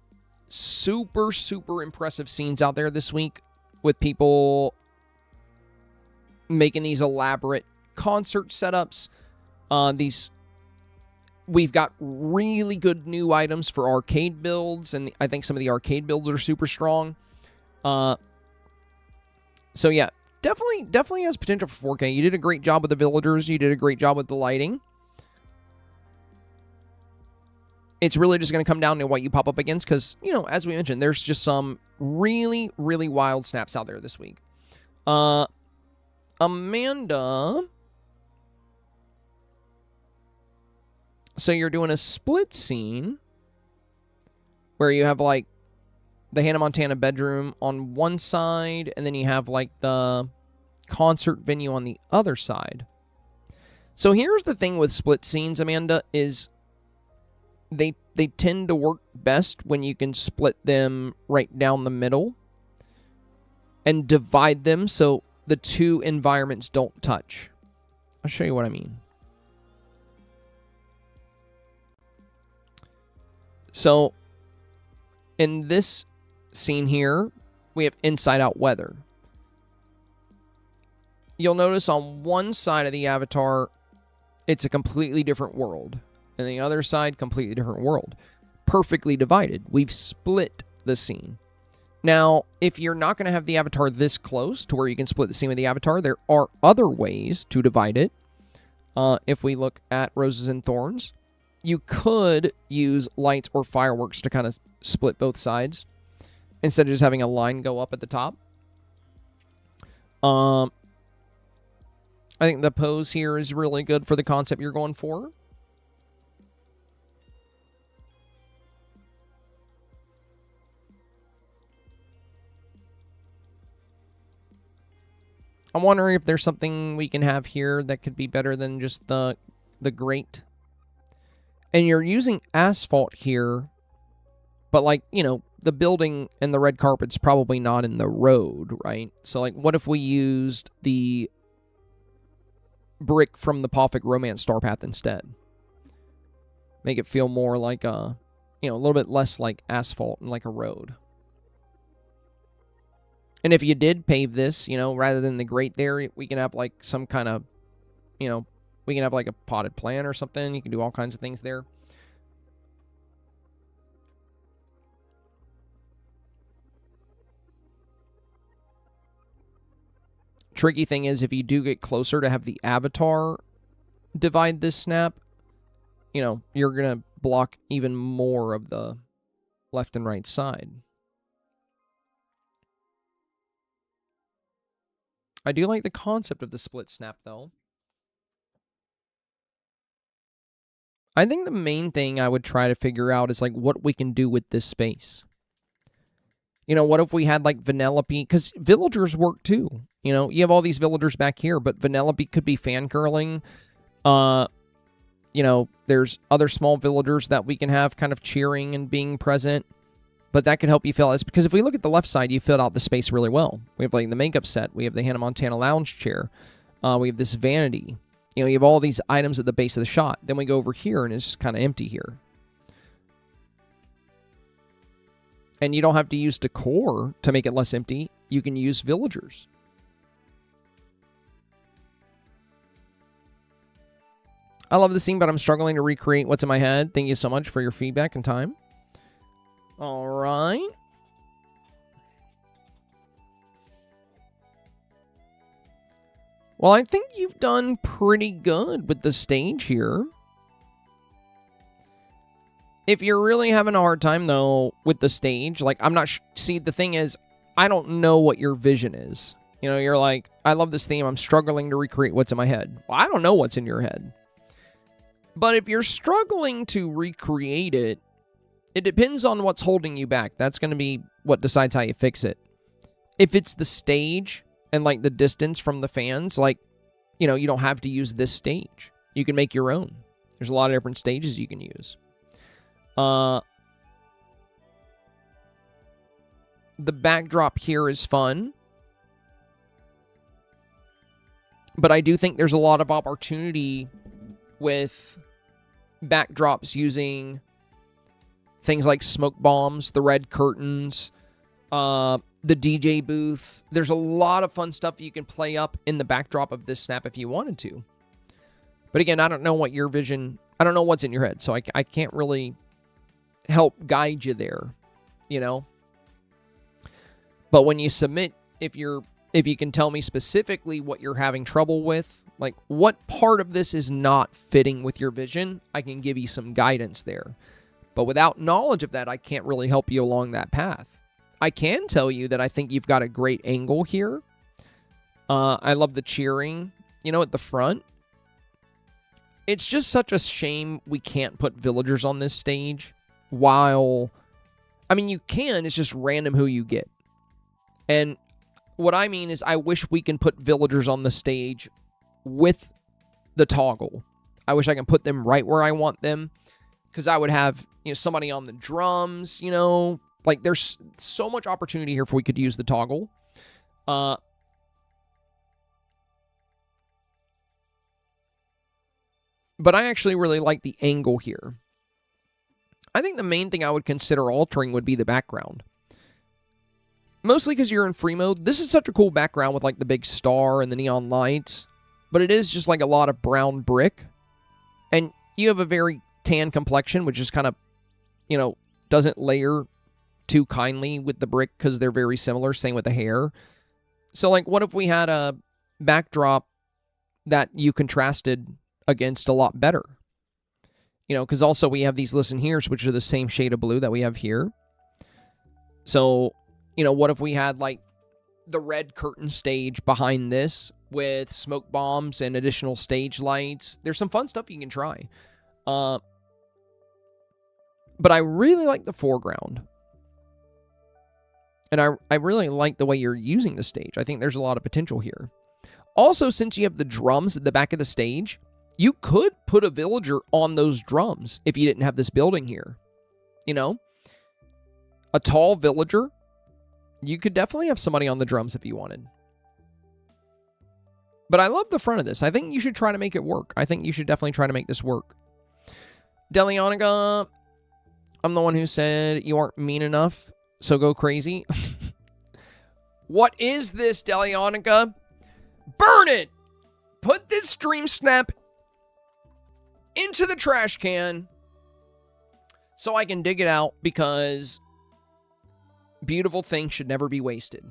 super, super impressive scenes out there this week with people making these elaborate concert setups, these We've got really good new items for arcade builds, and I think some of the arcade builds are super strong. So yeah, definitely has potential for 4K. You did a great job with the villagers. You did a great job with the lighting. It's really just going to come down to what you pop up against because, you know, as we mentioned, there's just some really, really wild snaps out there this week. Amanda. So you're doing a split scene where you have, like, the Hannah Montana bedroom on one side, and then you have, like, the concert venue on the other side. So here's the thing with split scenes, Amanda, is they tend to work best when you can split them right down the middle and divide them so the two environments don't touch. I'll show you what I mean. So in this scene here, we have inside out weather. You'll notice on one side of the avatar, it's a completely different world. And the other side, completely different world. Perfectly divided. We've split the scene. Now, if you're not going to have the avatar this close to where you can split the scene with the avatar, there are other ways to divide it. If we look at Roses and Thorns, you could use lights or fireworks to kind of split both sides instead of just having a line go up at the top. I think the pose here is really good for the concept you're going for. I'm wondering if there's something we can have here that could be better than just the grate. And you're using asphalt here, but, like, you know, the building and the red carpet's probably not in the road, right? So, like, what if we used the brick from the Poffic Romance Star Path instead? Make it feel more like a, you know, a little bit less like asphalt and like a road. And if you did pave this, you know, rather than the grate there, we can have, like, some kind of, you know, we can have, like, a potted plant or something. You can do all kinds of things there. Tricky thing is, if you do get closer to have the avatar divide this snap, you know, you're going to block even more of the left and right side. I do like the concept of the split snap, though. I think the main thing I would try to figure out is, like, what we can do with this space. You know, what if we had, like, Vanellope? Because villagers work, too. You know, you have all these villagers back here, but Vanellope could be fangirling. You know, there's other small villagers that we can have kind of cheering and being present. But that could help you fill it. Because if we look at the left side, you filled out the space really well. We have, like, the makeup set. We have the Hannah Montana lounge chair. We have this vanity. You know, you have all these items at the base of the shot. Then we go over here, and it's just kind of empty here. And you don't have to use decor to make it less empty. You can use villagers. I love the scene, but I'm struggling to recreate what's in my head. Thank you so much for your feedback and time. All right. Well, I think you've done pretty good with the stage here. If you're really having a hard time, though, with the stage, like, I'm not... See, the thing is, I don't know what your vision is. You know, you're like, I love this theme. I'm struggling to recreate what's in my head. Well, I don't know what's in your head. But if you're struggling to recreate it, it depends on what's holding you back. That's going to be what decides how you fix it. If it's the stage and, like, the distance from the fans, like, you know, you don't have to use this stage. You can make your own. There's a lot of different stages you can use. The backdrop here is fun. But I do think there's a lot of opportunity with backdrops using things like smoke bombs, the red curtains, the DJ booth. There's a lot of fun stuff you can play up in the backdrop of this snap if you wanted to. But again, I don't know what your vision... I don't know what's in your head, so I can't really help guide you there, you know? But when you submit, if you can tell me specifically what you're having trouble with, like what part of this is not fitting with your vision, I can give you some guidance there. But without knowledge of that, I can't really help you along that path. I can tell you that I think you've got a great angle here. I love the cheering, you know, at the front. It's just such a shame we can't put villagers on this stage while... I mean, you can, it's just random who you get. And what I mean is I wish we can put villagers on the stage with the toggle. I wish I can put them right where I want them, because I would have, you know, somebody on the drums, you know. Like, there's so much opportunity here if we could use the toggle. But I actually really like the angle here. I think the main thing I would consider altering would be the background. Mostly because you're in free mode. This is such a cool background with like the big star and the neon lights. But it is just like a lot of brown brick. And you have a very tan complexion, which is kind of, you know, doesn't layer too kindly with the brick because they're very similar. Same with the hair. So like, what if we had a backdrop that you contrasted against a lot better? You know, because also we have these listen heres, which are the same shade of blue that we have here. So, you know, what if we had like the red curtain stage behind this with smoke bombs and additional stage lights? There's some fun stuff you can try. But I really like the foreground. And I really like the way you're using the stage. I think there's a lot of potential here. Also, since you have the drums at the back of the stage, you could put a villager on those drums if you didn't have this building here. You know? A tall villager. You could definitely have somebody on the drums if you wanted. But I love the front of this. I think you should try to make it work. I think you should definitely try to make this work. Delionica, I'm the one who said you aren't mean enough, so go crazy. What is this, Delionica? Burn it! Put this Dreamsnap into the trash can so I can dig it out, because beautiful things should never be wasted.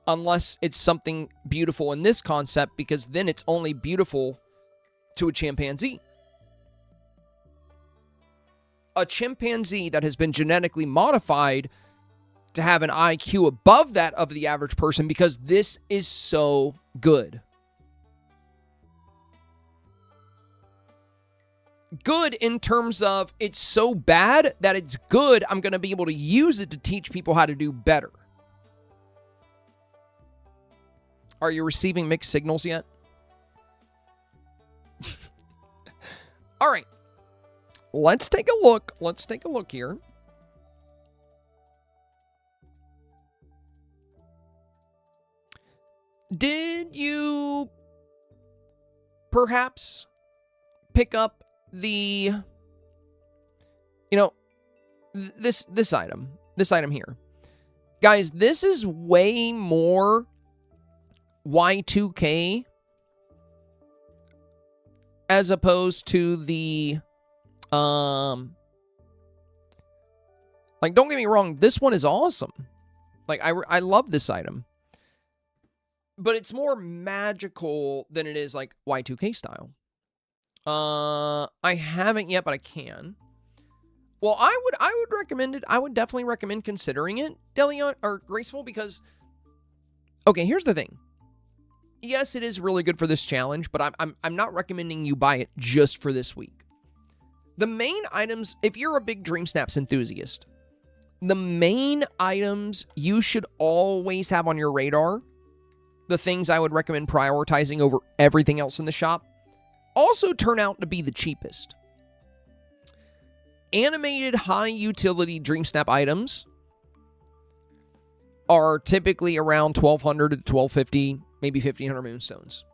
Unless it's something beautiful in this concept, because then it's only beautiful to a chimpanzee. A chimpanzee that has been genetically modified to have an IQ above that of the average person, because this is so good. Good in terms of it's so bad that it's good. I'm going to be able to use it to teach people how to do better. Are you receiving mixed signals yet? All right. Let's take a look. Let's take a look here. Did you perhaps pick up the, you know, this item here? Guys, this is way more Y2K as opposed to the like, don't get me wrong, this one is awesome. Like, I love this item. But it's more magical than it is like Y2K style. I haven't yet, but I can. Well, I would recommend it. I would definitely recommend considering it, Delion or Graceful, because okay, here's the thing. Yes, it is really good for this challenge, but I'm not recommending you buy it just for this week. The main items, if you're a big Dreamsnaps enthusiast, the main items you should always have on your radar, the things I would recommend prioritizing over everything else in the shop, also turn out to be the cheapest. Animated high-utility Dreamsnap items are typically around 1,200 to 1,250, maybe 1,500 moonstones.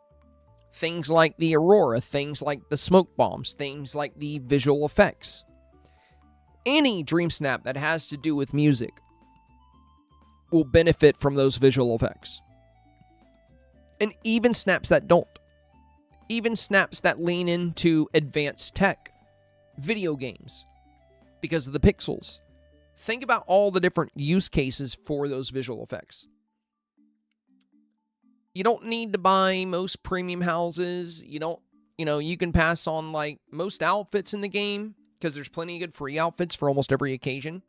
Things like the Aurora, things like the smoke bombs, things like the visual effects. Any Dreamsnap that has to do with music will benefit from those visual effects. And even snaps that don't. Even snaps that lean into advanced tech, video games, because of the pixels. Think about all the different use cases for those visual effects. You don't need to buy most premium houses. You can pass on like most outfits in the game because there's plenty of good free outfits for almost every occasion.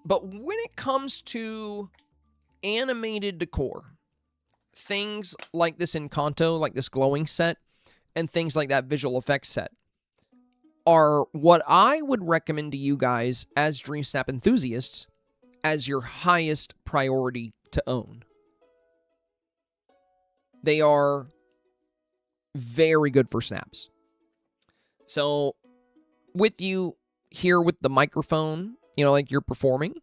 But when it comes to animated decor, things like this Encanto, like this glowing set, and things like that visual effects set, are what I would recommend to you guys as Dreamsnap enthusiasts as your highest priority to own. They are very good for snaps. So, with you here with the microphone, like you're performing,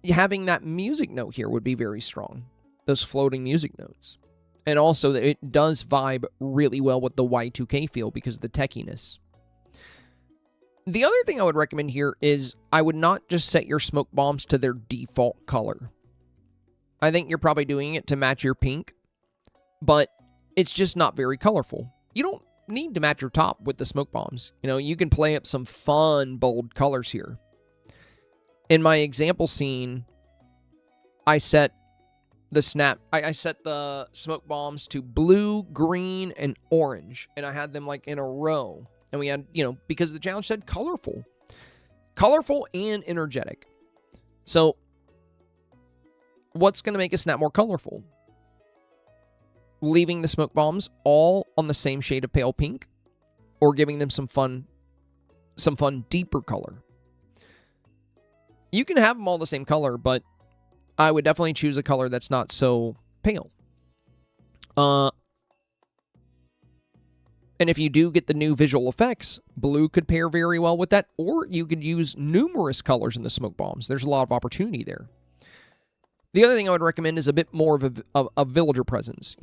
having that music note here would be very strong. Those floating music notes. And also, it does vibe really well with the Y2K feel because of the techiness. The other thing I would recommend here is I would not just set your smoke bombs to their default color. I think you're probably doing it to match your pink, but it's just not very colorful. You don't need to match your top with the smoke bombs. You can play up some fun, bold colors here. In my example scene, I set the smoke bombs to blue, green, and orange, and I had them like in a row. And we had, because the challenge said colorful. Colorful and energetic. So, what's going to make a snap more colorful? Leaving the smoke bombs all on the same shade of pale pink, or giving them some fun deeper color. You can have them all the same color, but I would definitely choose a color that's not so pale. And if you do get the new visual effects, blue could pair very well with that, or you could use numerous colors in the smoke bombs. There's a lot of opportunity there. The other thing I would recommend is a bit more of a villager presence,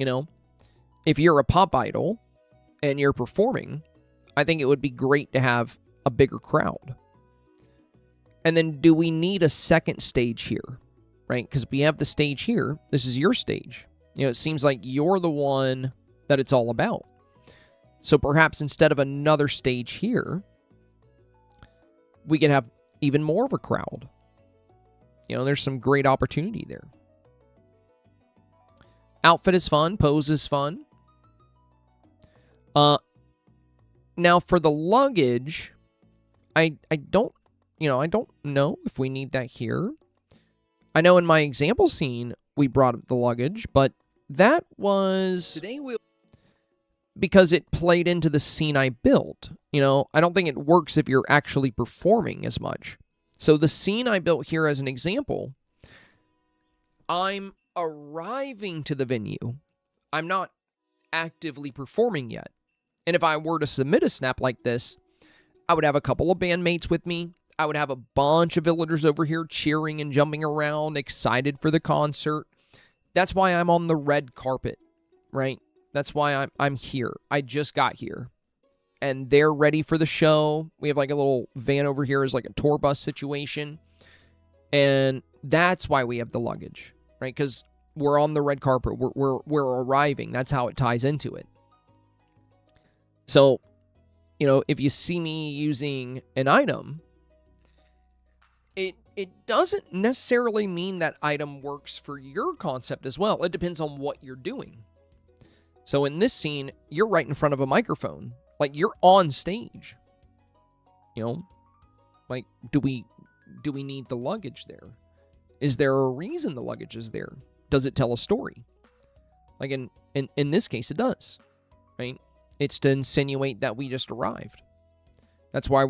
If you're a pop idol and you're performing, I think it would be great to have a bigger crowd. And then do we need a second stage here, right? Because we have the stage here. This is your stage. It seems like you're the one that it's all about. So perhaps instead of another stage here, we can have even more of a crowd. There's some great opportunity there. Outfit is fun. Pose is fun. Now for the luggage, I don't know if we need that here. I know in my example scene, we brought up the luggage, but that was because it played into the scene I built. I don't think it works if you're actually performing as much. So the scene I built here as an example, I'm arriving to the venue. I'm not actively performing yet. And if I were to submit a snap like this, I would have a couple of bandmates with me. I would have a bunch of villagers over here cheering and jumping around, excited for the concert. That's why I'm on the red carpet, right? That's why I'm here. I just got here. And they're ready for the show. We have like a little van over here as like a tour bus situation. And that's why we have the luggage, right? Because we're on the red carpet. We're arriving. That's how it ties into it. So, if you see me using an item, it doesn't necessarily mean that item works for your concept as well. It depends on what you're doing. So in this scene, you're right in front of a microphone. Like, you're on stage. Like, do we need the luggage there? Is there a reason the luggage is there? Does it tell a story? Like, in this case, it does. Right? It's to insinuate that we just arrived. That's why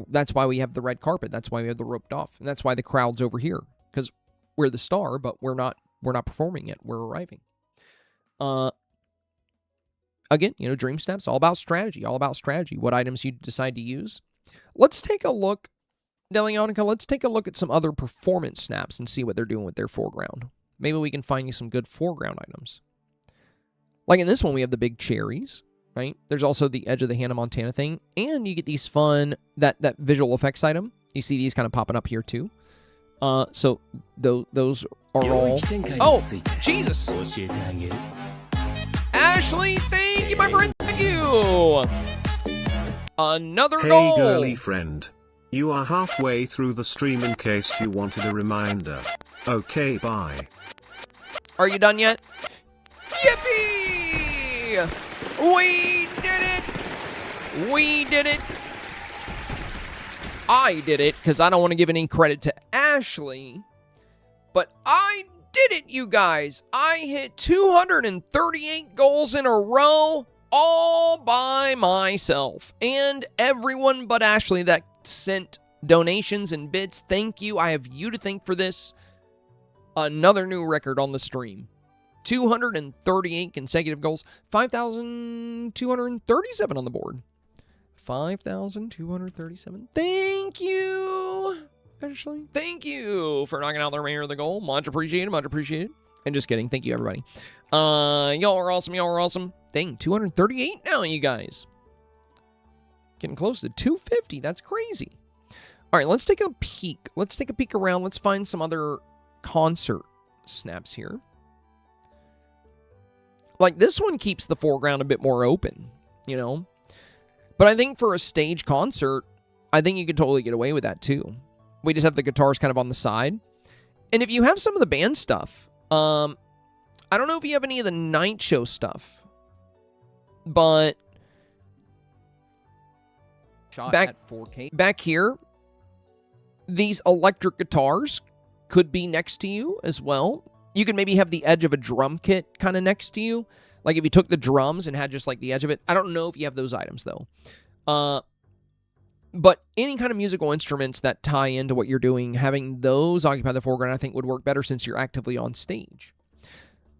we have the red carpet. That's why we have the roped off. And that's why the crowd's over here. Because we're the star, but we're not performing yet. We're arriving. Again, Dreamsnap's all about strategy. What items you decide to use. Let's take a look, Delionica, let's take a look at some other performance snaps and see what they're doing with their foreground. Maybe we can find you some good foreground items. Like in this one, we have the big cherries, right? There's also the edge of the Hannah Montana thing, and you get these fun, that visual effects item. You see these kind of popping up here too. So those are all... Oh, Jesus! Ashley, thank you, my friend, thank you! Another goal! Hey girly friend. You are halfway through the stream in case you wanted a reminder. Okay, bye. Are you done yet? Yippee! We did it! We did it! I did it, because I don't want to give any credit to Ashley, but I did it, you guys! I hit 238 goals in a row, all by myself. And everyone but Ashley that sent donations and bits, thank you. I have you to thank for this. Another new record on the stream. 238 consecutive goals. 5,237 on the board. 5,237. Thank you, Ashley. Thank you for knocking out the remainder of the goal. Much appreciated. Much appreciated. And just kidding. Thank you, everybody. Y'all are awesome. Y'all are awesome. Dang, 238 now, you guys. Getting close to 250. That's crazy. All right, let's take a peek. Let's take a peek around. Let's find some other concert snaps here. Like, this one keeps the foreground a bit more open, you know? But I think for a stage concert, I think you could totally get away with that, too. We just have the guitars kind of on the side. And if you have some of the band stuff, I don't know if you have any of the night show stuff, but back at 4K. Back here, these electric guitars could be next to you as well. You could maybe have the edge of a drum kit kind of next to you. Like if you took the drums and had just like the edge of it. I don't know if you have those items though. But any kind of musical instruments that tie into what you're doing, having those occupy the foreground, I think would work better since you're actively on stage.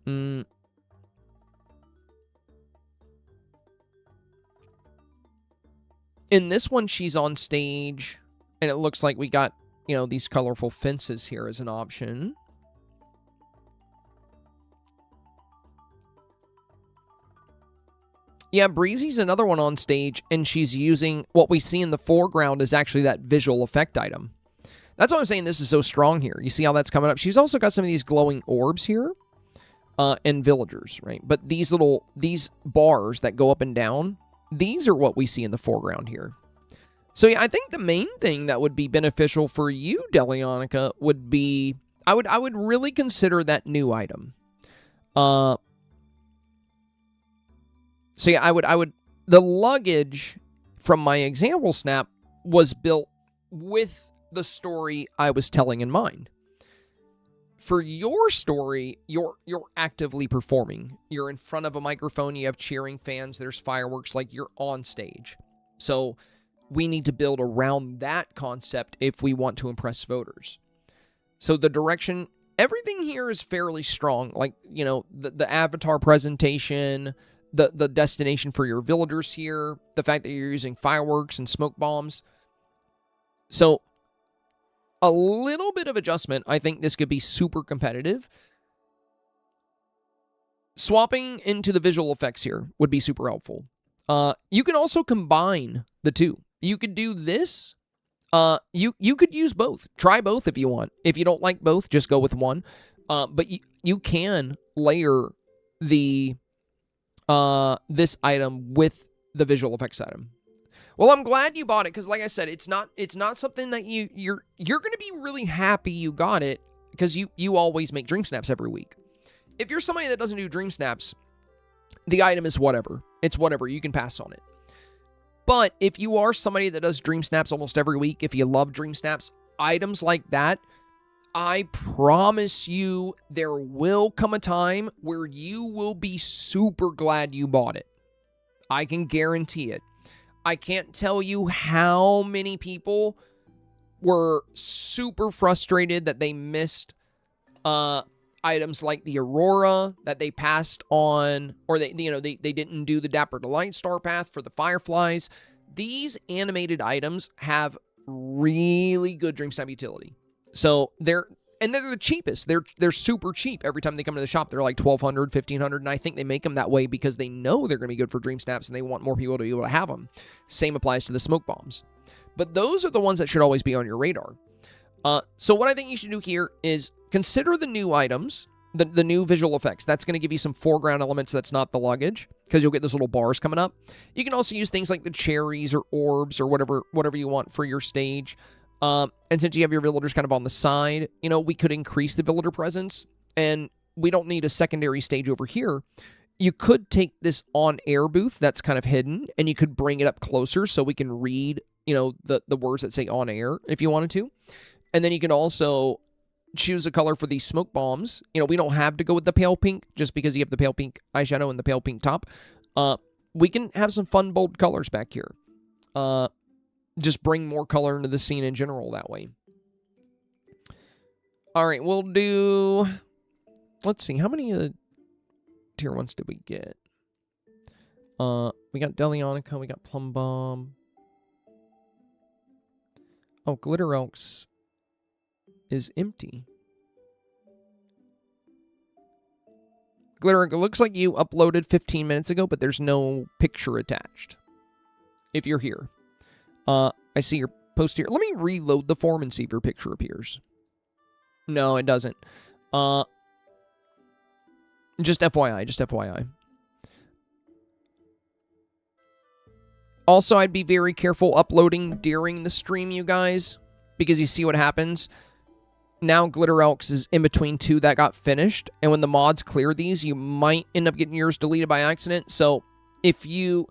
In this one, she's on stage, and it looks like we got, you know, these colorful fences here as an option. Yeah, Breezy's another one on stage, and she's using what we see in the foreground is actually that visual effect item. That's why I'm saying this is so strong here. You see how that's coming up? She's also got some of these glowing orbs here, and villagers, right? But these bars that go up and down, these are what we see in the foreground here. So yeah, I think the main thing that would be beneficial for you, Delionica, would be, I would really consider that new item. So yeah, I would, the luggage from my example snap was built with the story I was telling in mind. For your story, you're actively performing. You're in front of a microphone, you have cheering fans, there's fireworks, like you're on stage. So we need to build around that concept if we want to impress voters. So the direction, everything here is fairly strong. Like, you know, the avatar presentation, the destination for your villagers here, the fact that you're using fireworks and smoke bombs. So a little bit of adjustment, I think this could be super competitive. Swapping into the visual effects here would be super helpful. You can also combine the two. You could do this. You could use both. Try both if you want. If you don't like both, just go with one. But you can layer the this item with the visual effects item. Well, I'm glad you bought it because, like I said, it's not something that you're going to be really happy you got it because you always make dream snaps every week. If you're somebody that doesn't do dream snaps, the item is whatever. It's whatever. You can pass on it. But if you are somebody that does dream snaps almost every week, if you love dream snaps, items like that, I promise you there will come a time where you will be super glad you bought it. I can guarantee it. I can't tell you how many people were super frustrated that they missed items like the Aurora that they passed on, or they didn't do the Dapper Delight Star Path for the Fireflies. These animated items have really good DreamSnap utility. So they're the cheapest. They're super cheap. Every time they come to the shop, they're like $1,200, $1,500, and I think they make them that way because they know they're going to be good for dream snaps and they want more people to be able to have them. Same applies to the smoke bombs. But those are the ones that should always be on your radar. So what I think you should do here is consider the new items, the new visual effects. That's going to give you some foreground elements that's not the luggage, because you'll get those little bars coming up. You can also use things like the cherries or orbs or whatever you want for your stage. And since you have your villagers kind of on the side, we could increase the villager presence, and we don't need a secondary stage over here. You could take this on-air booth that's kind of hidden, and you could bring it up closer so we can read, the words that say on-air if you wanted to. And then you can also choose a color for these smoke bombs. We don't have to go with the pale pink just because you have the pale pink eyeshadow and the pale pink top. We can have some fun, bold colors back here. Just bring more color into the scene in general that way. All right, we'll do... Let's see, how many tier 1s did we get? We got Delionica, we got Plum Bomb. Oh, Glitter Elks is empty. Glitter, it looks like you uploaded 15 minutes ago, but there's no picture attached. If you're here. I see your post here. Let me reload the form and see if your picture appears. No, it doesn't. Just FYI, just FYI. Also, I'd be very careful uploading during the stream, you guys, because you see what happens. Now Glitter Elks is in between two that got finished, and when the mods clear these, you might end up getting yours deleted by accident. So if you...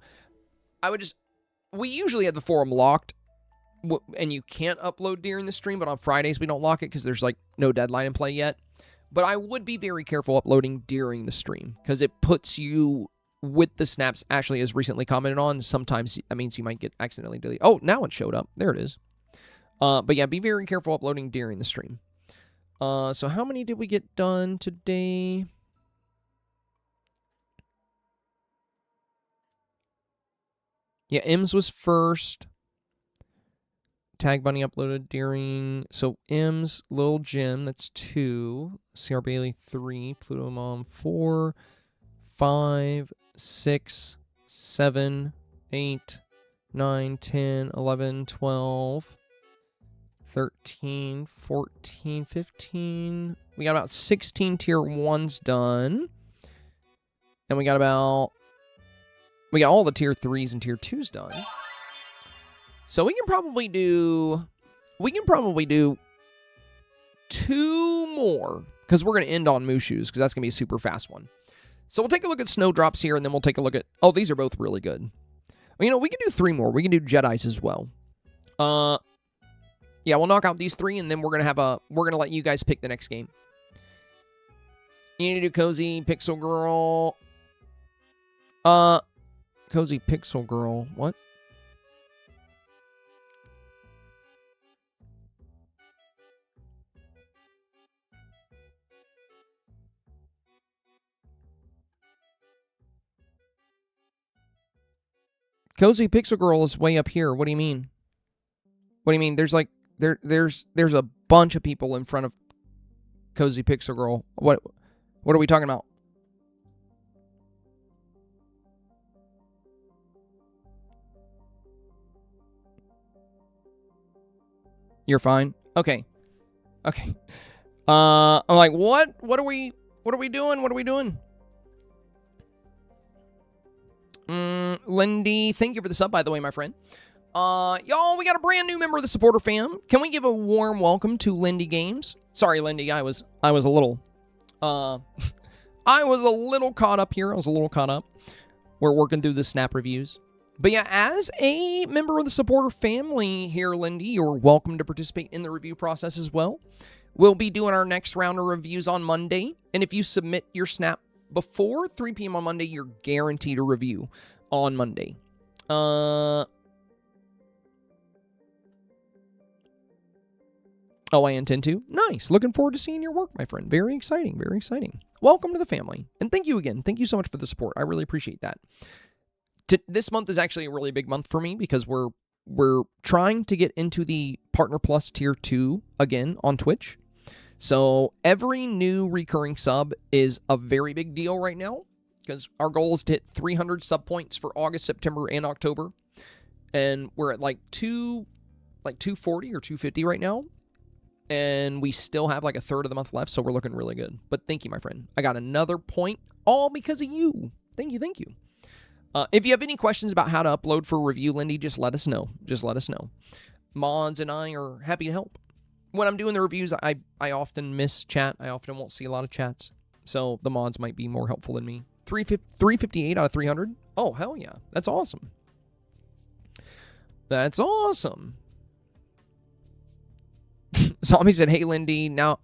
We usually have the forum locked, and you can't upload during the stream, but on Fridays we don't lock it because there's like no deadline in play yet. But I would be very careful uploading during the stream because it puts you with the snaps Ashley has recently commented on. Sometimes that means you might get accidentally deleted. Oh, now it showed up. There it is. But yeah, be very careful uploading during the stream. So how many did we get done today? Yeah, M's was first. Tag Bunny uploaded during... So M's, Little Jim, that's 2. CR Bailey, 3. Pluto Mom, 4. 5, 6, 7, 8, 9, 10, 11, 12... 13, 14, 15. We got about 16 tier 1s done. And we got all the tier 3s and tier 2s done. So we can probably do 2 more, because we're going to end on Mushu's, because that's going to be a super fast one. So we'll take a look at Snowdrops here, and then we'll take a look at... Oh, these are both really good. We can do 3 more. We can do Jedi's as well. Yeah, we'll knock out these 3, and then we're gonna let you guys pick the next game. You need to do Cozy Pixel Girl. Cozy Pixel Girl. What? Cozy Pixel Girl is way up here. What do you mean? What do you mean? There's like there's a bunch of people in front of Cozy Pixel Girl. What are we talking about? You're fine? Okay. Okay. I'm like, what? What are we doing? What are we doing? Lindy, thank you for the sub, by the way, my friend. Y'all, we got a brand new member of the supporter fam. Can we give a warm welcome to Lindy Games? Sorry, Lindy, I was a little, I was a little caught up here. We're working through the snap reviews. But yeah, as a member of the supporter family here, Lindy, you're welcome to participate in the review process as well. We'll be doing our next round of reviews on Monday. And if you submit your snap before 3 p.m. on Monday, you're guaranteed a review on Monday. Oh, I intend to? Nice. Looking forward to seeing your work, my friend. Very exciting. Very exciting. Welcome to the family. And thank you again. Thank you so much for the support. I really appreciate that. This month is actually a really big month for me because we're trying to get into the Partner Plus Tier 2 again on Twitch. So every new recurring sub is a very big deal right now because our goal is to hit 300 sub points for August, September, and October. And we're at like 240 or 250 right now. And we still have like a third of the month left, so we're looking really good. But thank you, my friend. I got another point, all because of you. Thank you, thank you. If you have any questions about how to upload for review, Lindy, just let us know. Just let us know. Mons and I are happy to help. When I'm doing the reviews, I often miss chat. I often won't see a lot of chats. So the mods might be more helpful than me. 358 out of 300? Oh, hell yeah. That's awesome. That's awesome. Zombie said, hey, Lindy, now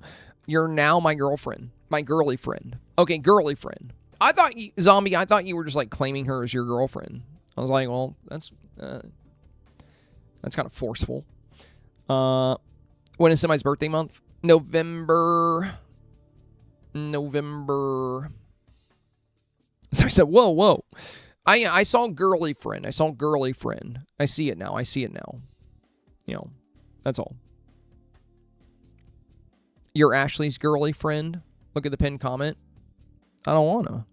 you're now my girlfriend. My girly friend. Okay, girly friend. I thought you, Zombie, I thought you were just like claiming her as your girlfriend. I was like, well, that's kind of forceful. When is Semi's birthday month? November. So I said, whoa. I saw girly friend. I see it now. You know, that's all. You're Ashley's girly friend. Look at the pinned comment. I don't wanna.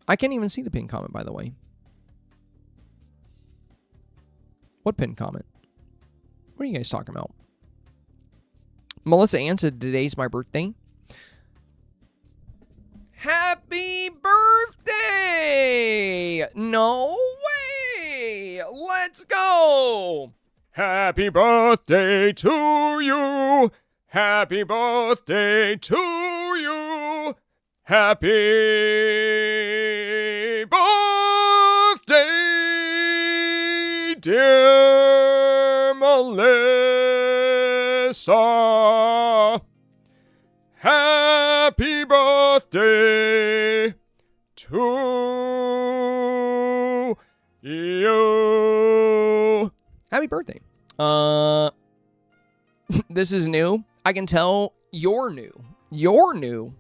I can't even see the pinned comment, by the way. What pinned comment? What are you guys talking about? Melissa Ann said, today's my birthday. Happy birthday! No way! Let's go! Happy birthday to you! Happy birthday to you! Happy birthday, dear Melissa! Happy birthday to you. Happy birthday. This is new. I can tell you're new. You're new.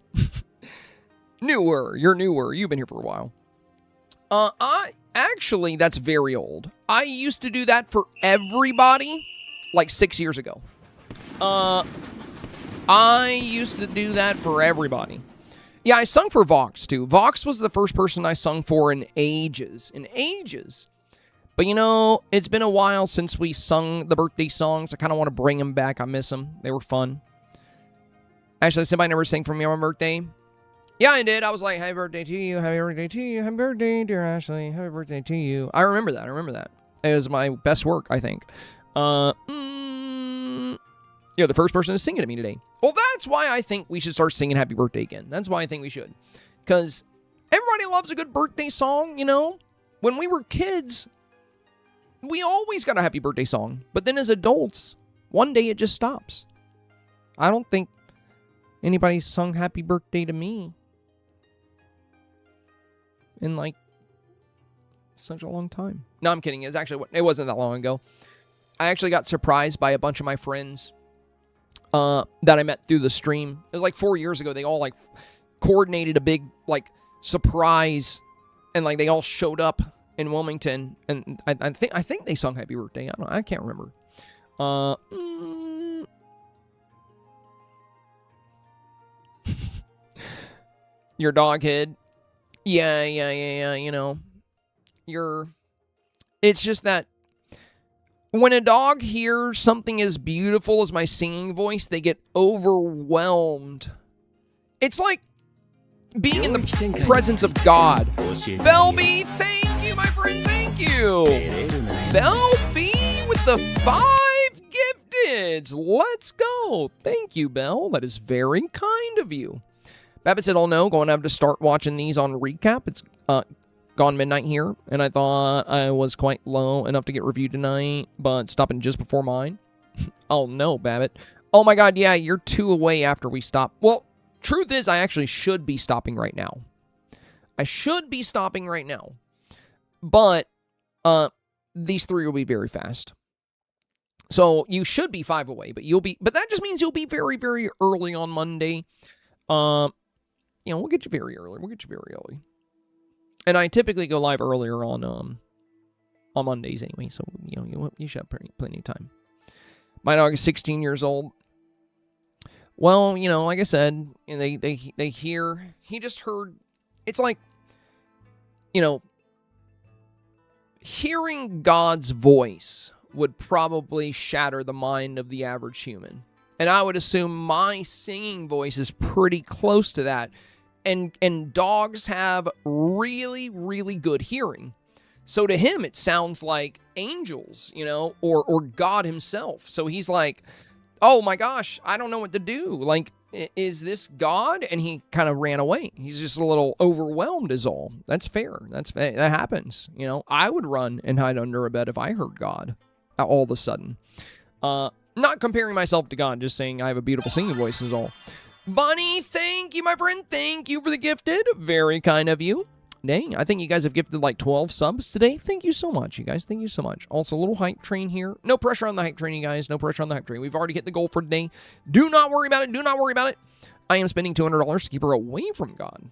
You're newer. You've been here for a while. Actually, that's very old. I used to do that for everybody like 6 years ago. I used to do that for everybody. Yeah, I sung for Vox, too. Vox was the first person I sung for in ages. But, you know, it's been a while since we sung the birthday songs. I kind of want to bring them back. I miss them. They were fun. Actually, somebody never sang for me on my birthday. Yeah, I did. I was like, happy birthday to you. Happy birthday to you. Happy birthday, dear Ashley. Happy birthday to you. I remember that. It was my best work, I think. You're the first person to sing it to me today. Well, that's why I think we should start singing Happy Birthday again. That's why I think we should. Because everybody loves a good birthday song, you know? When we were kids, we always got a Happy Birthday song. But then as adults, one day it just stops. I don't think anybody sung Happy Birthday to me in, like, such a long time. No, I'm kidding. It wasn't that long ago. I actually got surprised by a bunch of my friends that I met through the stream. It was like 4 years ago. They all like coordinated a big like surprise, and like they all showed up in Wilmington. And I think they sung Happy Birthday. I can't remember. Your dog head. Yeah. You know, it's just that. When a dog hears something as beautiful as my singing voice, they get overwhelmed. It's like being in the presence of God. Belby, thank you, my friend, thank you. Belby with the 5 gifteds. Let's go. Thank you, Belle. That is very kind of you. Babbitt said, oh no, going to have to start watching these on recap. It's gone midnight here, and I thought I was quite low enough to get reviewed tonight, but stopping just before mine. Oh no, Babbitt. Oh my god, yeah, you're 2 away after we stop. Well, truth is, I actually should be stopping right now. But, these 3 will be very fast. So, you should be 5 away, but that just means you'll be very, very early on Monday. You know, we'll get you very early. And I typically go live earlier on Mondays anyway, so you know you should have plenty of time. My dog is 16 years old. Well, you know, like I said, they hear. He just heard. It's like, you know, hearing God's voice would probably shatter the mind of the average human. And I would assume my singing voice is pretty close to that. And dogs have really, really good hearing. So to him, it sounds like angels, you know, or God himself. So he's like, oh my gosh, I don't know what to do. Like, is this God? And he kind of ran away. He's just a little overwhelmed is all. That's fair. That happens. You know, I would run and hide under a bed if I heard God all of a sudden. Not comparing myself to God, just saying I have a beautiful singing voice is all. Bunny, thank you, my friend. Thank you for the gifted. Very kind of you. Dang, I think you guys have gifted like 12 subs today. Thank you so much, you guys. Thank you so much. Also, a little hype train here. No pressure on the hype train, you guys. No pressure on the hype train. We've already hit the goal for today. Do not worry about it. Do not worry about it. I am spending $200 to keep her away from God.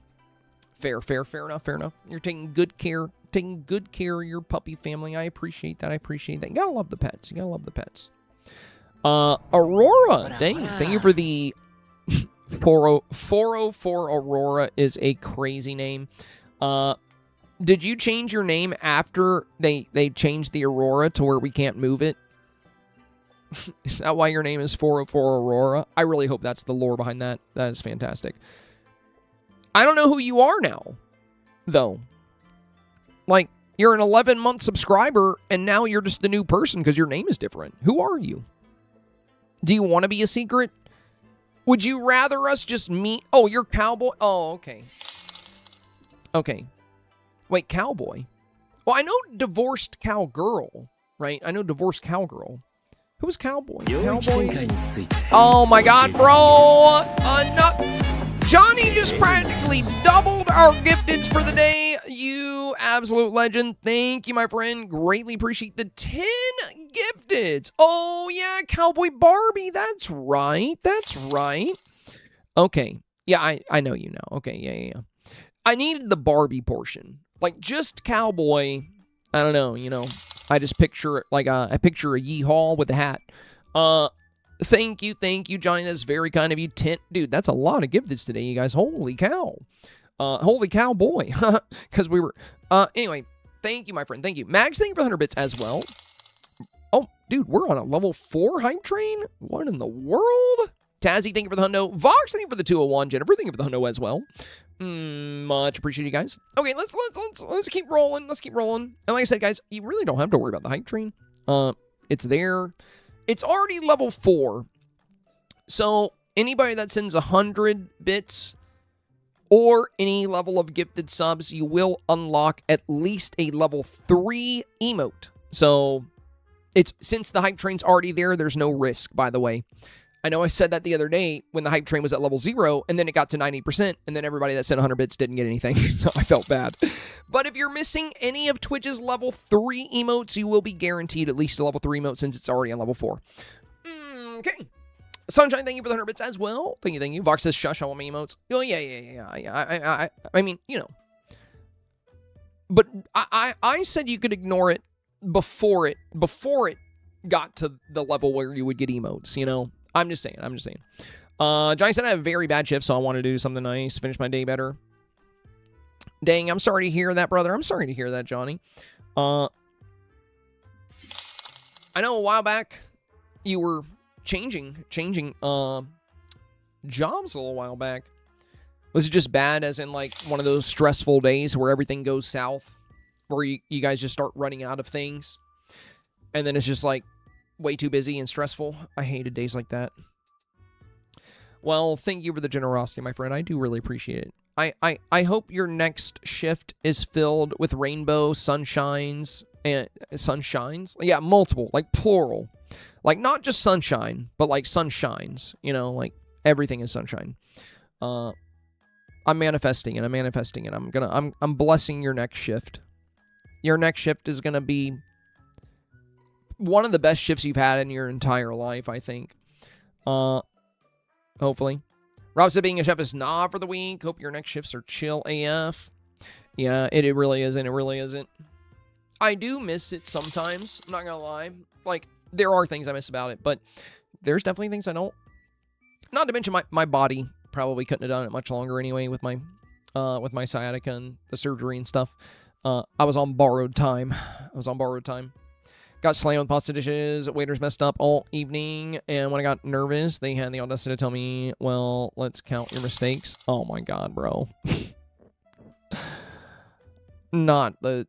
Fair enough, fair enough. You're taking good care of your puppy family. I appreciate that. You gotta love the pets. Aurora, dang, thank you for the 404 Aurora is a crazy name. Did you change your name after they changed the Aurora to where we can't move it? Is that why your name is 404 Aurora? I really hope that's the lore behind that. That is fantastic. I don't know who you are now, though. Like, you're an 11-month subscriber, and now you're just a new person because your name is different. Who are you? Do you want to be a secret? Would you rather us just meet? Oh, you're Cowboy? Oh, okay. Okay. Wait, Cowboy? Well, I know Divorced Cowgirl, right? I know Divorced Cowgirl. Who's Cowboy? Cowboy? Oh my god, bro! Johnny just practically doubled our gifteds for the day. You absolute legend. Thank you, my friend. Greatly appreciate the 10 gifteds. Oh, yeah, Cowboy Barbie. That's right. Okay. Yeah, I know you now. Okay, yeah. I needed the Barbie portion. Like, just Cowboy, I don't know, you know. I just picture it like I picture a Yeehaw with a hat. Thank you, Johnny. That's very kind of you. Dude, that's a lot of gifteds today, you guys. Holy cow. Holy cow, boy. Because we were... Anyway, thank you, my friend. Thank you. Mags, thank you for 100 bits as well. Oh, dude, we're on a level 4 hype train? What in the world? Tazzy, thank you for the hundo. Vox, thank you for the 201. Jennifer, thank you for the hundo as well. Much appreciated, you guys. Okay, let's keep rolling. And like I said, guys, you really don't have to worry about the hype train. It's there. It's already level 4. So anybody that sends 100 bits or any level of gifted subs, you will unlock at least a level 3 emote. So since the hype train's already there, there's no risk, by the way. I know I said that the other day when the hype train was at level 0, and then it got to 90%, and then everybody that sent 100 bits didn't get anything, so I felt bad. But if you're missing any of Twitch's level 3 emotes, you will be guaranteed at least a level 3 emote since it's already on level 4. Okay. Sunshine, thank you for the 100 bits as well. Thank you. Vox says, shush, I want my emotes. Oh, yeah. I mean, you know. But I said you could ignore it before it got to the level where you would get emotes, you know. I'm just saying. Johnny said I have a very bad shift, so I want to do something nice, finish my day better. Dang, I'm sorry to hear that, brother. I'm sorry to hear that, Johnny. I know a while back you were changing jobs a little while back. Was it just bad as in like one of those stressful days where everything goes south, where you guys just start running out of things, and then it's just like way too busy and stressful? I hated days like that. Well, thank you for the generosity, my friend. I do really appreciate it. I hope your next shift is filled with rainbow sunshines and sunshines. Yeah, multiple, like plural. Like not just sunshine, but like sunshines, you know, like everything is sunshine. I'm manifesting it. I'm blessing your next shift. Your next shift is going to be one of the best shifts you've had in your entire life, I think. Hopefully. Rob said being a chef is not for the week. Hope your next shifts are chill AF. Yeah, it really isn't. It really isn't. I do miss it sometimes. I'm not going to lie. Like, there are things I miss about it, but there's definitely things I don't. Not to mention my body probably couldn't have done it much longer anyway with my sciatica and the surgery and stuff. I was on borrowed time. Got slammed with pasta dishes. Waiters messed up all evening. And when I got nervous, they had the audacity to tell me, well, let's count your mistakes. Oh my God, bro. Not the,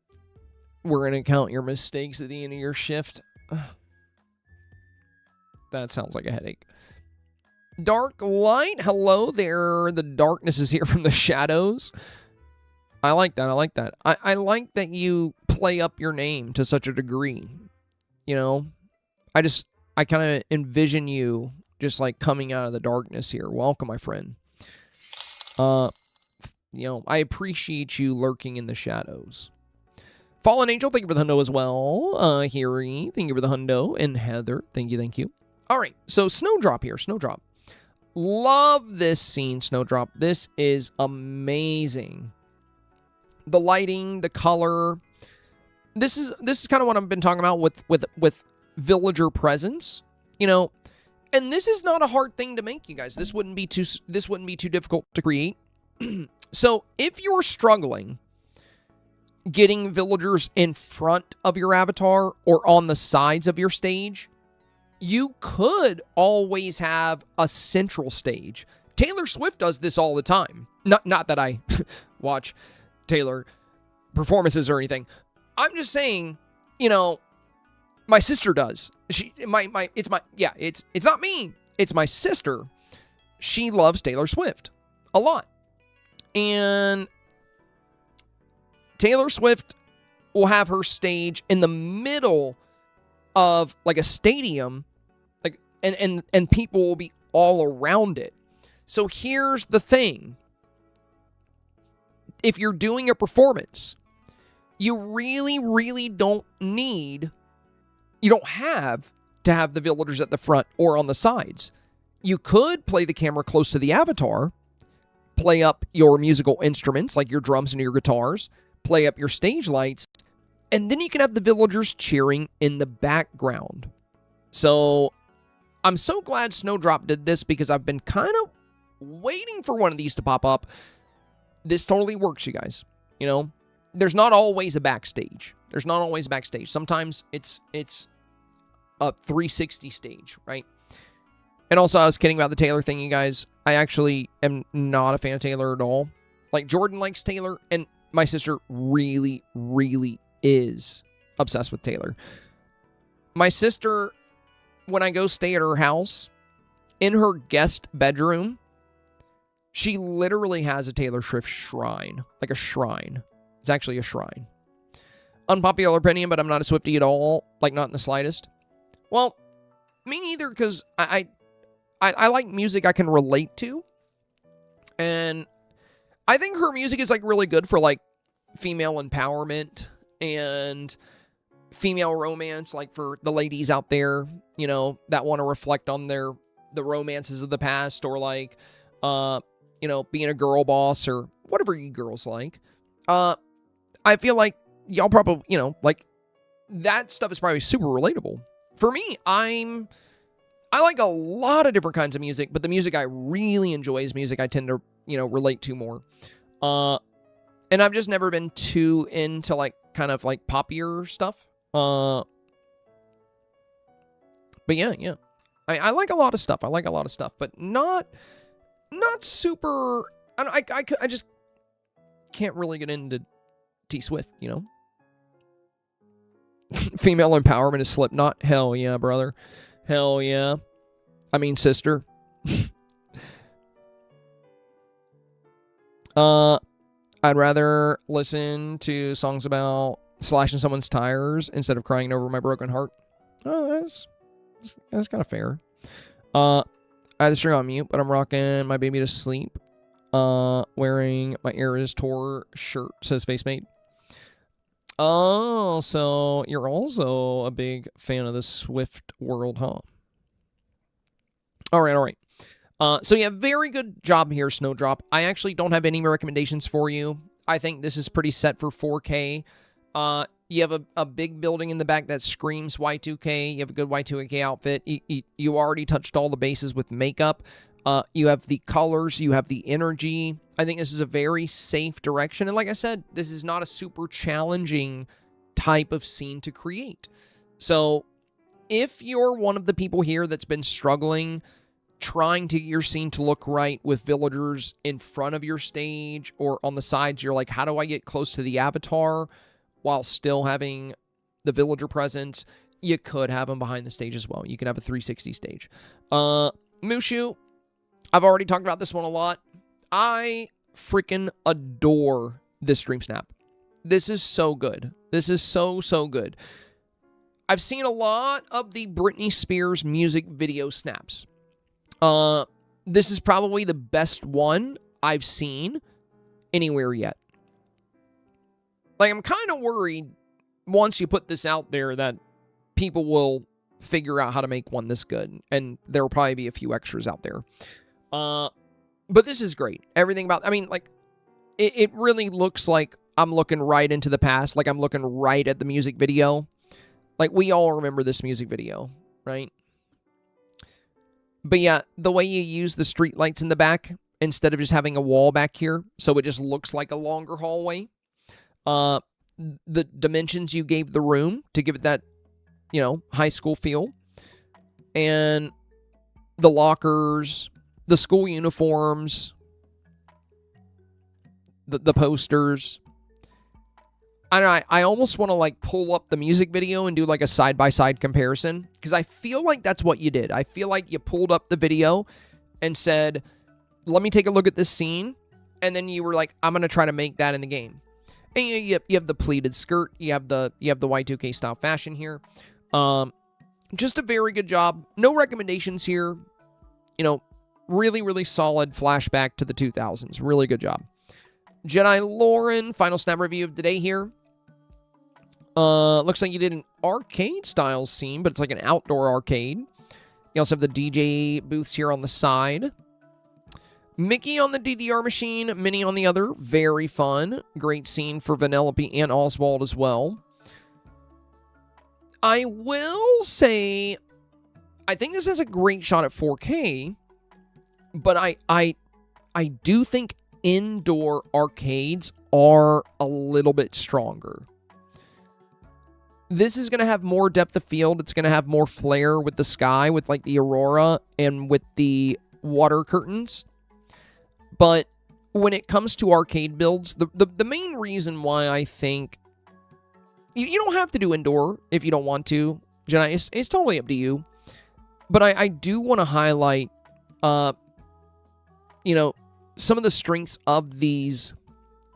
we're going to count your mistakes at the end of your shift. That sounds like a headache. Dark light. Hello there. The darkness is here from the shadows. I like that. I like that. I like that you play up your name to such a degree. You know, I kind of envision you just like coming out of the darkness here. Welcome, my friend. You know, I appreciate you lurking in the shadows. Fallen Angel, thank you for the hundo as well. Harry, thank you for the hundo. And Heather, thank you, thank you. All right, so Snowdrop here, Snowdrop. Love this scene, Snowdrop. This is amazing. The lighting, the color. This is kind of what I've been talking about with villager presence, you know. And this is not a hard thing to make, you guys. This wouldn't be too difficult to create. So, if you're struggling getting villagers in front of your avatar or on the sides of your stage, you could always have a central stage. Taylor Swift does this all the time. Not that I watch Taylor performances or anything. I'm just saying, you know, my sister does. It's not me. It's my sister. She loves Taylor Swift a lot. And Taylor Swift will have her stage in the middle of like a stadium, like and people will be all around it. So here's the thing. If you're doing a performance, you really don't have to have the villagers at the front or on the sides. You could play the camera close to the avatar, play up your musical instruments like your drums and your guitars, play up your stage lights, and then you can have the villagers cheering in the background. So I'm so glad Snowdrop did this because I've been kind of waiting for one of these to pop up. This totally works, you guys. You know, there's not always a backstage. Sometimes it's a 360 stage, right? And also, I was kidding about the Taylor thing, you guys. I actually am not a fan of Taylor at all. Like, Jordan likes Taylor, and my sister really is obsessed with Taylor. My sister, when I go stay at her house, in her guest bedroom, she literally has a Taylor Swift shrine. Like a shrine. It's actually a shrine. Unpopular opinion, but I'm not a Swiftie at all. Like, not in the slightest. Well, me neither, because I like music I can relate to. And I think her music is, like, really good for, like, female empowerment and female romance, like, for the ladies out there, you know, that want to reflect on the romances of the past, or, like, you know, being a girl boss, or whatever you girls like. I feel like y'all probably, you know, like, that stuff is probably super relatable. For me, I like a lot of different kinds of music, but the music I really enjoy is music I tend to, you know, relate to more. And I've just never been too into, like, kind of, like, poppier stuff. But yeah. I like a lot of stuff. But not super. I just can't really get into T Swift, you know? Female empowerment is Slipknot. Hell yeah, brother. Hell yeah. I mean, sister. I'd rather listen to songs about slashing someone's tires instead of crying over my broken heart. Oh, that's kind of fair. I had the string on mute, but I'm rocking my baby to sleep. Wearing my Eras Tour shirt, says FaceMate. Oh, so you're also a big fan of the Swift world, huh? All right. So yeah, very good job here, Snowdrop. I actually don't have any recommendations for you. I think this is pretty set for 4K. You have a big building in the back that screams Y2K. You have a good Y2K outfit. You already touched all the bases with makeup. You have the colors. You have the energy. I think this is a very safe direction. And like I said, this is not a super challenging type of scene to create. So if you're one of the people here that's been struggling trying to get your scene to look right with villagers in front of your stage or on the sides, you're like, how do I get close to the avatar while still having the villager presence? You could have them behind the stage as well. You can have a 360 stage. Mushu, I've already talked about this one a lot. I freaking adore this Dreamsnap. This is so good. This is so, so good. I've seen a lot of the Britney Spears music video snaps. This is probably the best one I've seen anywhere yet. Like, I'm kind of worried once you put this out there that people will figure out how to make one this good, and there will probably be a few extras out there. But this is great. Everything about, I mean, like, it really looks like I'm looking right into the past, like I'm looking right at the music video. Like, we all remember this music video, right? But yeah, the way you use the street lights in the back, instead of just having a wall back here, so it just looks like a longer hallway. The dimensions you gave the room to give it that, you know, high school feel. And the lockers, the school uniforms, the posters. I don't know, I almost want to, like, pull up the music video and do, like, a side-by-side comparison, because I feel like that's what you did. I feel like you pulled up the video and said, let me take a look at this scene, and then you were like, I'm going to try to make that in the game. And you have the pleated skirt, you have the Y2K style fashion here. Just a very good job. No recommendations here. You know, really, really solid flashback to the 2000s. Really good job. Jedi Lauren, final snap review of the day here. Looks like you did an arcade style scene, but it's like an outdoor arcade. You also have the DJ booths here on the side. Mickey on the DDR machine, Minnie on the other. Very fun. Great scene for Vanellope and Oswald as well. I will say, I think this has a great shot at 4K, but I do think indoor arcades are a little bit stronger. This is going to have more depth of field. It's going to have more flair with the sky, with like the aurora and with the water curtains. But when it comes to arcade builds, the main reason why I think you don't have to do indoor if you don't want to, Jenna, it's totally up to you. But I do want to highlight, you know, some of the strengths of these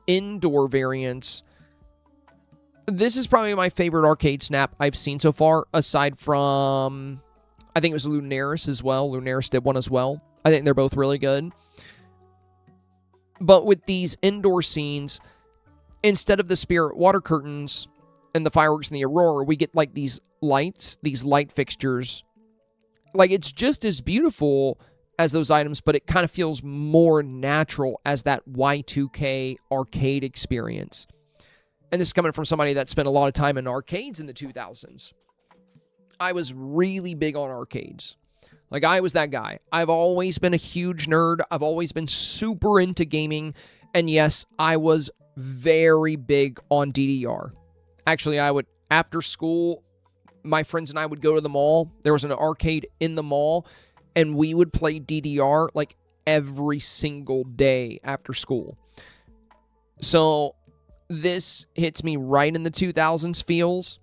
indoor variants. This is probably my favorite arcade snap I've seen so far, aside from, I think it was Lunaris as well. Lunaris did one as well. I think they're both really good. But with these indoor scenes, instead of the spirit water curtains and the fireworks and the aurora, we get like these lights, these light fixtures. Like, it's just as beautiful as those items, but it kind of feels more natural as that Y2K arcade experience. And this is coming from somebody that spent a lot of time in arcades in the 2000s. I was really big on arcades. Like, I was that guy. I've always been a huge nerd. I've always been super into gaming. And yes, I was very big on DDR. Actually, I would, after school, my friends and I would go to the mall. There was an arcade in the mall, and we would play DDR like every single day after school. So this hits me right in the 2000s feels.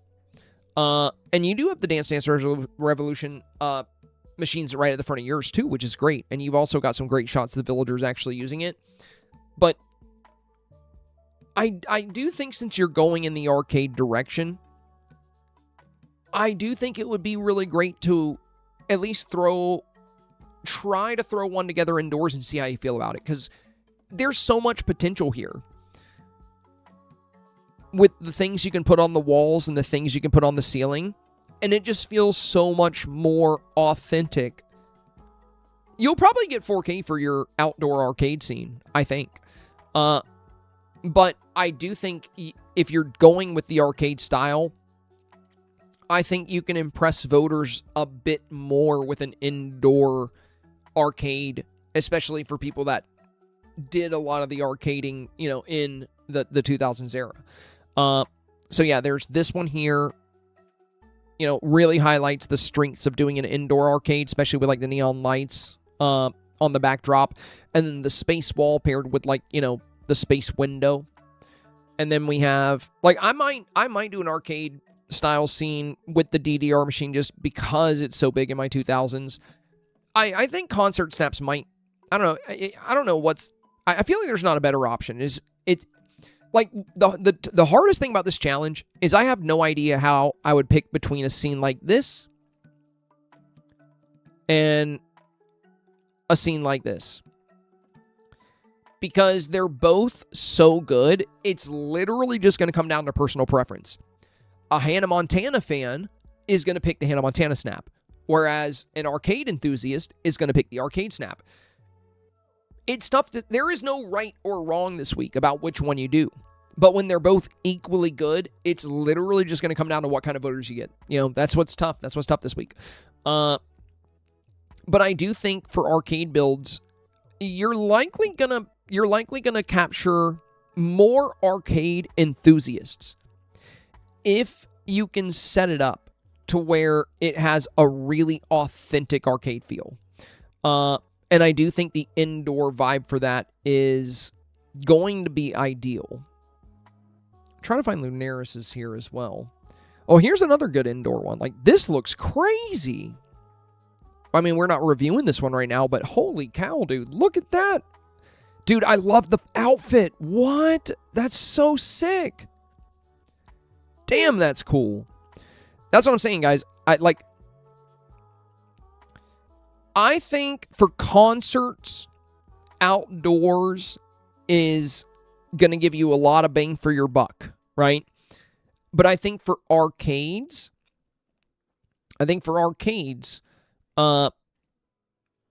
And you do have the Dance Dance Revolution machines right at the front of yours too, which is great. And you've also got some great shots of the villagers actually using it. But I do think, since you're going in the arcade direction, I do think it would be really great to at least try to throw one together indoors and see how you feel about it. Because there's so much potential here with the things you can put on the walls and the things you can put on the ceiling. And it just feels so much more authentic. You'll probably get 4K for your outdoor arcade scene, I think. But I do think if you're going with the arcade style, I think you can impress voters a bit more with an indoor arcade, especially for people that did a lot of the arcading, you know, in the 2000s era. So yeah, there's this one here. you know, really highlights the strengths of doing an indoor arcade, especially with like the neon lights on the backdrop, and then the space wall paired with like, you know, the space window. And then we have like I might do an arcade style scene with the DDR machine just because it's so big in my 2000s. I think concert snaps might, I don't know. I don't know what's, I feel like there's not a better option. It's like the hardest thing about this challenge is I have no idea how I would pick between a scene like this and a scene like this. Because they're both so good, it's literally just going to come down to personal preference. A Hannah Montana fan is going to pick the Hannah Montana snap, whereas an arcade enthusiast is going to pick the arcade snap. It's tough to, there is no right or wrong this week about which one you do. But when they're both equally good, it's literally just going to come down to what kind of voters you get. You know, that's what's tough. That's what's tough this week. But I do think for arcade builds, you're likely gonna capture more arcade enthusiasts if you can set it up to where it has a really authentic arcade feel. And I do think the indoor vibe for that is going to be ideal. I'm trying to find Lunaris' here as well. Oh, here's another good indoor one. Like, this looks crazy. I mean, we're not reviewing this one right now, but holy cow, dude. Look at that. Dude, I love the outfit. What? That's so sick. Damn, that's cool. That's what I'm saying, guys. I think for concerts, outdoors is going to give you a lot of bang for your buck, right? But I think for arcades,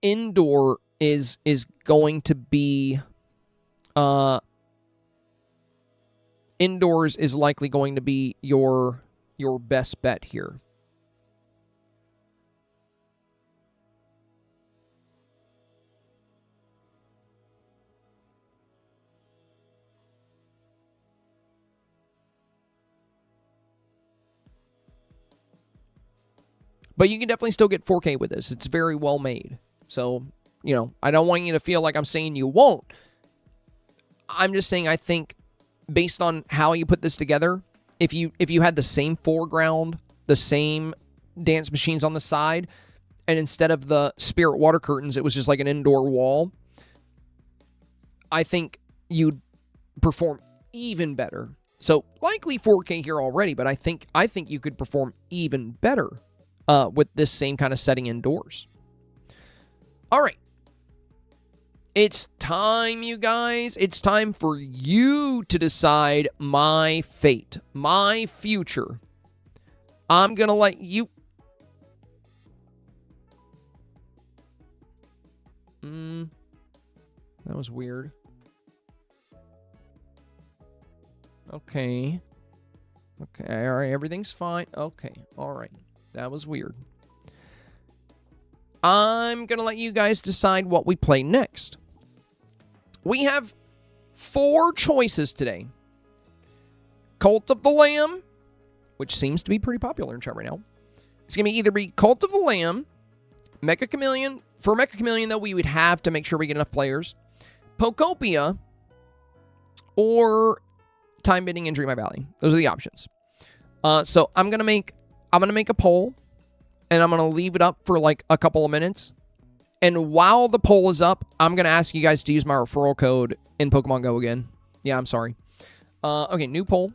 indoor is going to be indoors is likely going to be your best bet here. But you can definitely still get 4K with this. It's very well made. So, you know, I don't want you to feel like I'm saying you won't. I'm just saying I think based on how you put this together, if you had the same foreground, the same dance machines on the side, and instead of the spirit water curtains, it was just like an indoor wall, I think you'd perform even better. So likely 4K here already, but I think you could perform even better with this same kind of setting indoors. All right. It's time, you guys. It's time for you to decide my fate, my future. I'm going to let you... That was weird. Okay. Okay, all right. Everything's fine. Okay, all right. That was weird. I'm going to let you guys decide what we play next. We have 4 choices today. Cult of the Lamb, which seems to be pretty popular in chat right now. It's going to either be Cult of the Lamb, Mecha Chameleon. For Mecha Chameleon, though, we would have to make sure we get enough players. Pokopia, or Time Bending in Dreamlight Valley. Those are the options. So I'm gonna make a poll, and I'm gonna leave it up for like a couple of minutes. And while the poll is up, I'm gonna ask you guys to use my referral code in Pokemon Go again. Yeah, I'm sorry. Okay, new poll.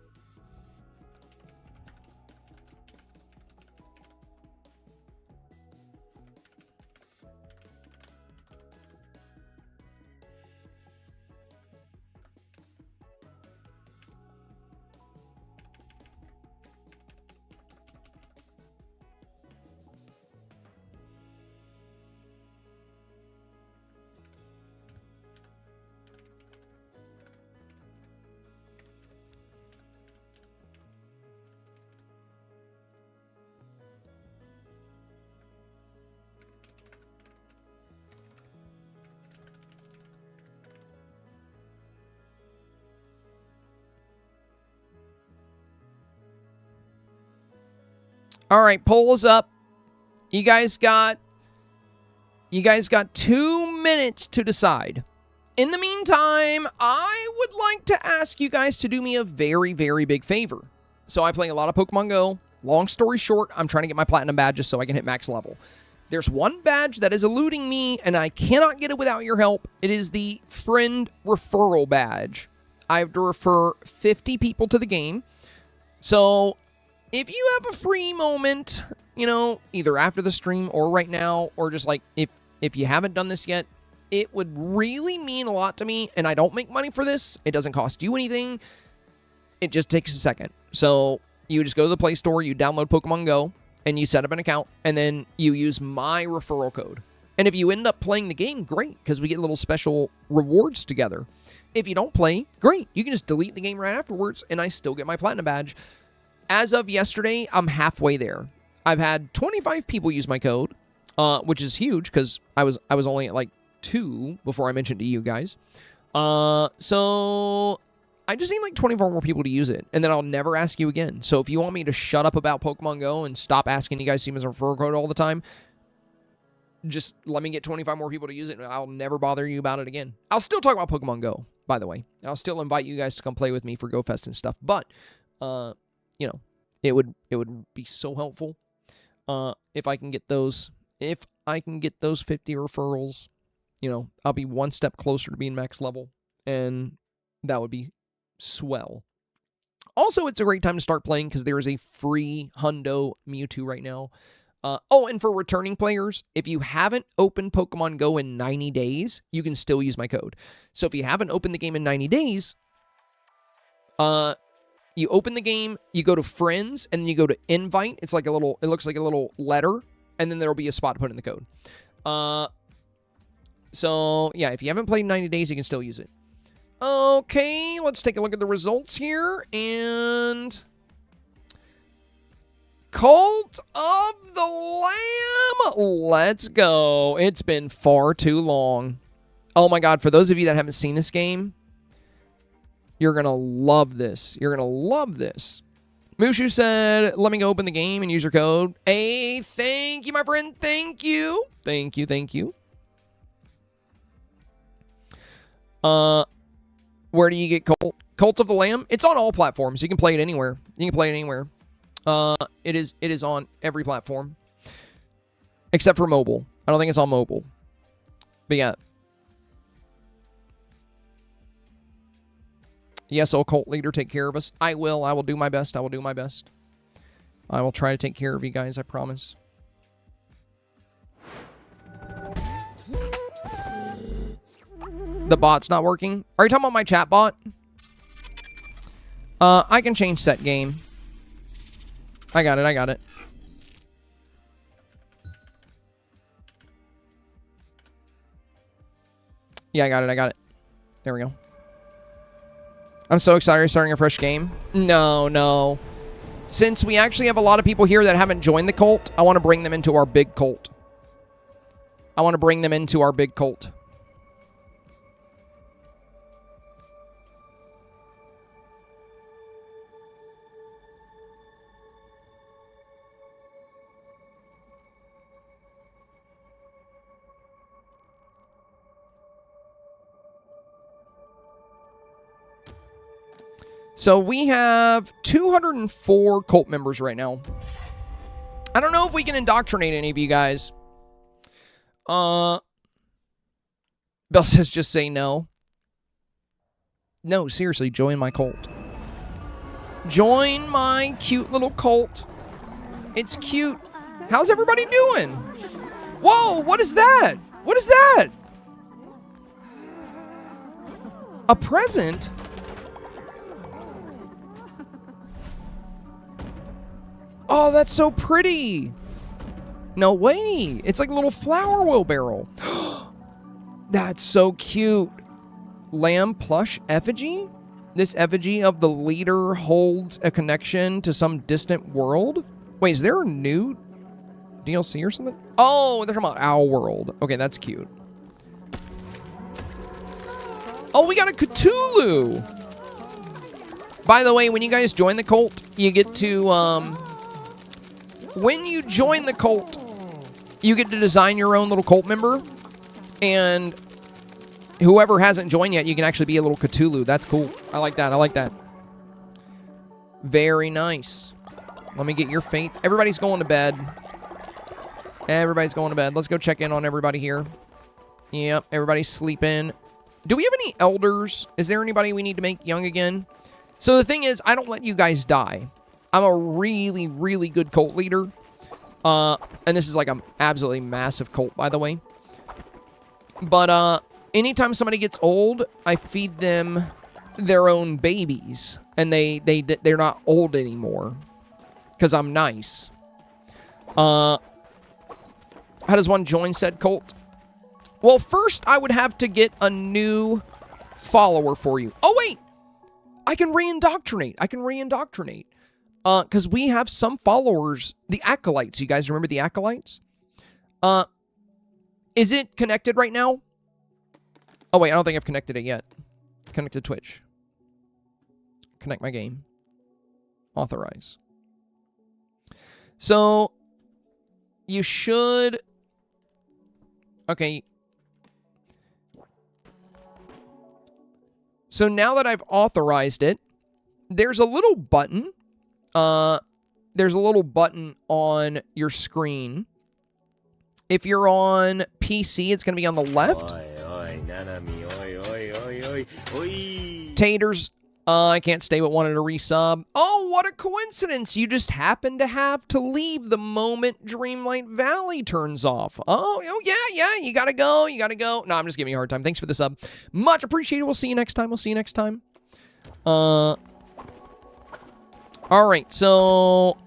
All right, poll is up. You guys got 2 minutes to decide. In the meantime, I would like to ask you guys to do me a very, very big favor. So I play a lot of Pokemon Go. Long story short, I'm trying to get my Platinum badges so I can hit max level. There's one badge that is eluding me, and I cannot get it without your help. It is the Friend Referral Badge. I have to refer 50 people to the game. So if you have a free moment, you know, either after the stream or right now, or just like if you haven't done this yet, it would really mean a lot to me, and I don't make money for this. It doesn't cost you anything. It just takes a second. So you just go to the Play Store, you download Pokemon Go, and you set up an account, and then you use my referral code. And if you end up playing the game, great, because we get little special rewards together. If you don't play, great. You can just delete the game right afterwards, and I still get my Platinum badge. As of yesterday, I'm halfway there. I've had 25 people use my code, which is huge, because I was only at like 2 before I mentioned to you guys. So I just need like 24 more people to use it, and then I'll never ask you again. So if you want me to shut up about Pokemon Go and stop asking you guys to see me as a referral code all the time, just let me get 25 more people to use it, and I'll never bother you about it again. I'll still talk about Pokemon Go, by the way. And I'll still invite you guys to come play with me for GoFest and stuff. But, you know, it would be so helpful if I can get those 50 referrals. You know, I'll be one step closer to being max level, and that would be swell. Also, it's a great time to start playing because there is a free Hundo Mewtwo right now. Oh, and for returning players, if you haven't opened Pokemon Go in 90 days, you can still use my code. So if you haven't opened the game in 90 days, you open the game, you go to Friends, and then you go to Invite. It looks like a little letter, and then there'll be a spot to put in the code. So, yeah, if you haven't played 90 days, you can still use it. Okay, let's take a look at the results here, and Cult of the Lamb, let's go. It's been far too long. Oh my god, for those of you that haven't seen this game, you're going to love this. You're going to love this. Mushu said, let me go open the game and use your code. Hey, thank you, my friend. Thank you. Thank you, thank you. Where do you get Cult of the Lamb? It's on all platforms. You can play it anywhere. You can play it anywhere. It is on every platform. Except for mobile. I don't think it's on mobile. But yeah. Yes, oh, cult leader, take care of us. I will. I will do my best. I will do my best. I will try to take care of you guys, I promise. The bot's not working. Are you talking about my chat bot? I can change set game. I got it, I got it. Yeah, I got it, I got it. There we go. I'm so excited starting a fresh game. No. Since we actually have a lot of people here that haven't joined the cult, I want to bring them into our big cult. So we have 204 cult members right now. I don't know if we can indoctrinate any of you guys. Bell says just say no. No, seriously, join my cult. Join my cute little cult. It's cute. How's everybody doing? Whoa, what is that? What is that? A present? Oh, that's so pretty. No way. It's like a little flower wheelbarrow. That's so cute. Lamb plush effigy? This effigy of the leader holds a connection to some distant world? Wait, is there a new DLC or something? Oh, they're talking about Our World. Okay, that's cute. Oh, we got a Cthulhu. By the way, when you guys join the cult, you get to, when you join the cult, you get to design your own little cult member. And whoever hasn't joined yet, you can actually be a little Cthulhu. That's cool. I like that. I like that. Very nice. Let me get your faith. Everybody's going to bed. Everybody's going to bed. Let's go check in on everybody here. Yep, everybody's sleeping. Do we have any elders? Is there anybody we need to make young again? So the thing is, I don't let you guys die. I'm a really, really good cult leader. And this is like an absolutely massive cult, by the way. But anytime somebody gets old, I feed them their own babies. And they're not old anymore. Because I'm nice. How does one join said cult? Well, first I would have to get a new follower for you. Oh, wait! I can re-indoctrinate. Because we have some followers. The Acolytes. You guys remember the Acolytes? Is it connected right now? Oh, wait. I don't think I've connected it yet. Connect to Twitch. Connect my game. Authorize. So, you should... Okay. So now that I've authorized it, there's a little button. There's a little button on your screen. If you're on PC, it's going to be on the left. Taters, I can't stay but wanted to resub. Oh, what a coincidence. You just happen to have to leave the moment Dreamlight Valley turns off. Oh, yeah, you gotta go. No, I'm just giving you a hard time. Thanks for the sub. Much appreciated. We'll see you next time. All right, so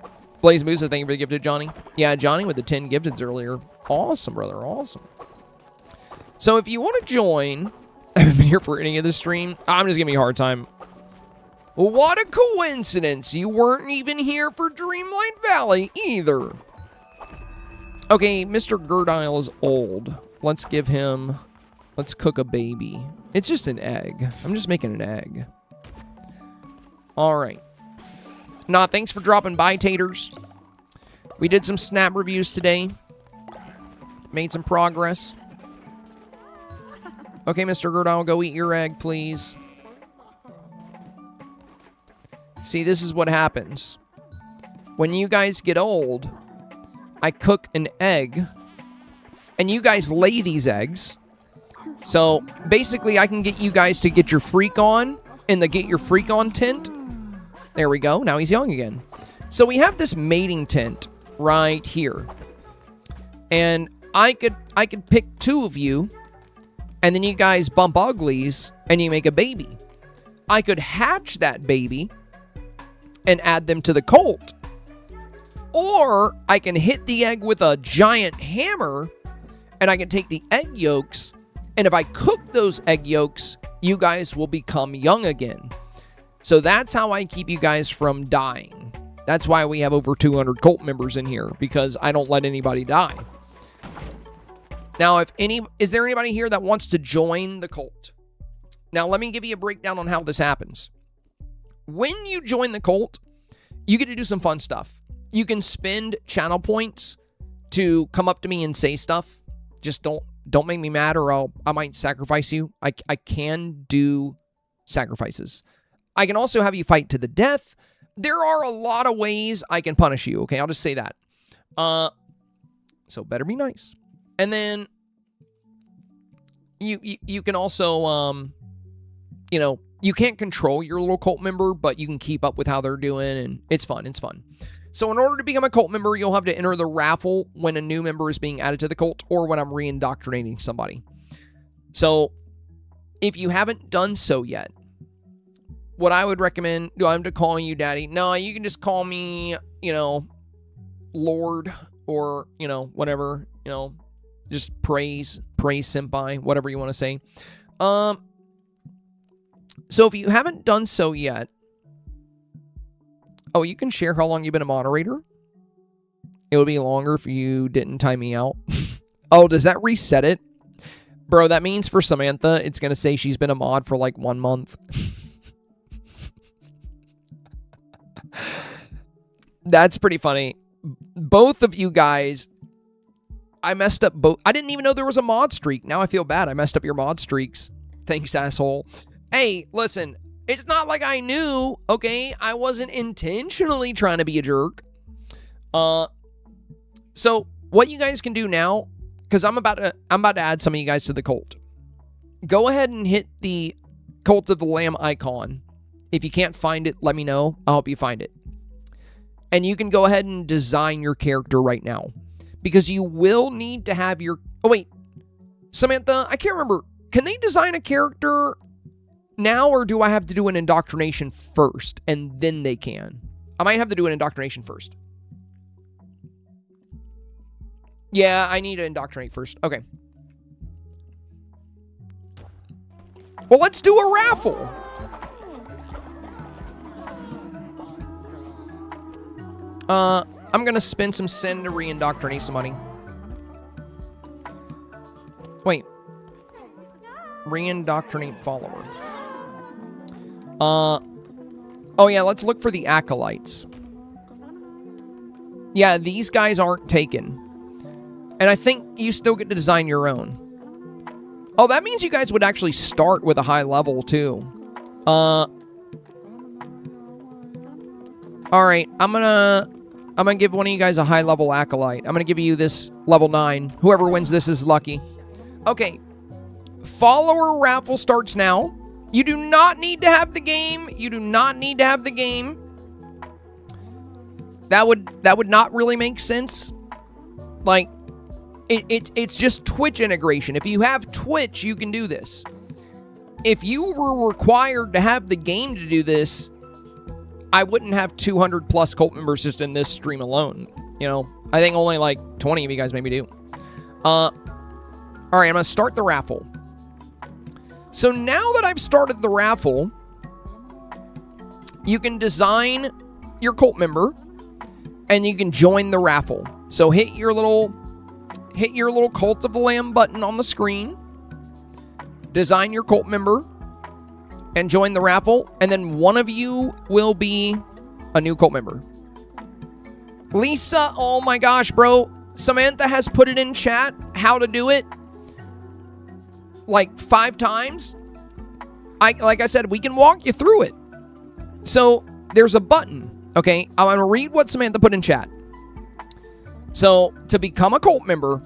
Blaze Musa, thank you for the gift to Johnny. Yeah, Johnny with the 10 gifteds earlier. Awesome, brother, awesome. So if you want to join, I haven't been here for any of this stream. I'm just giving you a hard time. What a coincidence. You weren't even here for Dreamlight Valley either. Okay, Mr. Gerdile is old. Let's give him... Let's cook a baby. It's just an egg. I'm just making an egg. All right. Nah, thanks for dropping by, Taters. We did some snap reviews today. Made some progress. Okay, Mr. Gerdile, go eat your egg, please. See, this is what happens. When you guys get old, I cook an egg, and you guys lay these eggs. So, basically, I can get you guys to get your freak on in the Get Your Freak On tent. There we go. Now he's young again. So, we have this mating tent right here. And I could pick two of you, and then you guys bump uglies, and you make a baby. I could hatch that baby and add them to the cult. Or I can hit the egg with a giant hammer, and I can take the egg yolks, and if I cook those egg yolks, you guys will become young again. So that's how I keep you guys from dying. That's why we have over 200 cult members in here, because I don't let anybody die. Now, is there anybody here that wants to join the cult? Now, let me give you a breakdown on how this happens. When you join the cult, you get to do some fun stuff. You can spend channel points to come up to me and say stuff. Just don't make me mad, or I might sacrifice you. I can do sacrifices. I can also have you fight to the death. There are a lot of ways I can punish you, okay? I'll just say that. So better be nice. And then you can also, you can't control your little cult member, but you can keep up with how they're doing, and it's fun. It's fun. So in order to become a cult member, you'll have to enter the raffle when a new member is being added to the cult, or when I'm re-indoctrinating somebody. So if you haven't done so yet, what I would recommend, do I have to call you daddy? No, you can just call me, Lord, or, whatever, just praise senpai, whatever you want to say. So if you haven't done so yet, oh, you can share how long you've been a moderator. It would be longer if you didn't time me out. Oh, does that reset it? Bro, that means for Samantha, it's going to say she's been a mod for like 1 month. That's pretty funny. both of you guys, I messed up both. I didn't even know there was a mod streak. Now I feel bad. I messed up your mod streaks. Thanks, asshole. Hey, listen, it's not like I knew, okay? I wasn't intentionally trying to be a jerk. So what you guys can do now, because I'm about to add some of you guys to the cult. Go ahead and hit the Cult of the Lamb icon. If you can't find it, let me know. I'll help you find it. And you can go ahead and design your character right now. Because you will need to have your... Oh, wait. Samantha, I can't remember. Can they design a character now, or do I have to do an indoctrination first, and then they can? I might have to do an indoctrination first. Yeah, I need to indoctrinate first. Okay. Well, let's do a raffle. I'm going to spend some sin to re-indoctrinate some money. Wait. Re-indoctrinate follower. Oh yeah, let's look for the acolytes. Yeah, these guys aren't taken. And I think you still get to design your own. Oh, that means you guys would actually start with a high level, too. Alright, I'm gonna give one of you guys a high level acolyte. I'm gonna give you this level 9. Whoever wins this is lucky. Okay. Follower raffle starts now. You do not need to have the game. You do not need to have the game. That would not really make sense. Like, it's just Twitch integration. If you have Twitch, you can do this. If you were required to have the game to do this, I wouldn't have 200 plus cult members just in this stream alone. You know, I think only like 20 of you guys maybe do. All right, I'm going to start the raffle. So now that I've started the raffle, you can design your cult member and you can join the raffle. So hit your little Cult of the Lamb button on the screen, design your cult member, and join the raffle, and then one of you will be a new cult member. Lisa, oh my gosh, bro. Samantha has put it in chat, how to do it, like 5 times. Like I said, we can walk you through it. So, there's a button, okay? I'm going to read what Samantha put in chat. So, to become a cult member,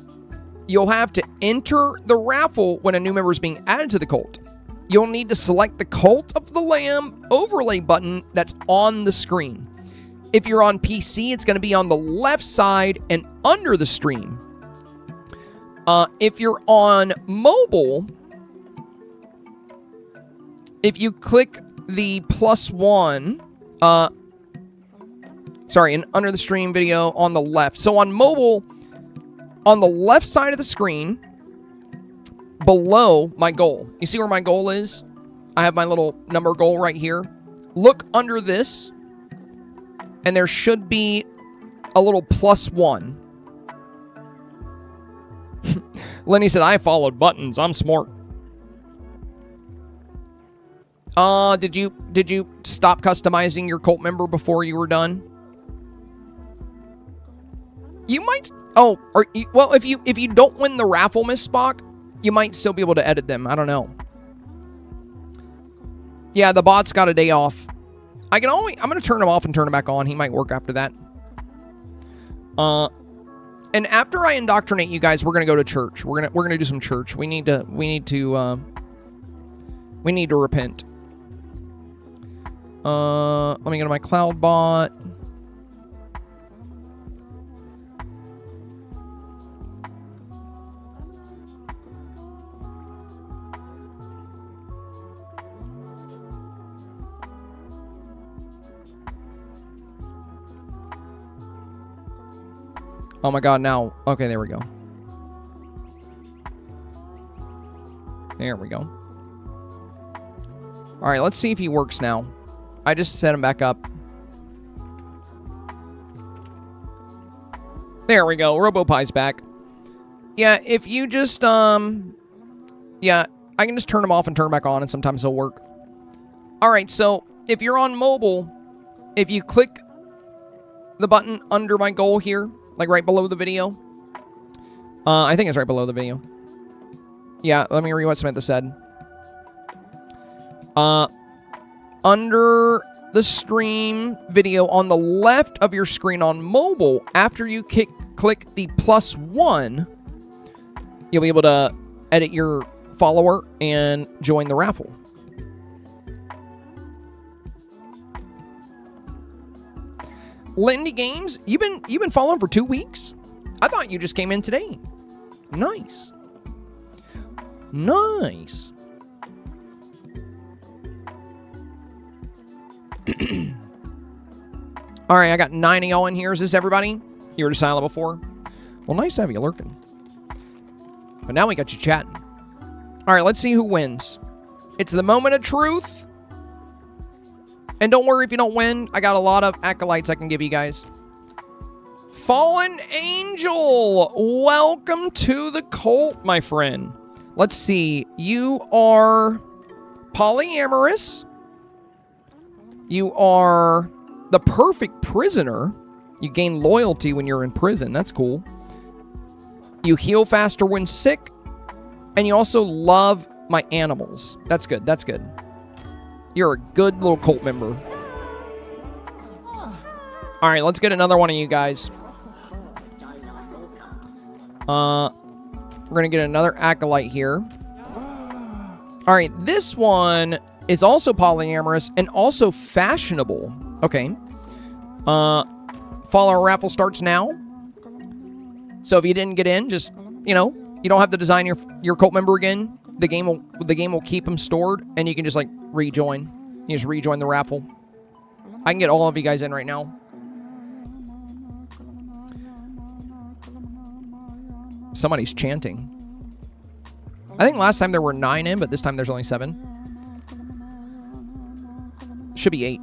you'll have to enter the raffle when a new member is being added to the cult. You'll need to select the Cult of the Lamb overlay button that's on the screen. If you're on PC, it's going to be on the left side and under the stream. If you're on mobile, if you click the +1, and under the stream video on the left. So on mobile, on the left side of the screen, below my goal. You see where my goal is? I have my little number goal right here. Look under this, and there should be a little +1. Lenny said, I followed buttons. I'm smart. Did you stop customizing your cult member before you were done? You might... Oh, well, if you don't win the raffle, Miss Spock, you might still be able to edit them. I don't know. Yeah, the bot's got a day off. I'm going to turn him off and turn him back on. He might work after that. And after I indoctrinate you guys, we're going to go to church. We're going to do some church. We need to repent. Let me go to my cloud bot. Oh my god, now. Okay, there we go. There we go. Alright, let's see if he works now. I just set him back up. There we go. RoboPie's back. Yeah, if you just, yeah, I can just turn him off and turn him back on, and sometimes he'll work. Alright, so if you're on mobile, if you click the button under my goal here, like right below the video. I think it's right below the video. Yeah, let me read what Samantha said. Under the stream video on the left of your screen on mobile, after you click the +1, you'll be able to edit your follower and join the raffle. Lindy Games, you've been following for 2 weeks? I thought you just came in today. Nice. Nice. All right, I got 9 of y'all in here. Is this everybody? You were silent before? Well, nice to have you lurking. But now we got you chatting. All right, let's see who wins. It's the moment of truth. And don't worry if you don't win. I got a lot of acolytes I can give you guys. Fallen Angel, welcome to the cult, my friend. Let's see. You are polyamorous. You are the perfect prisoner. You gain loyalty when you're in prison. That's cool. You heal faster when sick. And you also love my animals. That's good. That's good. You're a good little cult member. All right, let's get another one of you guys. We're going to get another acolyte here. All right, this one is also polyamorous and also fashionable. Okay. Follower raffle starts now. So if you didn't get in, just, you know, you don't have to design your cult member again. The game will keep them stored, and you can just like rejoin. You just rejoin the raffle. I can get all of you guys in right now. Somebody's chanting. I think last time there were 9 in, but this time there's only 7. Should be 8.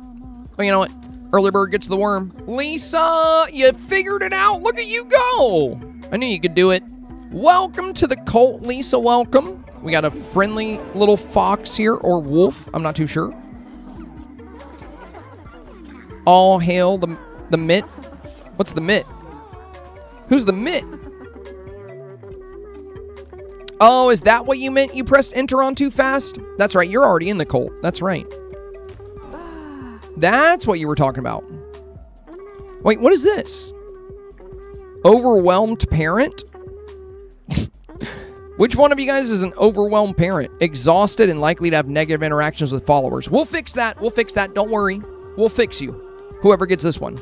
Oh, you know what? Early bird gets the worm. Lisa, you figured it out. Look at you go. I knew you could do it. Welcome to the cult, Lisa. Welcome. We got a friendly little fox here, or wolf. I'm not too sure. All hail the mitt. What's the mitt? Who's the mitt? Oh, is that what you meant? You pressed enter on too fast? That's right. You're already in the cult. That's right. That's what you were talking about. Wait, what is this? Overwhelmed parent? Which one of you guys is an overwhelmed parent? Exhausted and likely to have negative interactions with followers. We'll fix that. We'll fix that. Don't worry. We'll fix you. Whoever gets this one.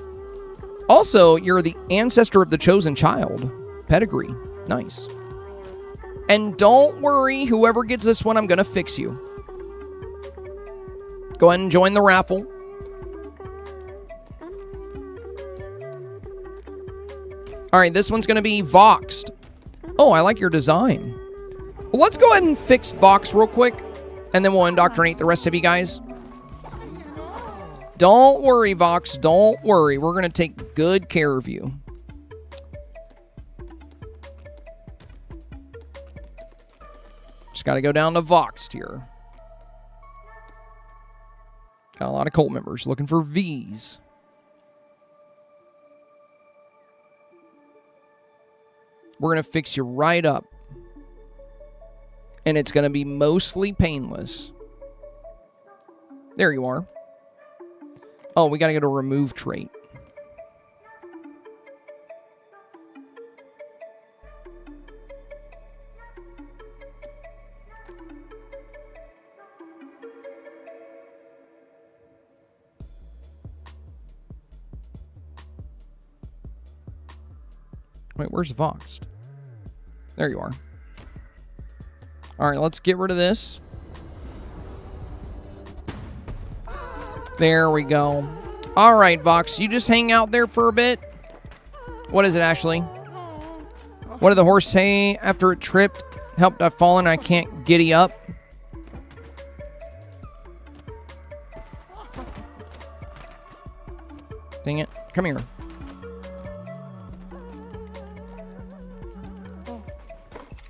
Also, you're the ancestor of the chosen child. Pedigree. Nice. And don't worry, whoever gets this one, I'm going to fix you. Go ahead and join the raffle. All right, this one's going to be Voxed. Oh, I like your design. Well, let's go ahead and fix Vox real quick, and then we'll indoctrinate the rest of you guys. Don't worry, Vox. Don't worry. We're going to take good care of you. Just got to go down to Voxed here. Got a lot of cult members looking for Vs. We're going to fix you right up. And it's going to be mostly painless. There you are. Oh, we got to go to remove trait. Wait, where's Voxed? There you are. All right, let's get rid of this. There we go. All right, Vox, you just hang out there for a bit. What is it, Ashley? What did the horse say after it tripped? Helped, I've fallen, I can't giddy up. Dang it. Come here.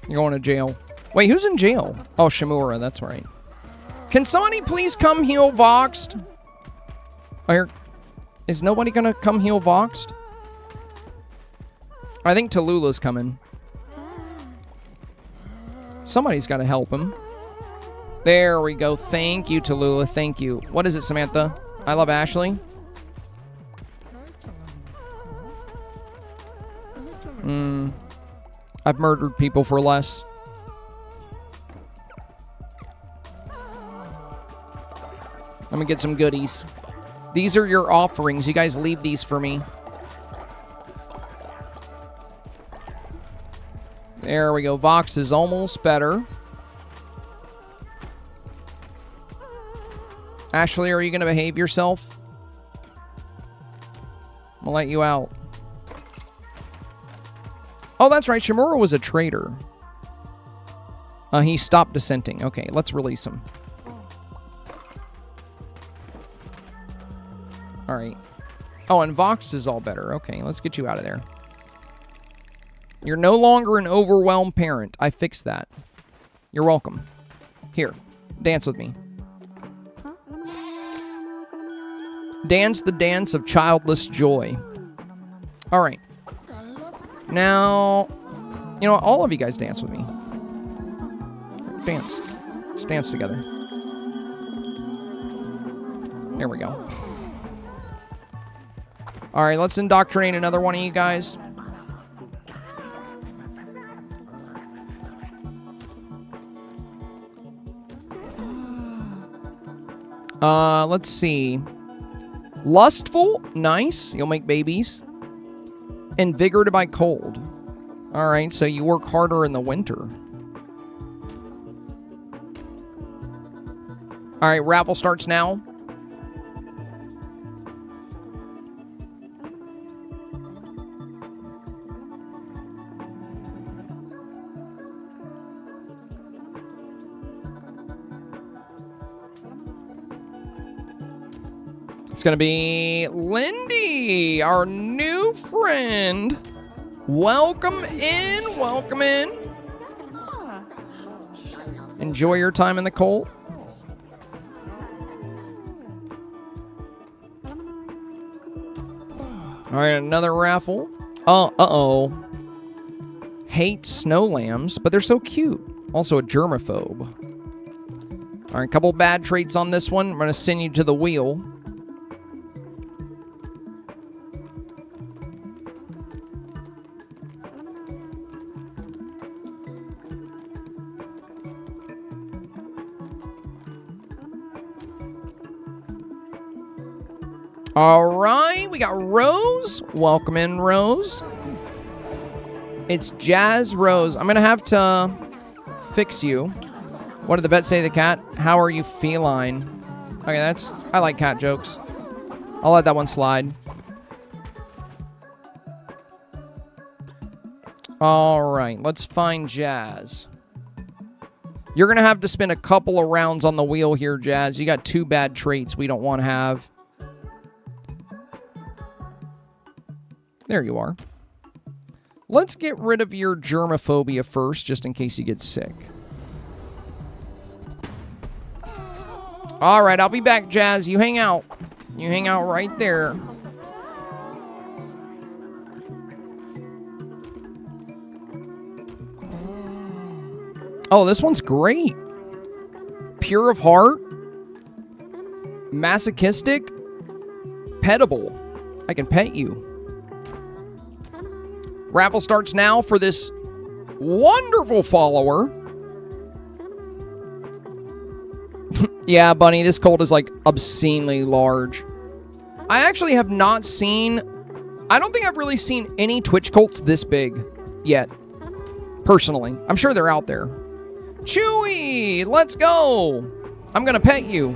You're going to jail. Wait, who's in jail? Oh, Shimura, that's right. Can somebody please come heal Voxed? Oh, here. Is nobody gonna come heal Voxed? I think Tallulah's coming. Somebody's got to help him. There we go. Thank you, Tallulah. Thank you. What is it, Samantha? I love Ashley. I've murdered people for less. Let me get some goodies. These are your offerings. You guys leave these for me. There we go. Vox is almost better. Ashley, are you going to behave yourself? I'm going to let you out. Oh, that's right. Shimura was a traitor. He stopped dissenting. Okay, let's release him. All right. Oh, and Vox is all better. Okay, let's get you out of there. You're no longer an overwhelmed parent. I fixed that. You're welcome. Here, dance with me. Dance the dance of childless joy. All right. Now, you know what? All of you guys dance with me. Dance. Let's dance together. There we go. All right, let's indoctrinate another one of you guys. Let's see. Lustful, nice. You'll make babies. Invigorated by cold. All right, so you work harder in the winter. All right, raffle starts now. It's going to be Lindy, our new friend. Welcome in. Welcome in. Enjoy your time in the cold. All right, another raffle. Uh-oh. Hate snow lambs, but they're so cute. Also a germaphobe. All right, a couple bad traits on this one. I'm going to send you to the wheel. All right, we got Rose. Welcome in, Rose. It's Jazz Rose. I'm going to have to fix you. What did the vet say to the cat? How are you feline? Okay, I like cat jokes. I'll let that one slide. All right, let's find Jazz. You're going to have to spend a couple of rounds on the wheel here, Jazz. You got 2 bad traits we don't want to have. There you are. Let's get rid of your germophobia first, just in case you get sick. All right, I'll be back, Jazz. You hang out. You hang out right there. Oh, this one's great. Pure of heart. Masochistic. Pettable. I can pet you. Raffle starts now for this wonderful follower. Yeah, Bunny, this colt is like obscenely large. I actually have not seen... I don't think I've really seen any Twitch colts this big yet. Personally. I'm sure they're out there. Chewy, let's go. I'm going to pet you.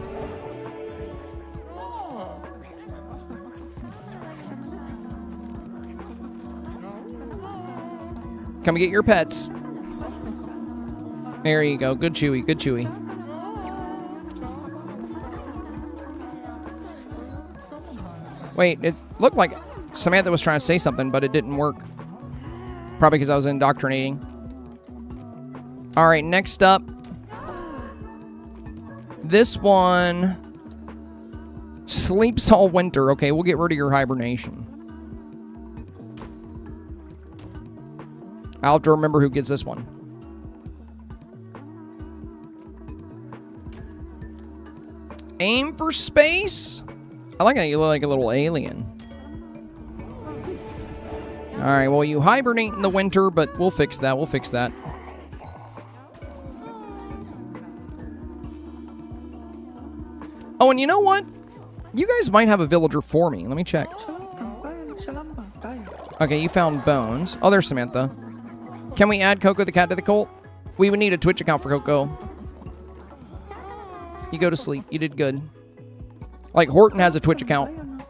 Come get your pets. There you go. Good Chewy. Good Chewy. Wait, it looked like Samantha was trying to say something, but it didn't work. Probably because I was indoctrinating. All right, next up. This one Sleeps all winter. Okay, we'll get rid of your hibernation. I'll have to remember who gets this one. Aim for space? I like how you look like a little alien. Alright, well, you hibernate in the winter, but we'll fix that. We'll fix that. Oh, and you know what? You guys might have a villager for me. Let me check. Okay, you found bones. Oh, there's Samantha. Can we add Coco the cat to the cult? We would need a Twitch account for Coco. You go to sleep. You did good. Like, Horton has a Twitch account.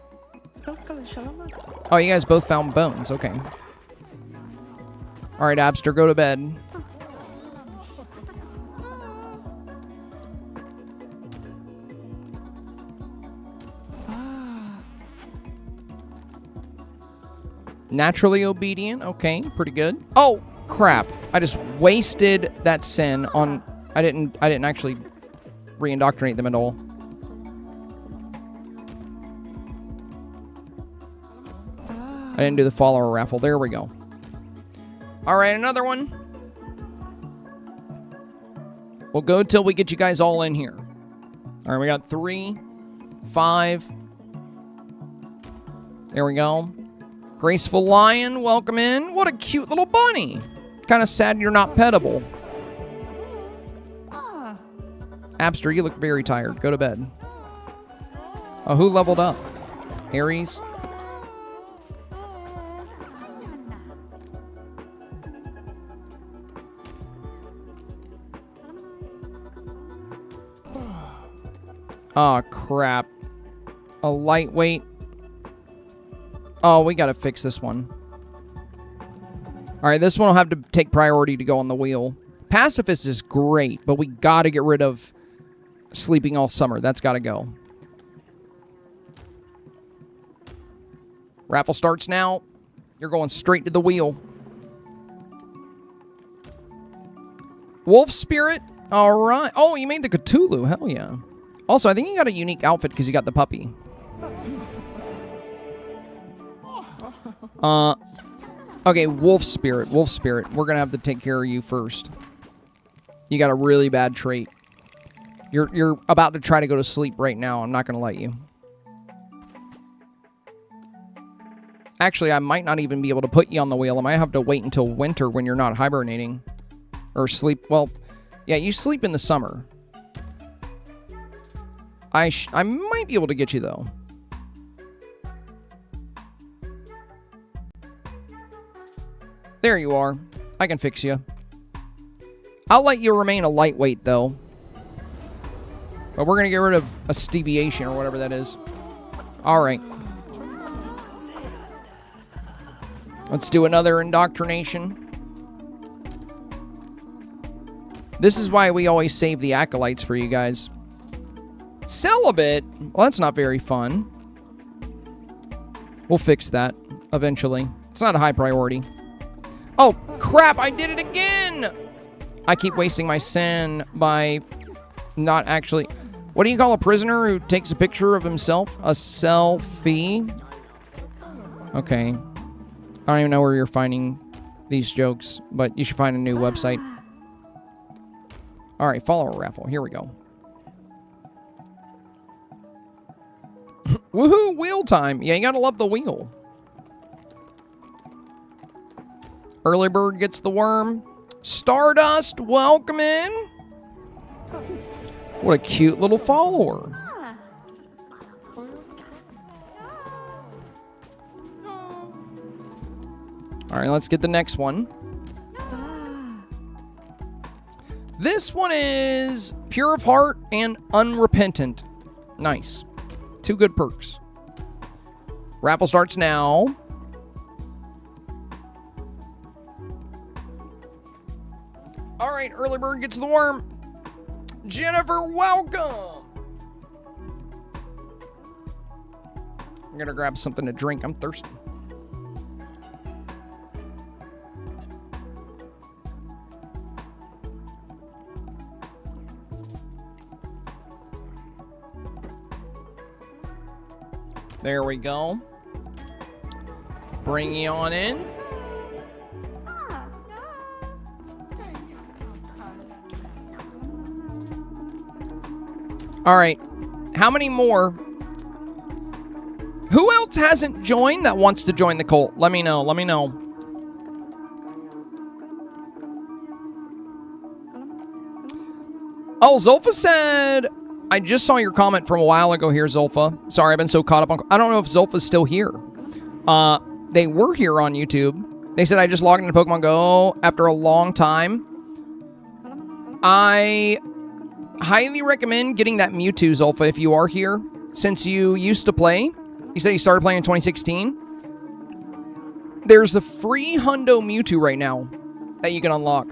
Oh, you guys both found bones. Okay. Alright, Abster, go to bed. Naturally obedient. Okay, pretty good. Oh, crap. I just wasted that sin on... I didn't actually re-indoctrinate them at all. I didn't do the follower raffle. There we go. All right, another one. We'll go till we get you guys all in here. All right, we got 3, 5. There we go. Graceful Lion, welcome in. What a cute little bunny. Kind of sad you're not pettable. Abster, you look very tired. Go to bed. Oh, who leveled up? Aries. Oh, crap. A lightweight. Oh, we gotta fix this one. Alright, this one will have to take priority to go on the wheel. Pacifist is great, but we gotta get rid of sleeping all summer. That's gotta go. Raffle starts now. You're going straight to the wheel. Wolf Spirit. Alright. Oh, you made the Cthulhu. Hell yeah. Also, I think you got a unique outfit because you got the puppy. Okay, Wolf Spirit. Wolf Spirit. We're going to have to take care of you first. You got a really bad trait. You're about to try to go to sleep right now. I'm not going to let you. Actually, I might not even be able to put you on the wheel. I might have to wait until winter when you're not hibernating. Or sleep. Well, yeah, you sleep in the summer. I might be able to get you, though. There you are. I can fix you. I'll let you remain a lightweight, though. But we're going to get rid of a steviation or whatever that is. All right. Let's do another indoctrination. This is why we always save the acolytes for you guys. Celibate? Well, that's not very fun. We'll fix that eventually. It's not a high priority. Oh, crap! I did it again! I keep wasting my sin by not actually... What do you call a prisoner who takes a picture of himself? A selfie? Okay. I don't even know where you're finding these jokes, but you should find a new website. All right, follower raffle. Here we go. Woohoo, wheel time. Yeah, you gotta love the wheel. Early bird gets the worm. Stardust, welcome in. What a cute little follower. All right, let's get the next one. This one is pure of heart and unrepentant. Nice. 2 good perks. Raffle starts now. All right, early bird gets the worm. Jennifer, welcome. I'm gonna grab something to drink. I'm thirsty. There we go. Bring you on in. All right. How many more? Who else hasn't joined that wants to join the cult? Let me know. Let me know. Oh, Zolfa said, I just saw your comment from a while ago here, Zolfa. Sorry, I've been so caught up on... I don't know if Zolfa's still here. They were here on YouTube. They said, I just logged into Pokemon Go after a long time. I highly recommend getting that Mewtwo, Zolfa, if you are here. Since you used to play. You said you started playing in 2016. There's a free Hundo Mewtwo right now that you can unlock.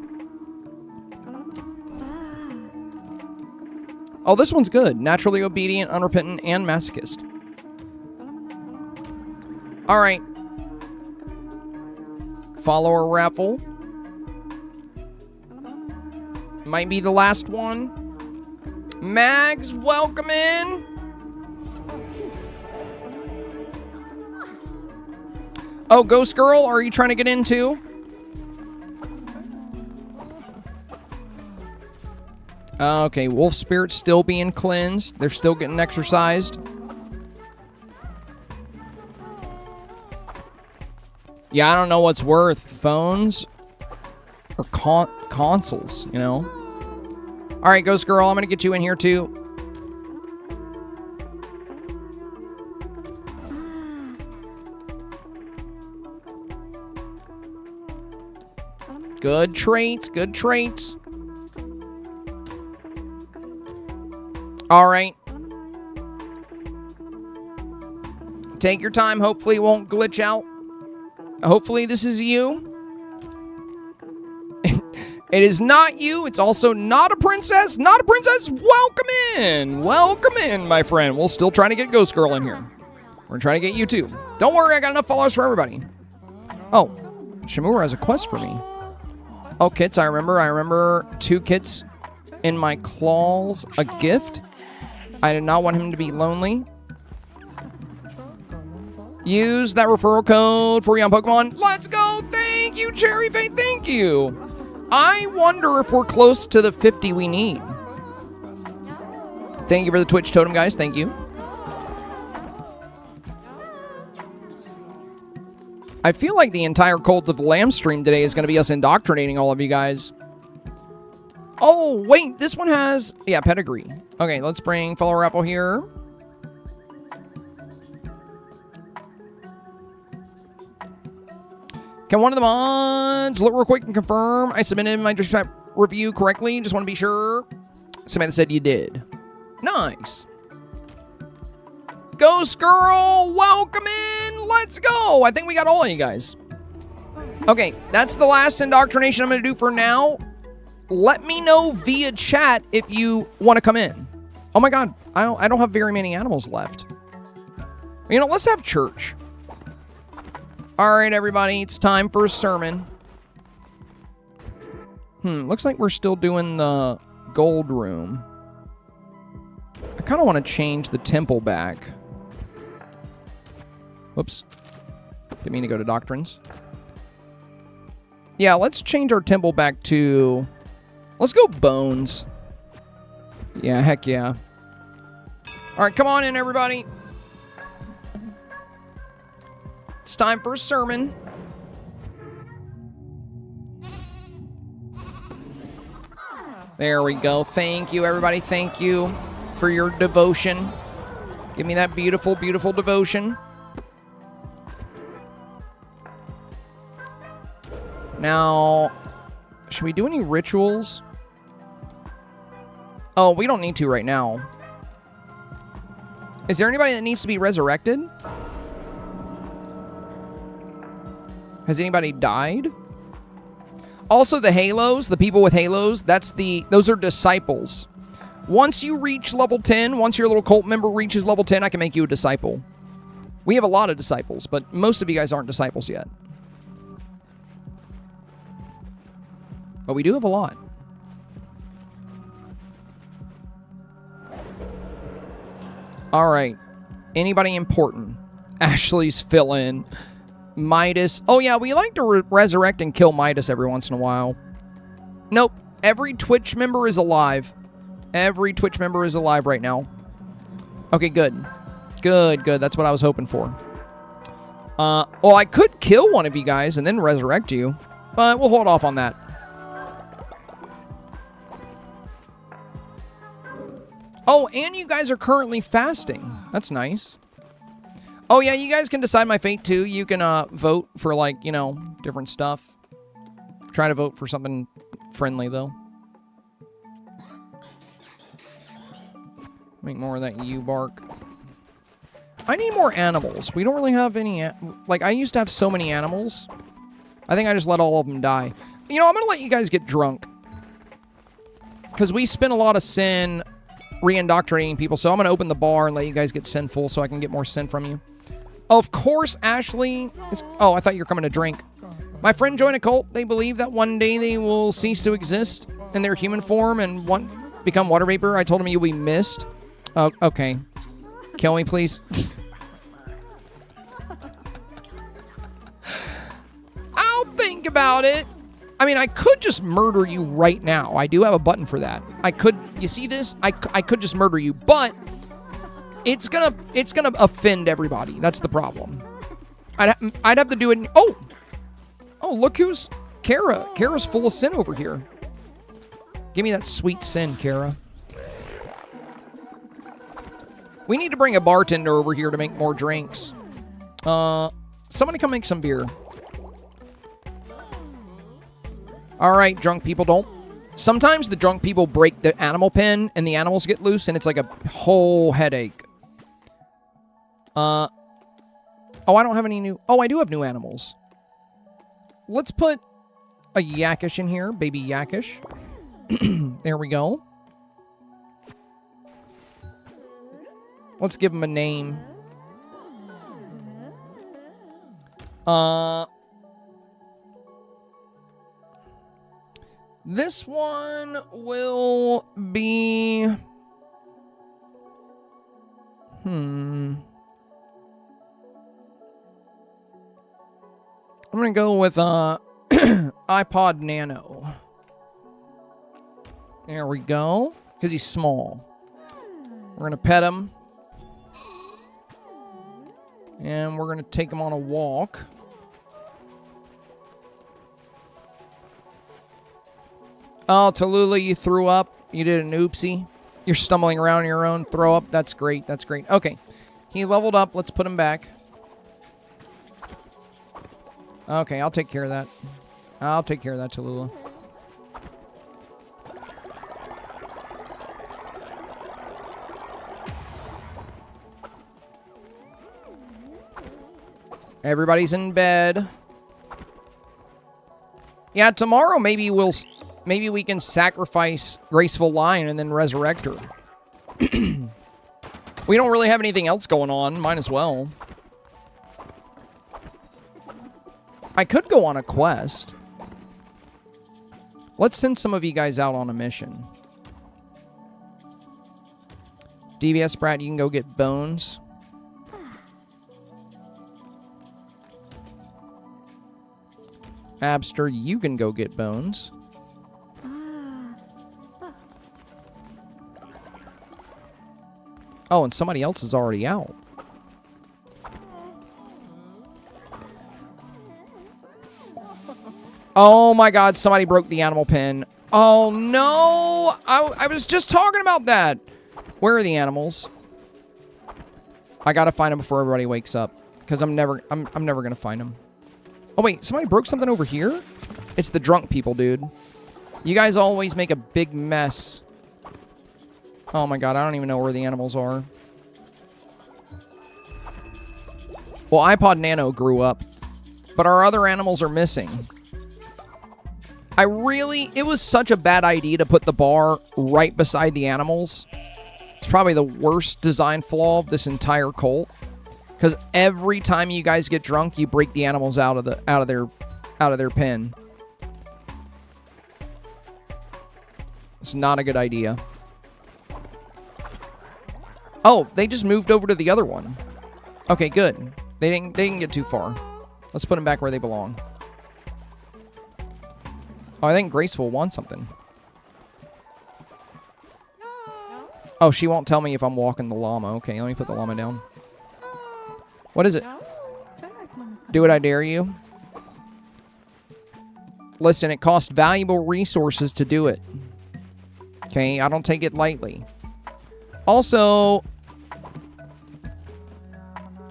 Oh, this one's good. Naturally obedient, unrepentant, and masochist. All right. Follower raffle. Might be the last one. Mags, welcome in. Oh, Ghost Girl, are you trying to get in too? Okay, Wolf Spirit's still being cleansed. They're still getting exercised. Yeah, I don't know what's worth. Phones or consoles, you know? All right, Ghost Girl, I'm going to get you in here too. Good traits, good traits. All right. Take your time. Hopefully it won't glitch out. Hopefully this is you. It is not you. It's also not a princess. Not a princess. Welcome in. Welcome in, my friend. We'll still try to get Ghost Girl in here. We're trying to get you too. Don't worry, I got enough followers for everybody. Oh, Shimura has a quest for me. Oh, kits, I remember. I remember 2 kits in my claws. A gift. I did not want him to be lonely. Use that referral code for you on Pokemon. Let's go. Thank you, Cherry Fate. Thank you. I wonder if we're close to the 50 we need. Thank you for the Twitch totem, guys. Thank you. I feel like the entire Cult of the Lamb stream today is going to be us indoctrinating all of you guys. Oh, wait. This one has... Yeah, pedigree. Okay, let's bring follower raffle here. Can one of the mods look real quick and confirm I submitted my Dreamsnap review correctly? Just want to be sure. Samantha said you did. Nice. Ghost Girl, welcome in. Let's go. I think we got all of you guys. Okay, that's the last indoctrination I'm going to do for now. Let me know via chat if you want to come in. Oh my god, I don't have very many animals left. You know, let's have church. All right, everybody, it's time for a sermon. Looks like we're still doing the gold room. I kind of want to change the temple back. Whoops. Didn't mean to go to doctrines. Yeah, let's change our temple back to... Let's go bones. Yeah, heck yeah. All right, come on in, everybody. It's time for a sermon. There we go. Thank you, everybody. Thank you for your devotion. Give me that beautiful, beautiful devotion. Now, should we do any rituals? Oh, we don't need to right now. Is there anybody that needs to be resurrected? Has anybody died? Also, the halos, the people with halos, those are disciples. Once you reach level 10, once your little cult member reaches level 10, I can make you a disciple. We have a lot of disciples, but most of you guys aren't disciples yet. But we do have a lot. All right. Anybody important? Ashley's fill-in. Midas. Oh, yeah, we like to resurrect and kill Midas every once in a while. Nope. Every Twitch member is alive. Every Twitch member is alive right now. Okay, good. Good, good. That's what I was hoping for. Well, I could kill one of you guys and then resurrect you. But we'll hold off on that. Oh, and you guys are currently fasting. That's nice. Oh, yeah, you guys can decide my fate, too. You can vote for, like, you know, different stuff. Try to vote for something friendly, though. Make more of that U bark. I need more animals. We don't really have any... Like, I used to have so many animals. I think I just let all of them die. You know, I'm going to let you guys get drunk. Because we spent a lot of sin re-indoctrinating people, so I'm going to open the bar and let you guys get sinful so I can get more sin from you. Of course, Ashley is... Oh, I thought you were coming to drink. My friend joined a cult. They believe that one day they will cease to exist in their human form and become water vapor. I told him you'll be missed. Oh, okay. Kill me, please. I'll think about it. I mean, I could just murder you right now. I do have a button for that. I could... You see this? I could just murder you, but... It's gonna offend everybody. That's the problem. I'd have to do it. Oh, look who's Kara. Kara's full of sin over here. Give me that sweet sin, Kara. We need to bring a bartender over here to make more drinks. Somebody come make some beer. All right, drunk people, don't. Sometimes the drunk people break the animal pen and the animals get loose and it's like a whole headache. Oh, I don't have any new... Oh, I do have new animals. Let's put a Yakish in here. Baby Yakish. There we go. Let's give him a name. This one will be... I'm going to go with iPod Nano. There we go. Because he's small. We're going to pet him. And we're going to take him on a walk. Oh, Tallulah, you threw up. You did an oopsie. You're stumbling around on your own. Throw up. That's great. That's great. Okay. He leveled up. Let's put him back. Okay, I'll take care of that. I'll take care of that, Tallulah. Everybody's in bed. Yeah, tomorrow maybe we can sacrifice Graceful Lion and then resurrect her. We don't really have anything else going on. Might as well. I could go on a quest. Let's send some of you guys out on a mission. DBS Brat, you can go get bones. Abster, you can go get bones. Oh, and somebody else is already out. Oh my god, somebody broke the animal pen. Oh no! I was just talking about that. Where are the animals? I gotta find them before everybody wakes up. Because I'm never gonna find them. Oh wait, somebody broke something over here? It's the drunk people, dude. You guys always make a big mess. Oh my god, I don't even know where the animals are. Well, iPod Nano grew up. But our other animals are missing. It was such a bad idea to put the bar right beside the animals. It's probably the worst design flaw of this entire cult. Because every time you guys get drunk, you break the animals out of their pen. It's not a good idea. Oh, they just moved over to the other one. Okay, good. They didn't get too far. Let's put them back where they belong. Oh, I think Graceful wants something. Oh, she won't tell me if I'm walking the llama. Okay, let me put the llama down. What is it? Do it, I dare you. Listen, it costs valuable resources to do it. Okay, I don't take it lightly. Also,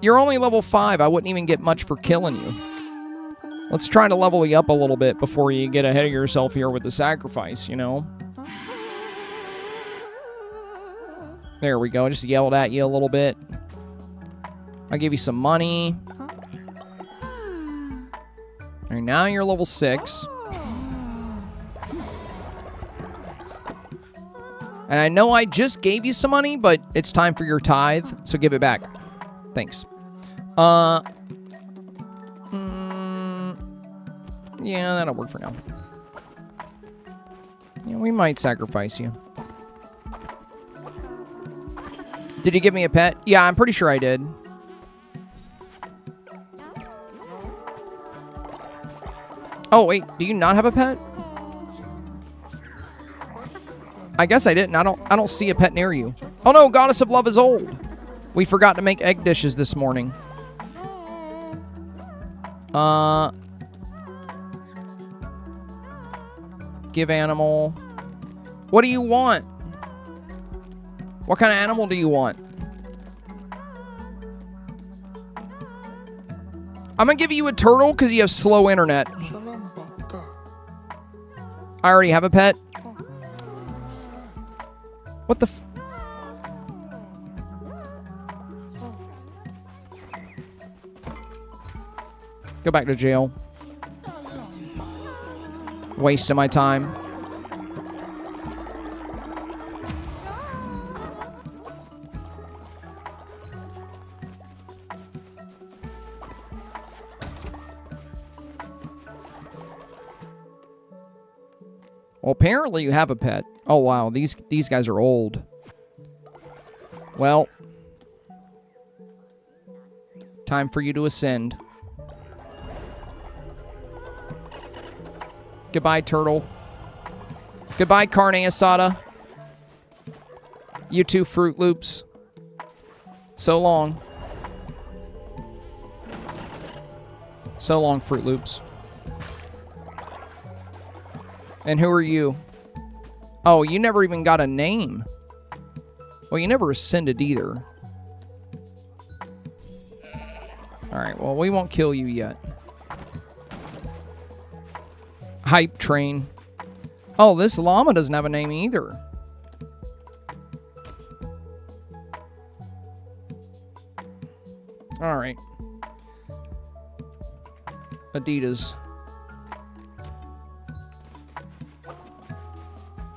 you're only level 5. I wouldn't even get much for killing you. Let's try to level you up a little bit before you get ahead of yourself here with the sacrifice, you know? There we go. I just yelled at you a little bit. I'll give you some money. All right, now you're level 6. And I know I just gave you some money, but it's time for your tithe, so give it back. Thanks. Yeah, that'll work for now. Yeah, we might sacrifice you. Did you give me a pet? Yeah, I'm pretty sure I did. Oh, wait. Do you not have a pet? I guess I didn't. I don't see a pet near you. Oh, no. Goddess of Love is old. We forgot to make egg dishes this morning. Give animal. What do you want? What kind of animal do you want? I'm going to give you a turtle because you have slow internet. I already have a pet. What the f... Go back to jail. Wasting my time. Well, apparently you have a pet. Oh, wow. These guys are old. Well. Time for you to ascend. Goodbye, turtle. Goodbye, carne asada. You two Fruit Loops. So long. So long, Fruit Loops. And who are you? Oh, you never even got a name. Well, you never ascended either. Alright, well, we won't kill you yet. Hype train. Oh, this llama doesn't have a name either. Alright. Adidas.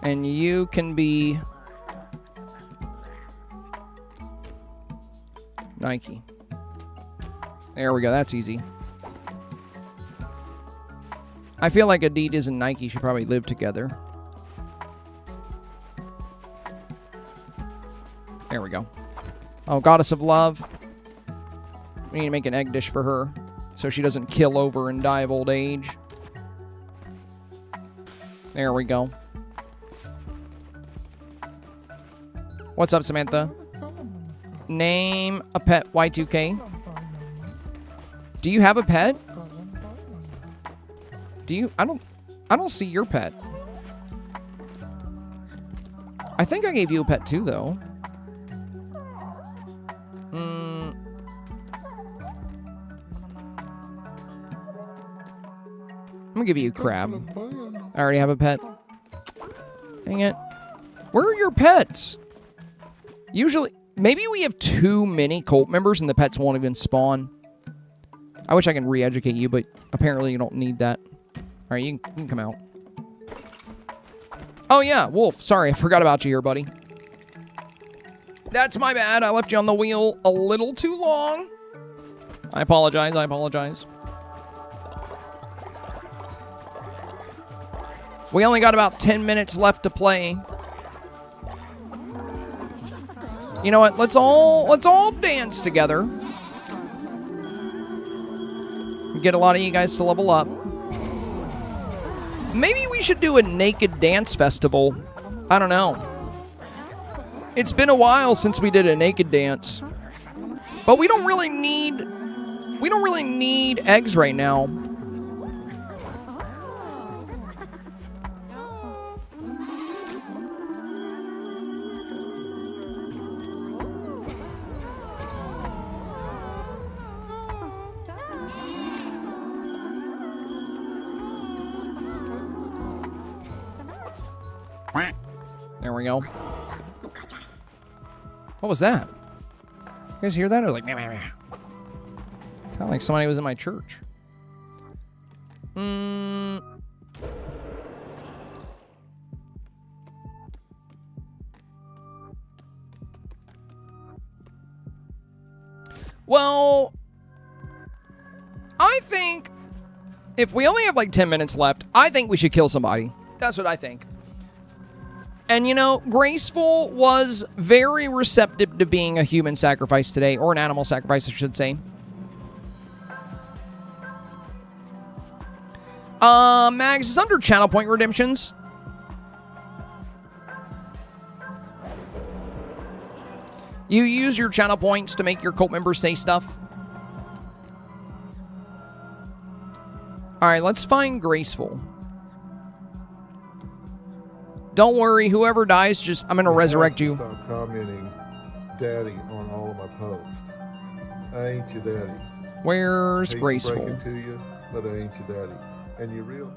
And you can be Nike. There we go. That's easy. I feel like Adidas and Nike should probably live together. There we go. Oh, Goddess of Love. We need to make an egg dish for her so she doesn't kill over and die of old age. There we go. What's up, Samantha? Name a pet, Y2K. Do you have a pet? Do you? I don't see your pet. I think I gave you a pet too, though. I'm gonna give you a crab. I already have a pet. Dang it. Where are your pets? Usually, maybe we have too many cult members and the pets won't even spawn. I wish I can re-educate you, but apparently you don't need that. Alright, you can come out. Oh yeah, Wolf. Sorry, I forgot about you here, buddy. That's my bad. I left you on the wheel a little too long. I apologize. I apologize. We only got about 10 minutes left to play. You know what? Let's all dance together. get a lot of you guys to level up. Maybe we should do a naked dance festival. I don't know. It's been a while since we did a naked dance. But we don't really need eggs right now. There we go. What was that? You guys hear that? It was like, kind of like somebody was in my church. Well, I think if we only have like 10 minutes left, I think we should kill somebody. That's what I think. And, you know, Graceful was very receptive to being a human sacrifice today, or an animal sacrifice, I should say. Mags is under channel point redemptions. You use your channel points to make your cult members say stuff. All right, let's find Graceful. Don't worry, whoever dies, just I'm gonna resurrect you. Stop commenting, Daddy, on all of my posts. I ain't your daddy. Where's Hate Graceful? To break it to you, but I ain't your daddy. And you real?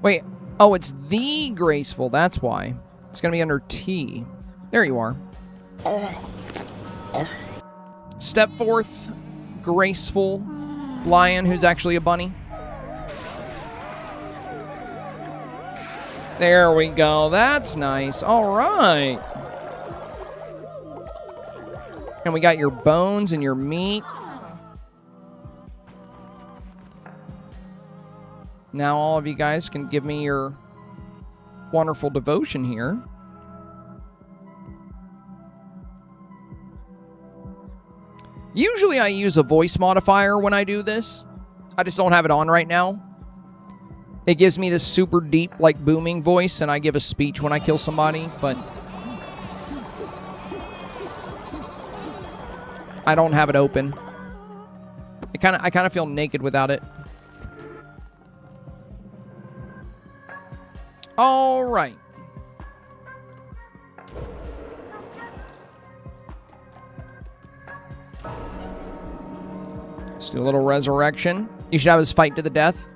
Wait, oh, it's the Graceful. That's why. It's gonna be under T. There you are. Step forth, Graceful lion who's actually a bunny. There we go. That's nice. All right. And we got your bones and your meat. Now all of you guys can give me your wonderful devotion here. Usually I use a voice modifier when I do this. I just don't have it on right now. It gives me this super deep, like, booming voice, and I give a speech when I kill somebody, but I don't have it open. I kind of feel naked without it. All right. Let's do a little resurrection. You should have his fight to the death.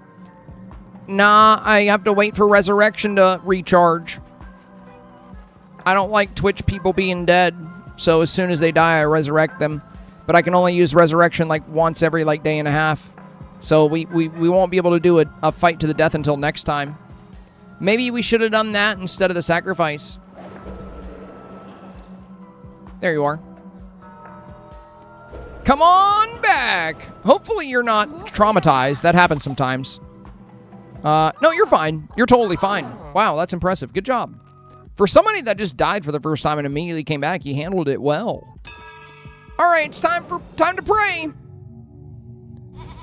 Nah, I have to wait for resurrection to recharge. I don't like Twitch people being dead, so as soon as they die, I resurrect them. But I can only use resurrection like once every like day and a half. So we won't be able to do a fight to the death until next time. Maybe we should have done that instead of the sacrifice. There you are. Come on back. Hopefully you're not traumatized. That happens sometimes. No, you're fine. You're totally fine. Wow, that's impressive. Good job. For somebody that just died for the first time and immediately came back, you handled it well. All right, it's time to pray.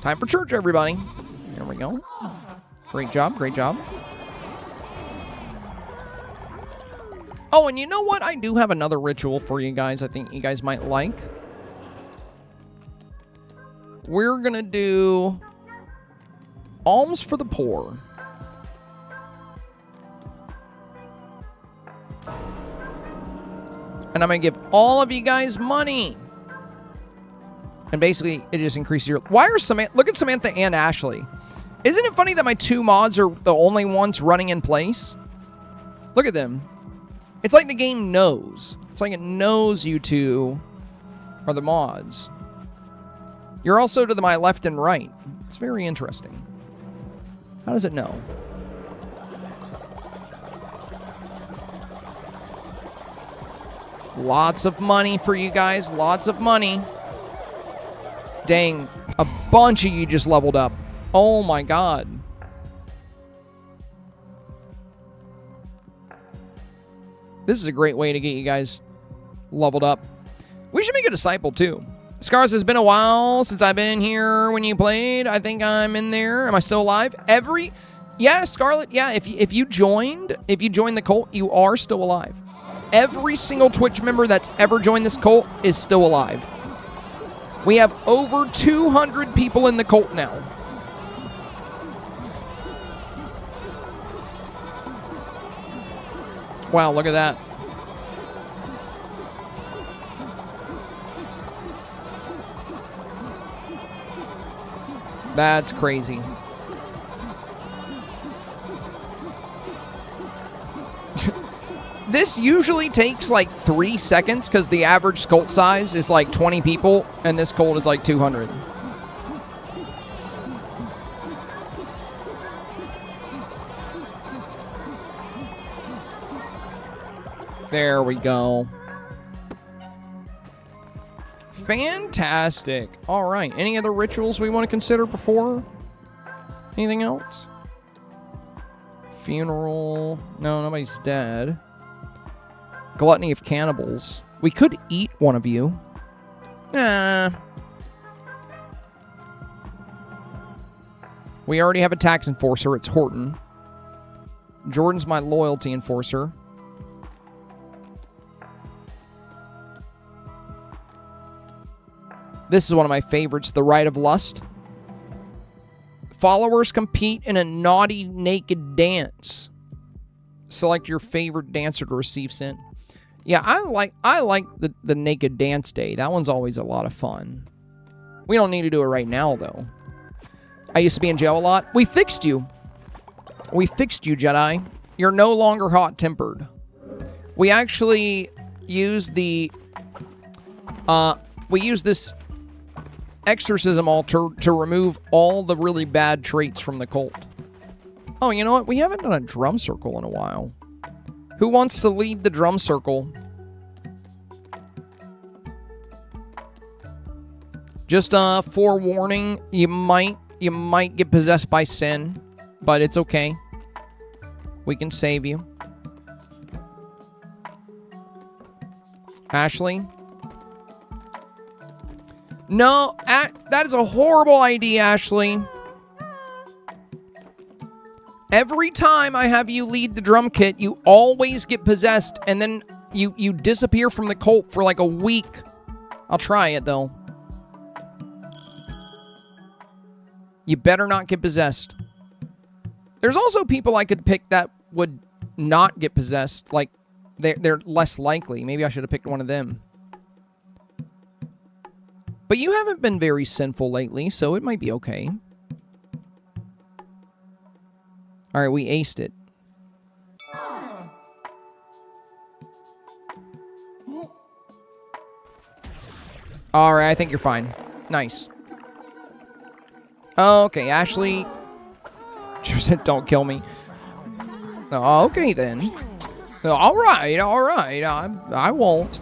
Time for church, everybody. There we go. Great job, great job. Oh, and you know what? I do have another ritual for you guys I think you guys might like. We're going to do alms for the poor. And I'm going to give all of you guys money. And basically, it just increases your... Why are Samantha... Look at Samantha and Ashley. Isn't it funny that my two mods are the only ones running in place? Look at them. It's like the game knows. It's like it knows you two are the mods. You're also to my left and right. It's very interesting. How does it know? Lots of money for you guys. Lots of money. Dang. A bunch of you just leveled up. Oh my god. This is a great way to get you guys leveled up. We should make a disciple, too. Scars, has been a while since I've been in here when you played. I think I'm in there. Am I still alive? Yeah, Scarlet, yeah, if you joined the cult, you are still alive. Every single Twitch member that's ever joined this cult is still alive. We have over 200 people in the cult now. Wow, look at that. That's crazy. This usually takes like 3 seconds because the average cult size is like 20 people, and this cult is like 200. There we go. Fantastic. All right. Any other rituals we want to consider before? Anything else? Funeral. No, nobody's dead. Gluttony of cannibals. We could eat one of you. Nah. We already have a tax enforcer. It's Horton. Jordan's my loyalty enforcer. This is one of my favorites, the Rite of Lust. Followers compete in a naughty naked dance. Select your favorite dancer to receive sin. Yeah, I like the naked dance day. That one's always a lot of fun. We don't need to do it right now, though. I used to be in jail a lot. We fixed you. We fixed you, Jedi. You're no longer hot-tempered. We actually use the... we use this exorcism altar to remove all the really bad traits from the cult. Oh, you know what? We haven't done a drum circle in a while. Who wants to lead the drum circle? Just forewarning, you might get possessed by sin, but it's okay. We can save you. Ashley? No, that is a horrible idea, Ashley. Every time I have you lead the drum kit, you always get possessed, and then you disappear from the cult for like a week. I'll try it, though. You better not get possessed. There's also people I could pick that would not get possessed. Like, they're less likely. Maybe I should have picked one of them. But you haven't been very sinful lately, so it might be okay. Alright, we aced it. Alright, I think you're fine. Nice. Okay, Ashley. She said, don't kill me. Oh, okay, then. Alright, alright. I won't.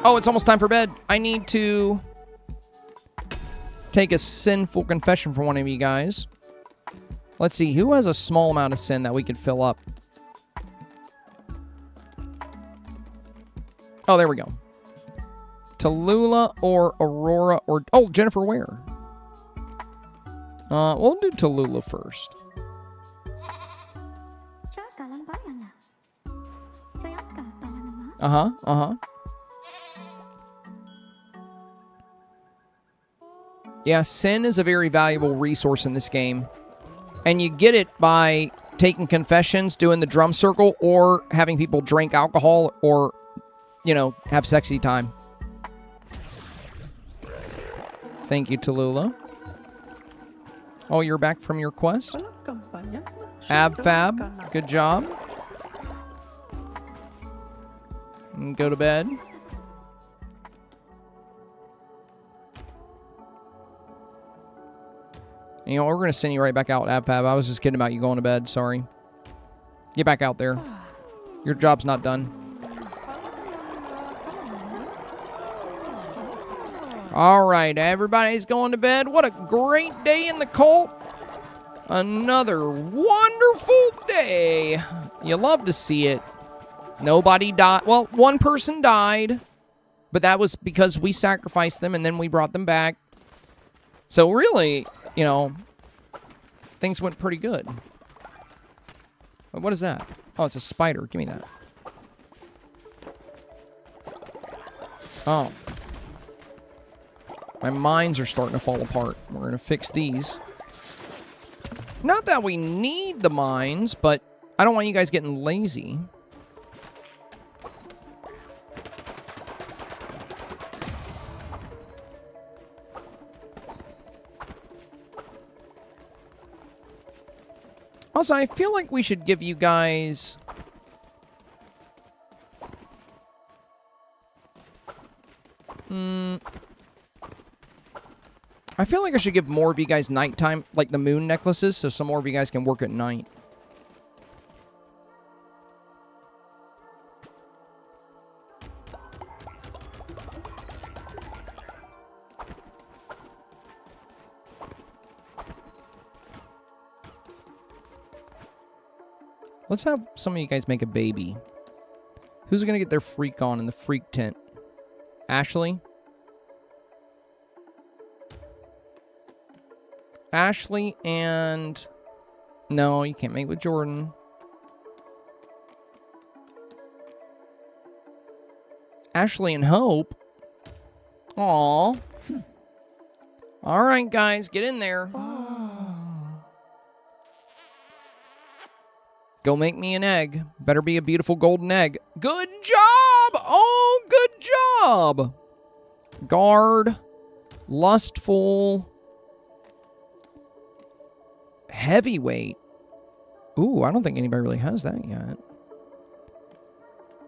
Oh, it's almost time for bed. I need to take a sinful confession from one of you guys. Let's see, who has a small amount of sin that we could fill up? Oh, there we go. Tallulah or Aurora or... Oh, Jennifer Ware. We'll do Tallulah first. Uh-huh, uh-huh. Yeah, sin is a very valuable resource in this game. And you get it by taking confessions, doing the drum circle, or having people drink alcohol or, you know, have sexy time. Thank you, Tallulah. Oh, you're back from your quest? Ab-fab, good job. And go to bed. You know, we're going to send you right back out, Ab-fab. I was just kidding about you going to bed. Sorry. Get back out there. Your job's not done. All right, everybody's going to bed. What a great day in the cult. Another wonderful day. You love to see it. Nobody died. Well, one person died, but that was because we sacrificed them and then we brought them back. So really, you know, things went pretty good. But what is that? Oh, it's a spider. Give me that. Oh. My mines are starting to fall apart. We're going to fix these. Not that we need the mines, but I don't want you guys getting lazy. Also, I feel like we should give you guys... I feel like I should give more of you guys nighttime, like the moon necklaces, so some more of you guys can work at night. Let's have some of you guys make a baby. Who's going to get their freak on in the freak tent? Ashley? Ashley and... No, you can't make with Jordan. Ashley and Hope. Aww. Alright, guys, get in there. Go make me an egg. Better be a beautiful golden egg. Good job! Oh, good job! Guard. Lustful. Heavyweight. Ooh, I don't think anybody really has that yet.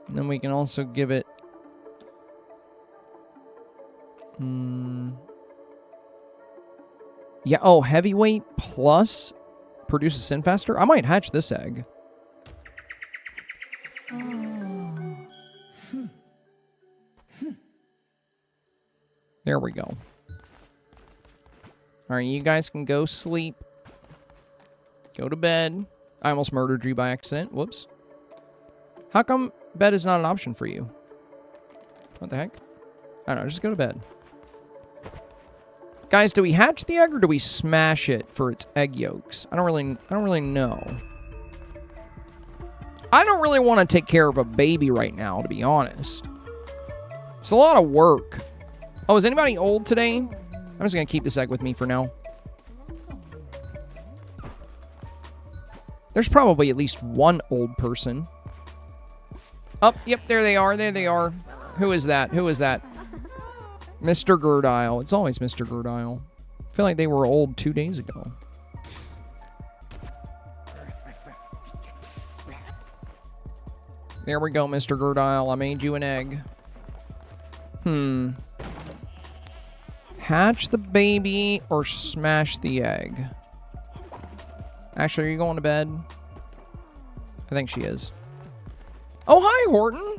And then we can also give it... Yeah, oh, heavyweight plus produces sin faster? I might hatch this egg. There we go. Alright, you guys can go sleep. Go to bed. I almost murdered you by accident. Whoops. How come bed is not an option for you? What the heck? I don't know, just go to bed. Guys, do we hatch the egg or do we smash it for its egg yolks? I don't really know. I don't really want to take care of a baby right now, to be honest. It's a lot of work. Oh, is anybody old today? I'm just going to keep this egg with me for now. There's probably at least one old person. Oh, yep, there they are. There they are. Who is that? Who is that? Mr. Gerdile. It's always Mr. Gerdile. I feel like they were old 2 days ago. There we go, Mr. Gerdile. I made you an egg. Hatch the baby or smash the egg? Actually, are you going to bed? I think she is. Oh, hi, Horton.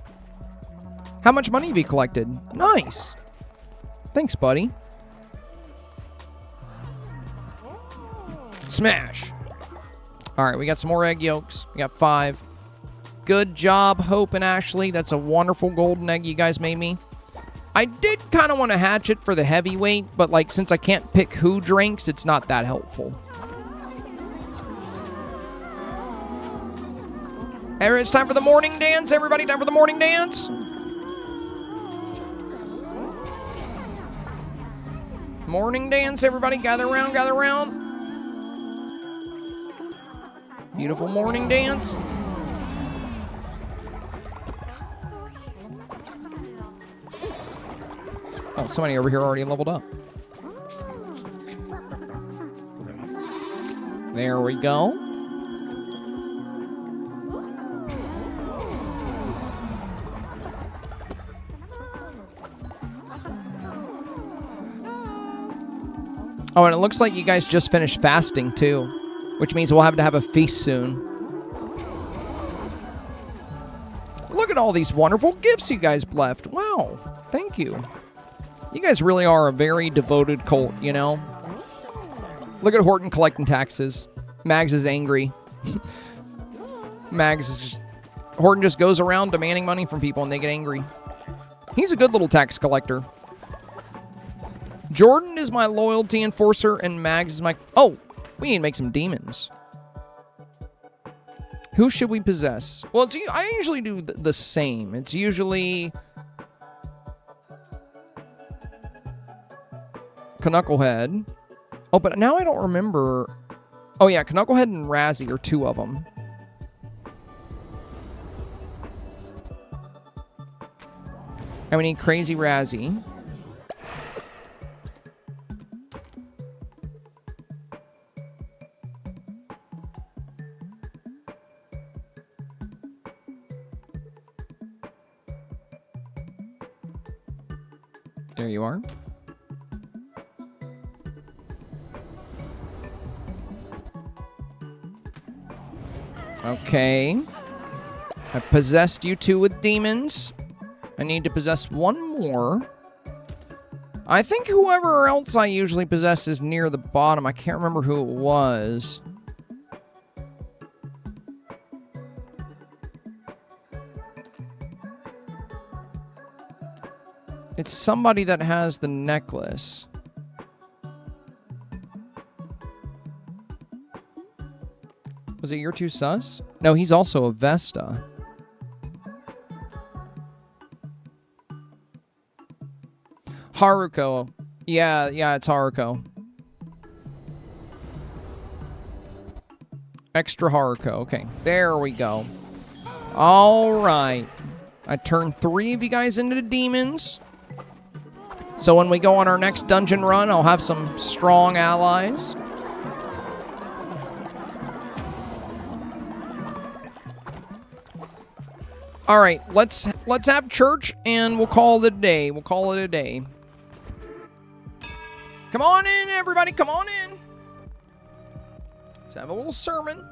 How much money have you collected? Nice. Thanks, buddy. Smash. All right, we got some more egg yolks. We got 5. Good job, Hope and Ashley. That's a wonderful golden egg you guys made me. I did kind of want to hatch it for the heavyweight, but like since I can't pick who drinks, it's not that helpful. It's time for the morning dance. Everybody, time for the morning dance. Morning dance, everybody. Gather around, gather around. Beautiful morning dance. Oh, somebody over here already leveled up. There we go. Oh, and it looks like you guys just finished fasting, too. Which means we'll have to have a feast soon. Look at all these wonderful gifts you guys left. Wow. Thank you. You guys really are a very devoted cult, you know? Look at Horton collecting taxes. Mags is angry. Mags is just... Horton just goes around demanding money from people and they get angry. He's a good little tax collector. Jordan is my loyalty enforcer and Mags is my... Oh, we need to make some demons. Who should we possess? Well, I usually do the same. It's usually... Knucklehead. Oh, but now I don't remember... Oh, yeah, Knucklehead and Razzie are two of them. And we need Crazy Razzie. There you are. Okay. I possessed you two with demons. I need to possess one more. I think whoever else I usually possess is near the bottom. I can't remember who it was. It's somebody that has the necklace. Was it your two sus? No, he's also a Vesta. Haruko. Yeah, it's Haruko. Extra Haruko. Okay, there we go. All right. I turned 3 of you guys into the demons. So when we go on our next dungeon run, I'll have some strong allies. All right, let's have church and we'll call it a day. We'll call it a day. Come on in, everybody. Come on in. Let's have a little sermon.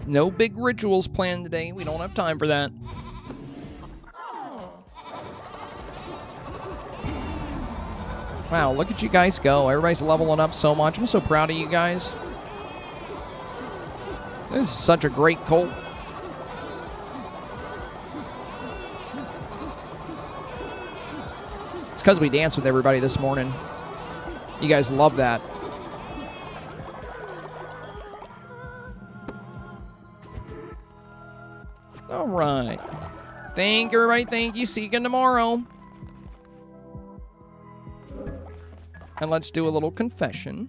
No big rituals planned today. We don't have time for that. Wow, look at you guys go. Everybody's leveling up so much. I'm so proud of you guys. This is such a great cult. It's because we danced with everybody this morning. You guys love that. All right. Thank you, everybody. Thank you. See you again tomorrow. And let's do a little confession.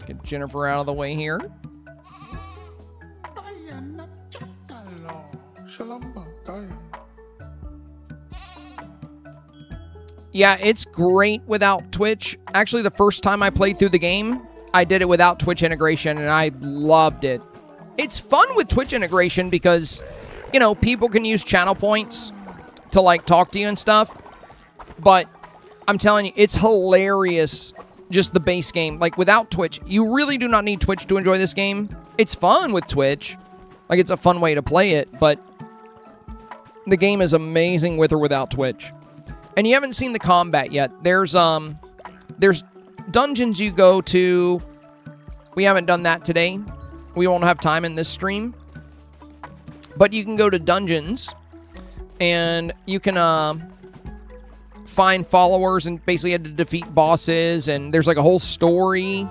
Get Jennifer out of the way here. Yeah, it's great without Twitch. Actually, the first time I played through the game, I did it without Twitch integration, and I loved it. It's fun with Twitch integration because, you know, people can use channel points to, like, talk to you and stuff. But I'm telling you, it's hilarious, just the base game. Like, without Twitch, you really do not need Twitch to enjoy this game. It's fun with Twitch. Like, it's a fun way to play it, but the game is amazing with or without Twitch. And you haven't seen the combat yet. There's dungeons you go to. We haven't done that today. We won't have time in this stream. But you can go to dungeons, and you can find followers, and basically have to defeat bosses, and there's like a whole story.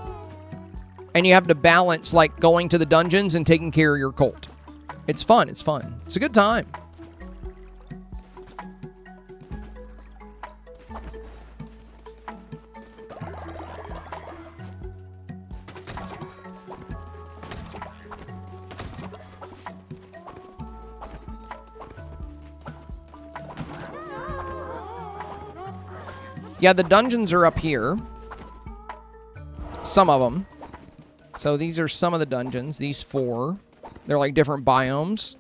And you have to balance, like, going to the dungeons and taking care of your cult. It's fun. It's fun. It's a good time. Yeah, the dungeons are up here. Some of them. So these are some of the dungeons. These 4. They're like different biomes.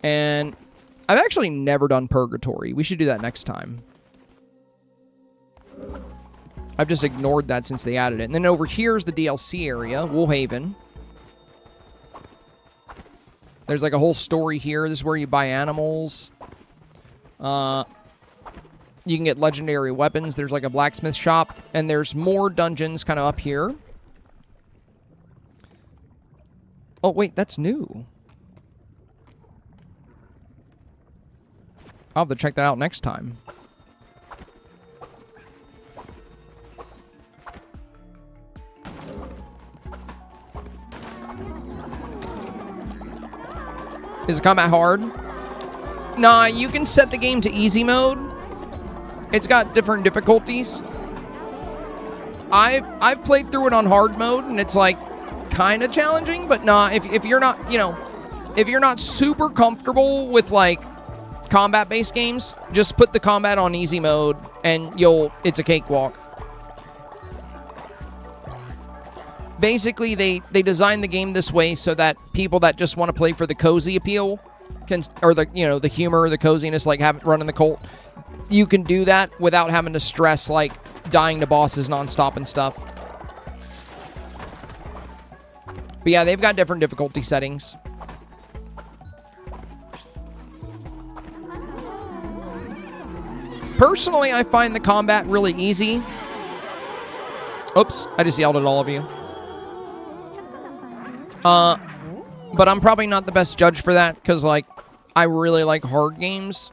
And I've actually never done Purgatory. We should do that next time. I've just ignored that since they added it. And then over here is the DLC area, Woolhaven. There's like a whole story here. This is where you buy animals. You can get legendary weapons. There's like a blacksmith shop. And there's more dungeons kind of up here. Oh, wait, that's new. I'll have to check that out next time. Is the combat hard? Nah, you can set the game to easy mode. It's got different difficulties. I've played through it on hard mode, and it's like kind of challenging, but nah, if you're not, you know, if you're not super comfortable with like combat-based games, just put the combat on easy mode, and it's a cakewalk. Basically, they designed the game this way so that people that just want to play for the cozy appeal can, or the, you know, the humor, the coziness, like running the cult, you can do that without having to stress like dying to bosses nonstop and stuff. But yeah, they've got different difficulty settings. Personally, I find the combat really easy. Oops, I just yelled at all of you. But I'm probably not the best judge for that, because, like, I really like hard games.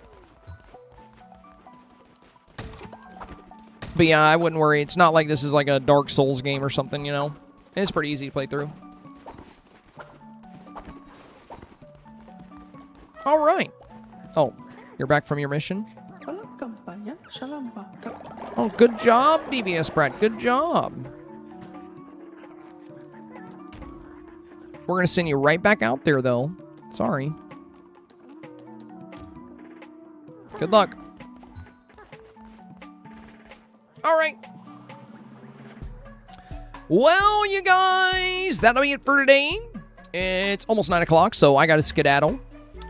But yeah, I wouldn't worry. It's not like this is like a Dark Souls game or something, you know? It's pretty easy to play through. All right. Oh, you're back from your mission? Oh, good job, DBS Brat. Good job. We're going to send you right back out there, though. Sorry. Good luck. All right. Well, you guys, that'll be it for today. It's almost 9 o'clock, so I got to skedaddle.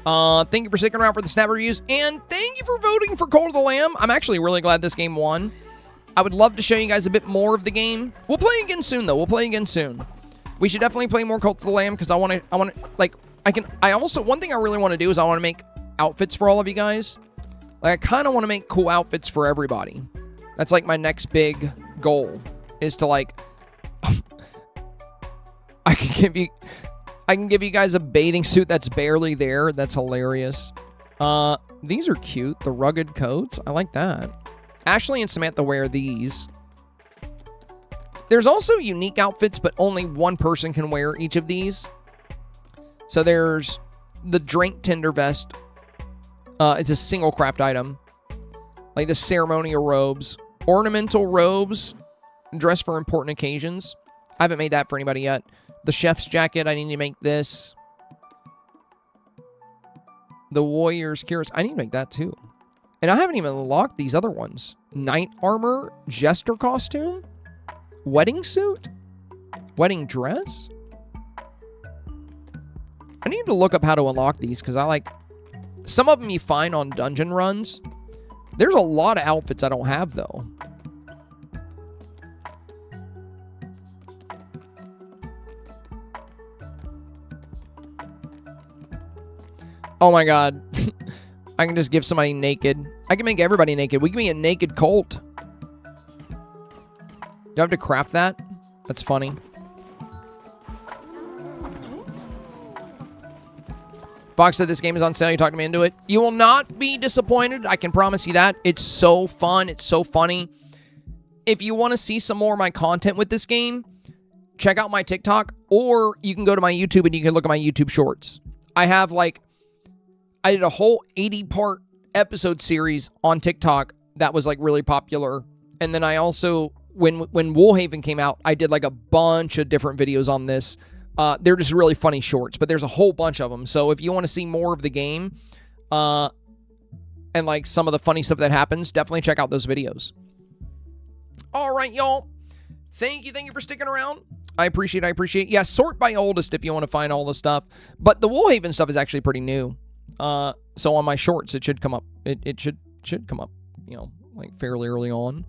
Thank you for sticking around for the Snap Reviews, and thank you for voting for Cult of the Lamb. I'm actually really glad this game won. I would love to show you guys a bit more of the game. We'll play again soon, though. We'll play again soon. We should definitely play more Cult of the Lamb, because I want to, like, one thing I really want to do is I want to make outfits for all of you guys. Like, I kind of want to make cool outfits for everybody. That's, like, my next big goal, is to, like, I can give you guys a bathing suit that's barely there. That's hilarious. These are cute. The rugged coats. I like that. Ashley and Samantha wear these. There's also unique outfits, but only one person can wear each of these. So there's the drink tender vest. It's a single craft item. Like the ceremonial robes. Ornamental robes. Dress for important occasions. I haven't made that for anybody yet. The chef's jacket, I need to make this. The warrior's cuirass, I need to make that too. And I haven't even unlocked these other ones. Knight armor, jester costume, wedding suit, wedding dress. I need to look up how to unlock these, because I like... Some of them you find on dungeon runs. There's a lot of outfits I don't have, though. Oh my god. I can just give somebody naked. I can make everybody naked. We can be a naked cult. Do I have to craft that? That's funny. Fox said this game is on sale. You talked me into it. You will not be disappointed. I can promise you that. It's so fun. It's so funny. If you want to see some more of my content with this game, check out my TikTok, or you can go to my YouTube and you can look at my YouTube shorts. I have like... I did a whole 80-part episode series on TikTok that was, like, really popular. And then I also, when Woolhaven came out, I did, like, a bunch of different videos on this. They're just really funny shorts, but there's a whole bunch of them. So if you want to see more of the game and, like, some of the funny stuff that happens, definitely check out those videos. All right, y'all. Thank you for sticking around. I appreciate it. Yeah, sort by oldest if you want to find all the stuff. But the Woolhaven stuff is actually pretty new. So on my shorts, it should come up. It should come up, you know, like fairly early on.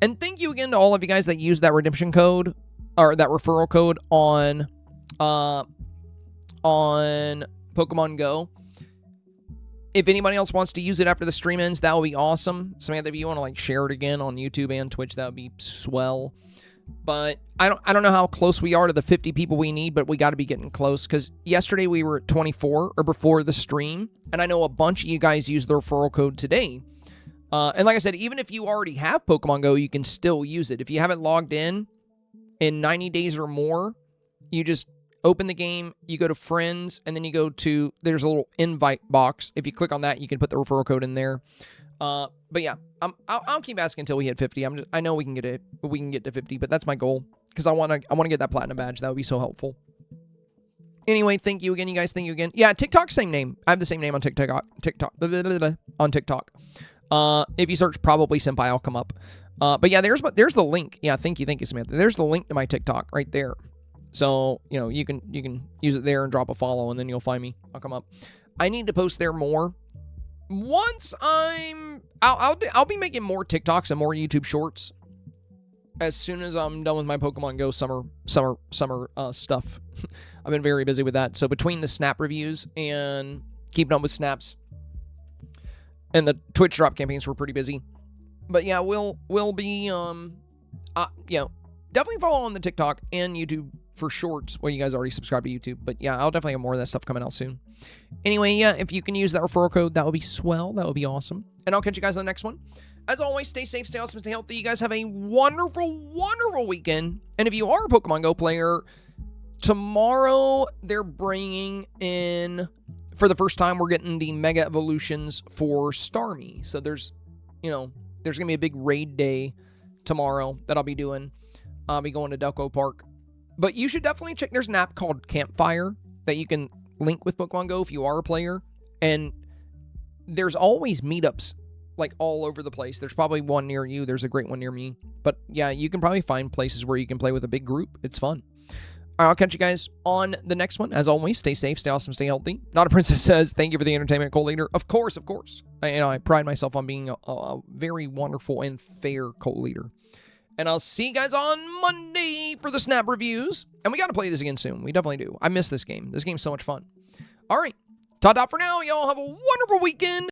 And thank you again to all of you guys that used that redemption code, or that referral code on Pokemon Go. If anybody else wants to use it after the stream ends, that would be awesome. Samantha, if you want to like share it again on YouTube and Twitch, that would be swell. But I don't know how close we are to the 50 people we need, but we got to be getting close, because yesterday we were at 24, or before the stream, and I know a bunch of you guys used the referral code today. And like I said, even if you already have Pokemon Go, you can still use it. If you haven't logged in 90 days or more, you just open the game, you go to friends, and then you go to, there's a little invite box. If you click on that, you can put the referral code in there. But yeah, I'll keep asking until we hit 50. I know we can get to 50, but that's my goal, because I want to get that platinum badge. That would be so helpful. Anyway, thank you again, you guys. Thank you again. Yeah, TikTok, same name. I have the same name on TikTok. On TikTok. If you search probably Senpai, I'll come up. But yeah, there's the link. Yeah, thank you, Samantha. There's the link to my TikTok right there. So, you know, you can use it there and drop a follow, and then you'll find me. I'll come up. I need to post there more. Once I'll be making more TikToks and more YouTube shorts as soon as I'm done with my Pokemon Go summer stuff. I've been very busy with that. So between the snap reviews and keeping up with snaps and the Twitch drop campaigns, we're pretty busy. But yeah, we'll be definitely follow on the TikTok and YouTube for shorts. Well, you guys already subscribe to YouTube, but yeah, I'll definitely have more of that stuff coming out soon. Anyway, yeah, if you can use that referral code, that would be swell. That would be awesome. And I'll catch you guys on the next one. As always, stay safe, stay awesome, stay healthy. You guys have a wonderful, wonderful weekend. And if you are a Pokemon Go player, tomorrow they're bringing in, for the first time, we're getting the Mega Evolutions for Starmie. So there's going to be a big raid day tomorrow that I'll be doing. I'll be going to Delco Park. But you should definitely check. There's an app called Campfire that you can link with Pokemon Go if you are a player. And there's always meetups like all over the place. There's probably one near you. There's a great one near me. But yeah, you can probably find places where you can play with a big group. It's fun. All right, I'll catch you guys on the next one. As always, stay safe, stay awesome, stay healthy. Not a Princess says, thank you for the entertainment, cult leader. Of course. I pride myself on being a very wonderful and fair cult leader. And I'll see you guys on Monday for the Snap Reviews. And we got to play this again soon. We definitely do. I miss this game. This game's so much fun. All right. Ta-ta for now. Y'all have a wonderful weekend.